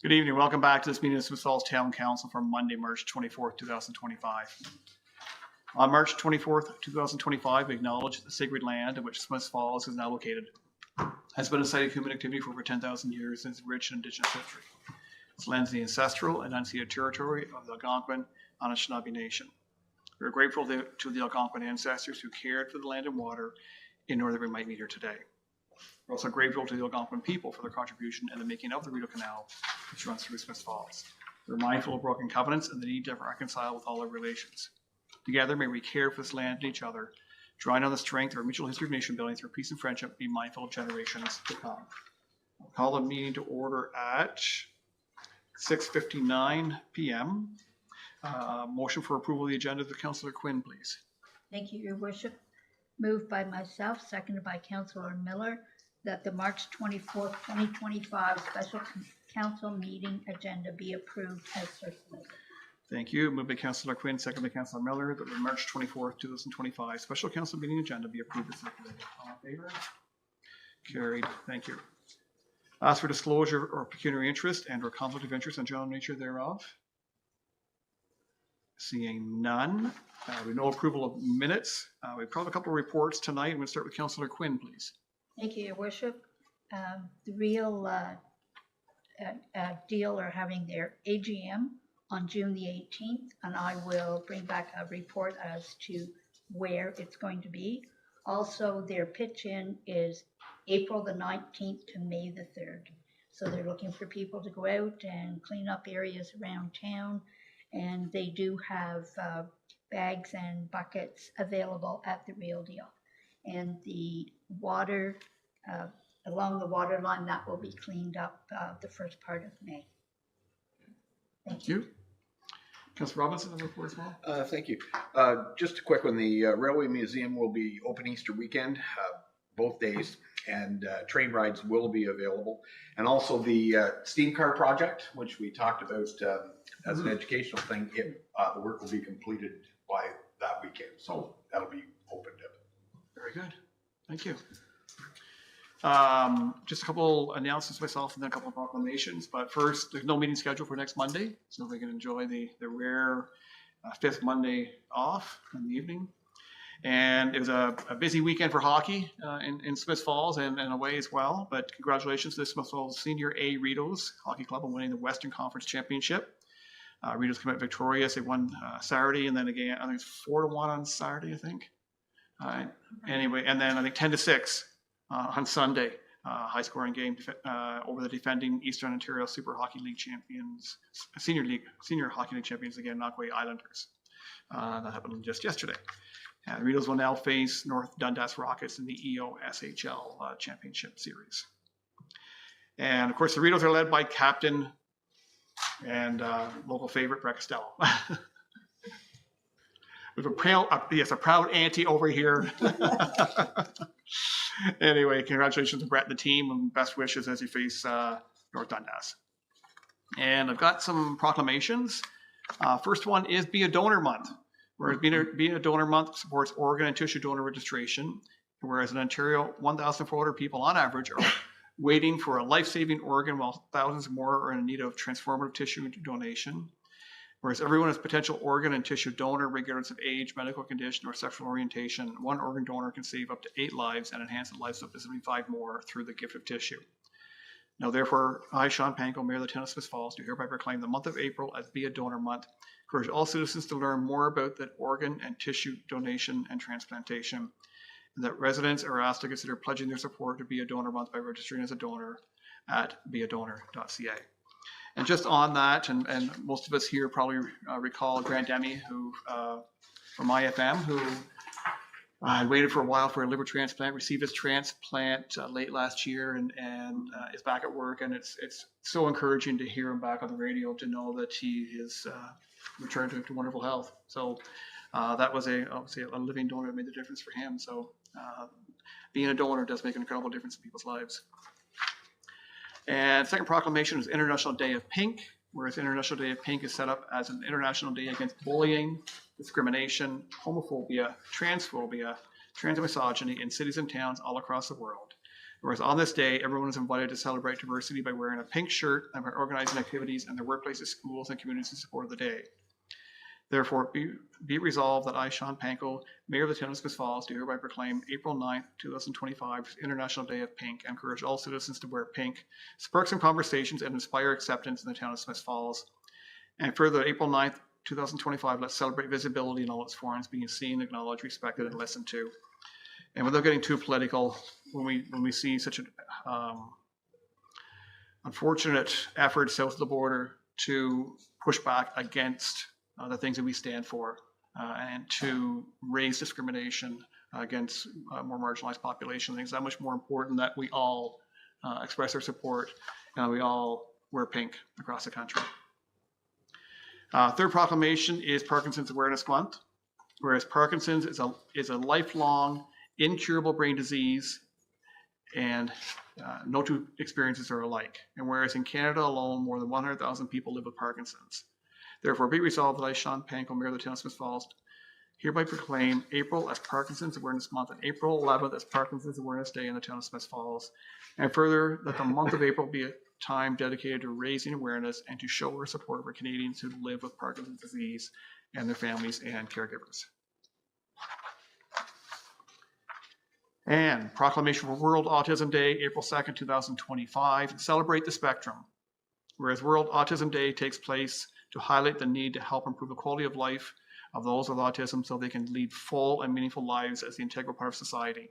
Good evening. Welcome back to this meeting of Smith Falls Town Council for Monday, March 24th, 2025. On March 24th, 2025, we acknowledge the sacred land in which Smith Falls is now located. It has been a site of human activity for over 10,000 years and its rich indigenous history. This land is the ancestral and unceded territory of the Algonquin Anishinaabe Nation. We are grateful to the Algonquin ancestors who cared for the land and water in order that we might meet here today. We're also grateful to the Algonquin people for their contribution in the making of the Rideau Canal, which runs through Smith Falls. We're mindful of broken covenants and the need to reconcile with all our relations. Together, may we care for this land and each other, drawing on the strength of our mutual history of nation building through peace and friendship, be mindful of generations to come. I'll call the meeting to order at 6:59 p.m. Motion for approval of the agenda to Councillor Quinn, please. Thank you, Your Worship. Moved by myself, seconded by Councillor Miller, that the March 24th, 2025 special council meeting agenda be approved as circulated. Thank you. Moved by Councillor Quinn, seconded by Councillor Miller, that the March 24th, 2025 special council meeting agenda be approved as circulated. All in favor? Carried. Thank you. Ask for disclosure or pecuniary interest and or conflict of interest and general nature thereof. Seeing none. We have no approval of minutes. We probably have a couple of reports tonight. I'm going to start with Councillor Quinn, please. Thank you, Your Worship. The Real Deal are having their AGM on June the 18th, and I will bring back a report as to where it's going to be. Also, their pitch-in is April the 19th to May the 3rd. So they're looking for people to go out and clean up areas around town, and they do have bags and buckets available at the Real Deal. And the water, along the water line, that will be cleaned up the first part of May. Thank you. Councillor Robinson, a report as well. Thank you. Just a quick one. The Railway Museum will be open Easter weekend, both days, and train rides will be available. And also the steam car project, which we talked about as an educational thing, the work will be completed by that weekend. So that'll be opened up. Very good. Thank you. Just a couple announcements myself and then a couple of proclamations. But first, there's no meeting scheduled for next Monday, so we can enjoy the rare fifth Monday off in the evening. And it was a busy weekend for hockey in Smith Falls and away as well. But congratulations to the Smith Falls Senior A Rideaus Hockey Club on winning the Western Conference Championship. Rideaus came out victorious. They won Saturday, and then again, I think it's 4-1 on Saturday, I think. Anyway, and then I think 10-6 on Sunday, high scoring game over the defending Eastern Ontario Super Hockey League champions, Senior Hockey League champions again, Nockway Islanders. That happened just yesterday. The Rideaus will now face North Dundas Rockets in the EOSHL Championship Series. And of course, the Rideaus are led by captain and local favorite Brett Costello. With a proud auntie over here. Anyway, congratulations to Brett and the team, and best wishes as you face North Dundas. And I've got some proclamations. First one is Be a Donor Month. Whereas being a Donor Month supports organ and tissue donor registration, whereas in Ontario, 1,400 people on average are waiting for a life-saving organ, while thousands more are in need of transformative tissue donation. Whereas everyone is a potential organ and tissue donor, regardless of age, medical condition, or sexual orientation. One organ donor can save up to 8 lives and enhance the lives of up to 75 more through the gift of tissue. Now, therefore, I, Sean Panko, Mayor of the Town of Smith Falls, do hereby proclaim the month of April as Be a Donor Month. Encourage all citizens to learn more about that organ and tissue donation and transplantation, and that residents are asked to consider pledging their support to Be a Donor Month by registering as a donor at beadonor.ca. And just on that, and most of us here probably recall Grant Demi, who from IFM, who had waited for a while for a liver transplant, received his transplant late last year, and is back at work. And it's so encouraging to hear him back on the radio, to know that he is returned to wonderful health. So that was obviously a living donor that made the difference for him. So being a donor does make an incredible difference in people's lives. And second proclamation is International Day of Pink, whereas International Day of Pink is set up as an international day against bullying, discrimination, homophobia, transphobia, transmisogyny in cities and towns all across the world. Whereas on this day, everyone is invited to celebrate diversity by wearing a pink shirt and by organizing activities in their workplaces, schools, and communities in support of the day. Therefore, be it resolved that I, Sean Panko, Mayor of the Town of Smith Falls, do hereby proclaim April 9th, 2025, International Day of Pink, and encourage all citizens to wear pink, spark some conversations, and inspire acceptance in the Town of Smith Falls. And further, April 9th, 2025, let's celebrate visibility in all its forms, being seen, acknowledged, respected, and listened to. And without getting too political, when we see such an unfortunate effort south of the border to push back against the things that we stand for, and to raise discrimination against more marginalized population. I think it's that much more important that we all express our support and we all wear pink across the country. Third proclamation is Parkinson's Awareness Month. Whereas Parkinson's is a lifelong, incurable brain disease, and no two experiences are alike. And whereas in Canada alone, more than 100,000 people live with Parkinson's. Therefore, be resolved that I, Sean Panko, Mayor of the Town of Smith Falls, hereby proclaim April as Parkinson's Awareness Month and April 11th as Parkinson's Awareness Day in the Town of Smith Falls. And further, that the month of April be a time dedicated to raising awareness and to show our support for Canadians who live with Parkinson's disease and their families and caregivers. And proclamation for World Autism Day, April 2nd, 2025, celebrate the spectrum. Whereas World Autism Day takes place to highlight the need to help improve the quality of life of those with autism so they can lead full and meaningful lives as the integral part of society.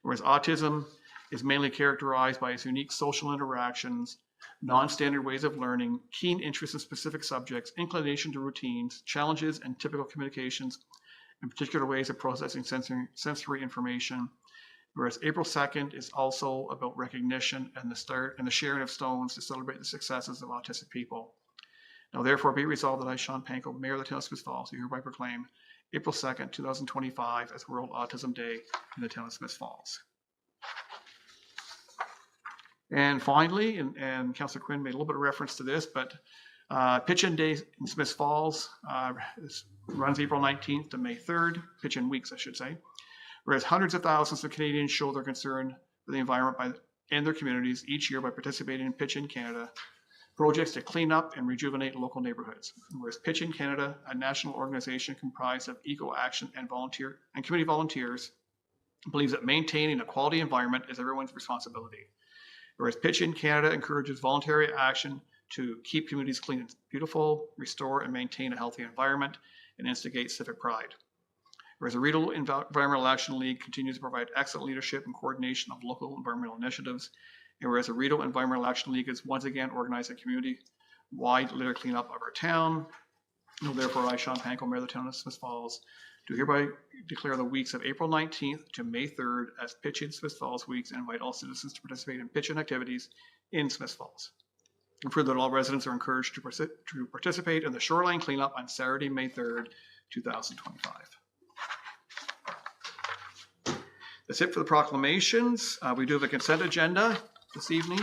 Whereas autism is mainly characterized by its unique social interactions, non-standard ways of learning, keen interest in specific subjects, inclination to routines, challenges and typical communications, and particular ways of processing sensory information. Whereas April 2nd is also about recognition and the sharing of stones to celebrate the successes of autistic people. Now, therefore, be resolved that I, Sean Panko, Mayor of the Town of Smith Falls, do hereby proclaim April 2nd, 2025 as World Autism Day in the Town of Smith Falls. And finally, and Councillor Quinn made a little bit of reference to this, but Pitch-In Day in Smith Falls runs April 19th to May 3rd, Pitch-In Weeks, I should say. Whereas hundreds of thousands of Canadians show their concern for the environment and their communities each year by participating in Pitch-In Canada, projects to clean up and rejuvenate local neighborhoods. Whereas Pitch-In Canada, a national organization comprised of eco-action and community volunteers, believes that maintaining a quality environment is everyone's responsibility. Whereas Pitch-In Canada encourages voluntary action to keep communities clean and beautiful, restore and maintain a healthy environment, and instigate civic pride. Whereas the Rideau Environmental Action League continues to provide excellent leadership and coordination of local environmental initiatives. And whereas the Rideau Environmental Action League is once again organizing a community-wide litter cleanup of our town. And therefore, I, Sean Panko, Mayor of the Town of Smith Falls, do hereby declare the weeks of April 19th to May 3rd as Pitch-In Smith Falls weeks and invite all citizens to participate in Pitch-In activities in Smith Falls. And further, all residents are encouraged to participate in the shoreline cleanup on Saturday, May 3rd, 2025. That's it for the proclamations. We do have a consent agenda this evening,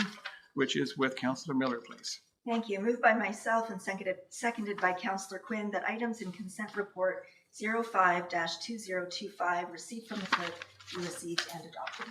which is with Councillor Miller, please. Thank you. Moved by myself and seconded by Councillor Quinn that items in consent report 05-2025 received from the clerk be received and adopted.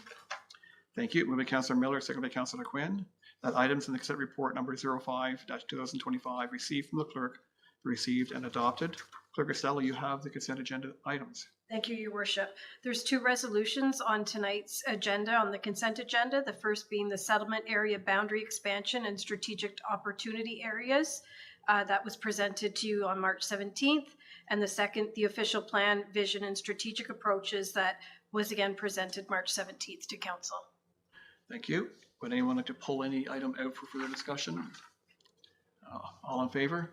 Thank you. Moved by Councillor Miller, seconded by Councillor Quinn, that items in the consent report number 05-2025 received from the clerk, received and adopted. Clerk Costello, you have the consent agenda items. Thank you, Your Worship. There's two resolutions on tonight's agenda, on the consent agenda. The first being the settlement area boundary expansion and strategic opportunity areas that was presented to you on March 17th. And the second, the official plan, vision, and strategic approaches that was again presented March 17th to Council. Thank you. Would anyone like to pull any item out for further discussion? All in favor?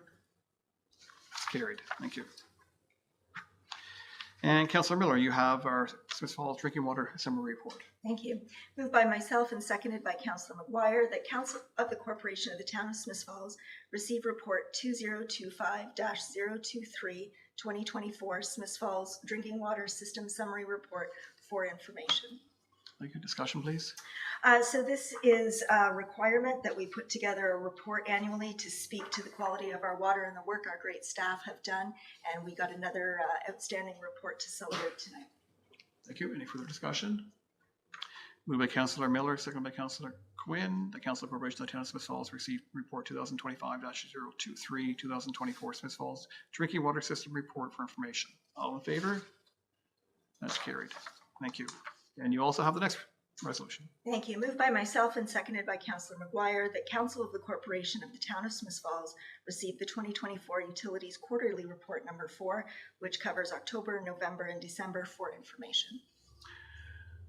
It's carried. Thank you. And Councillor Miller, you have our Smith Falls Drinking Water Summary Report. Thank you. Moved by myself and seconded by Councillor McGuire that Council of the Corporation of the Town of Smith Falls receive report 2025-023 2024 Smith Falls Drinking Water System Summary Report for information. Thank you. Discussion, please. So this is a requirement that we put together a report annually to speak to the quality of our water and the work our great staff have done. And we got another outstanding report to celebrate tonight. Thank you. Any further discussion? Moved by Councillor Miller, seconded by Councillor Quinn. The Council Corporation of the Town of Smith Falls received report 2025-023, 2024 Smith Falls Drinking Water System Report for information. All in favor? That's carried. Thank you. And you also have the next resolution. Thank you. Moved by myself and seconded by Councillor McGuire that Council of the Corporation of the Town of Smith Falls receive the 2024 Utilities Quarterly Report number 4, which covers October, November, and December for information.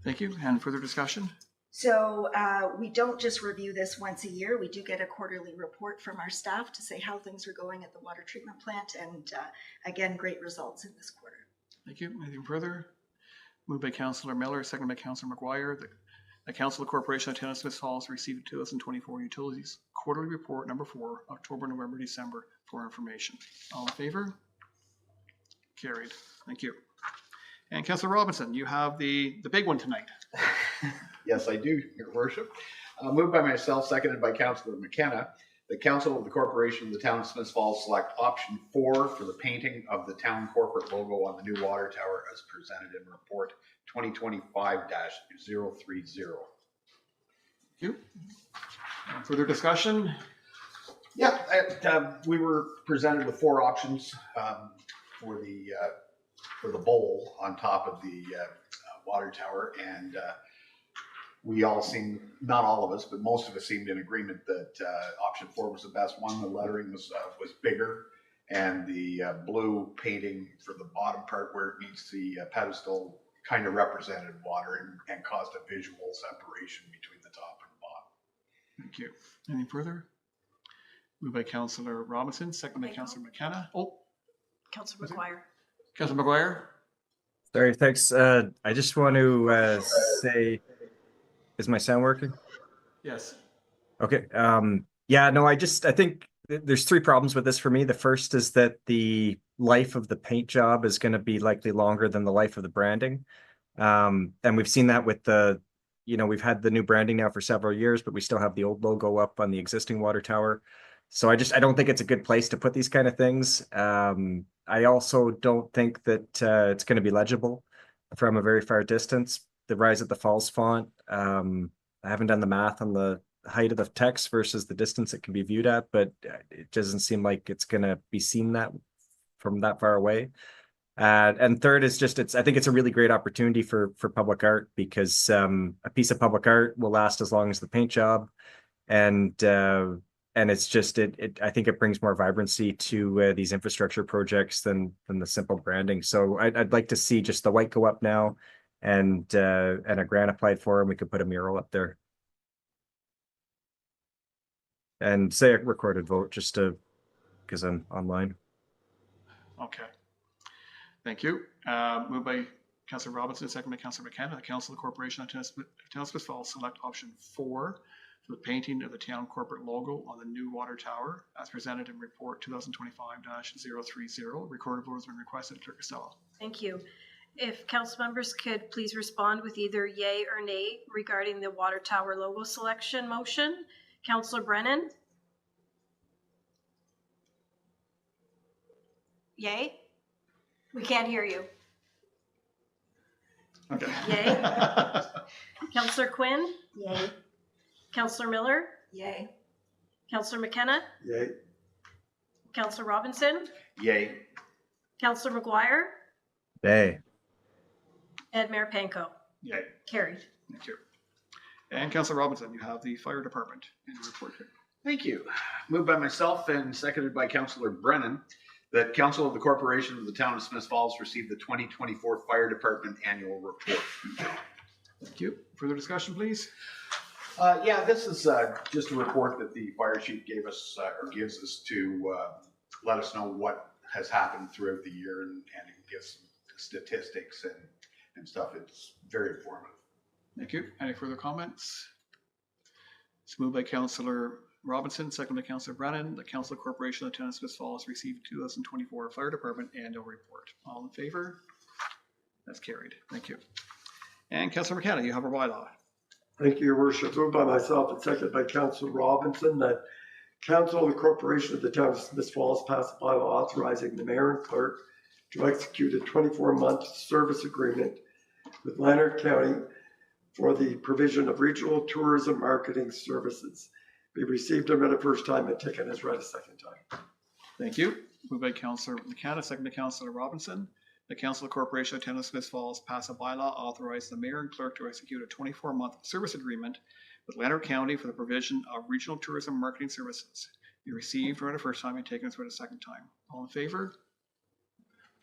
Thank you. And further discussion? So we don't just review this once a year. We do get a quarterly report from our staff to say how things are going at the water treatment plant. And again, great results in this quarter. Thank you. Anything further? Moved by Councillor Miller, seconded by Councillor McGuire. The Council of the Corporation of Town of Smith Falls received the 2024 Utilities Quarterly Report number 4, October, November, December for information. All in favor? Carried. Thank you. And Councillor Robinson, you have the big one tonight. Yes, I do, Your Worship. Moved by myself, seconded by Councillor McKenna. The Council of the Corporation of the Town of Smith Falls select option 4 for the painting of the town corporate logo on the new water tower as presented in report 2025-030. Thank you. Further discussion? Yeah, we were presented with 4 options for the bowl on top of the water tower, and we all seemed, not all of us, but most of us seemed in agreement that option 4 was the best one. The lettering was bigger, and the blue painting for the bottom part where it meets the pedestal kind of represented water and caused a visual separation between the top and bottom. Thank you. Anything further? Moved by Councillor Robinson, seconded by Councillor McKenna. Oh, Councillor McGuire. Councillor McGuire. Sorry, thanks. I just want to say, is my sound working? Yes. Okay. Yeah, no, I think there's 3 problems with this for me. The first is that the life of the paint job is going to be likely longer than the life of the branding. And we've seen that with we've had the new branding now for several years, but we still have the old logo up on the existing water tower. So I don't think it's a good place to put these kind of things. I also don't think that it's going to be legible from a very far distance. The Rise at the Falls font, I haven't done the math on the height of the text versus the distance it can be viewed at, but it doesn't seem like it's going to be seen that from that far away. And third is I think it's a really great opportunity for public art, because a piece of public art will last as long as the paint job. And it's I think it brings more vibrancy to these infrastructure projects than the simple branding. So I'd like to see just the white go up now, and a grant applied for, and we could put a mural up there. And say a recorded vote just because I'm online. Okay. Thank you. Moved by Councillor Robinson, seconded by Councillor McKenna. The Council of the Corporation of Town of Smith Falls select option 4 for the painting of the town corporate logo on the new water tower as presented in report 2025-030. Recorded vote has been requested. Clerk Costello. Thank you. If council members could please respond with either yay or nay regarding the water tower logo selection motion. Councillor Brennan? Yay? We can't hear you. Okay. Yay? Councillor Quinn? Yay. Councillor Miller? Yay. Councillor McKenna? Yay. Councillor Robinson? Yay. Councillor McGuire? Yay. And Mayor Panko? Yay. Carried. Thank you. And Councillor Robinson, you have the fire department in the report here. Thank you. Moved by myself and seconded by Councillor Brennan that Council of the Corporation of the Town of Smith Falls receive the 2024 Fire Department Annual Report. Thank you. Further discussion, please? Yeah, this is just a report that the fire chief gave us or gives us to let us know what has happened throughout the year, and it gives statistics and stuff. It's very informative. Thank you. Any further comments? It's moved by Councillor Robinson, seconded by Councillor Brennan. The Council Corporation of the Town of Smith Falls received 2024 Fire Department Annual Report. All in favor? That's carried. Thank you. And Councillor McKenna, you have a bylaw. Thank you, Your Worship. Moved by myself and seconded by Councillor Robinson that Council of the Corporation of the Town of Smith Falls pass a bylaw authorizing the mayor and clerk to execute a 24-month service agreement with Lanark County for the provision of regional tourism marketing services be received and read a first time and taken as read a second time. Thank you. Moved by Councillor McCann, seconded by Councillor Robinson. The Council of Corporation of Town of Smith Falls pass a bylaw authorizing the mayor and clerk to execute a 24-month service agreement with Lanark County for the provision of regional tourism marketing services. Be received, read a first time, and taken as read a second time. All in favor?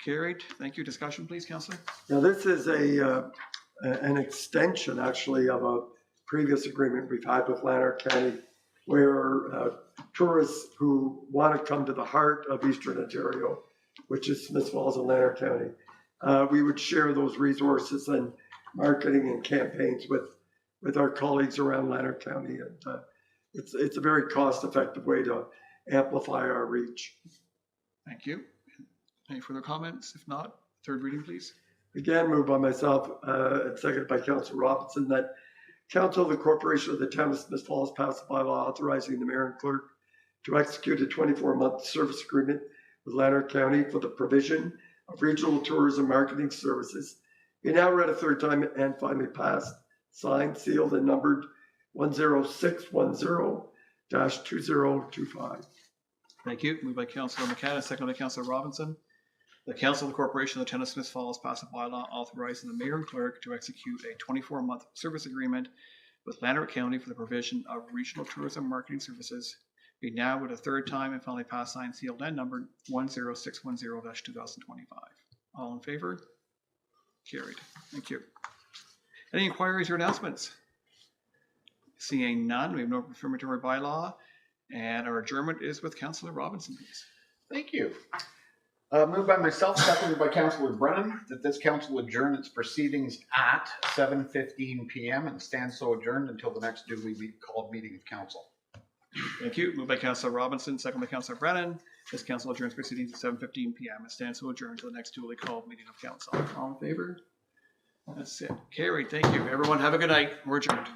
Carried. Thank you. Discussion, please, Councillor. Now, this is an extension, actually, of a previous agreement we've had with Lanark County, where tourists who want to come to the heart of Eastern Ontario, which is Smith Falls and Lanark County, we would share those resources and marketing and campaigns with our colleagues around Lanark County. And it's a very cost-effective way to amplify our reach. Thank you. Any further comments? If not, third reading, please. Again, moved by myself and seconded by Councillor Robinson that Council of the Corporation of the Town of Smith Falls pass a bylaw authorizing the mayor and clerk to execute a 24-month service agreement with Lanark County for the provision of regional tourism marketing services. Be now read a third time and finally passed, signed, sealed, and numbered 10610-2025. Thank you. Moved by Councillor McCann, seconded by Councillor Robinson. The Council of the Corporation of the Town of Smith Falls pass a bylaw authorizing the mayor and clerk to execute a 24-month service agreement with Lanark County for the provision of regional tourism marketing services. Be now with a third time and finally passed, signed, sealed, and numbered 10610-2025. All in favor? Carried. Thank you. Any inquiries or announcements? Seeing none, we have no confirmatory bylaw, and our adjournment is with Councillor Robinson, please. Thank you. Moved by myself, seconded by Councillor Brennan, that this council adjourn its proceedings at 7:15 p.m. and stands so adjourned until the next duly called meeting of council. Thank you. Moved by Councillor Robinson, second by Councillor Brennan. This council adjourns proceedings at 7:15 p.m. and stands so adjourned until the next duly called meeting of council. All in favor? That's it. Carried. Thank you. Everyone have a good night. We're adjourned.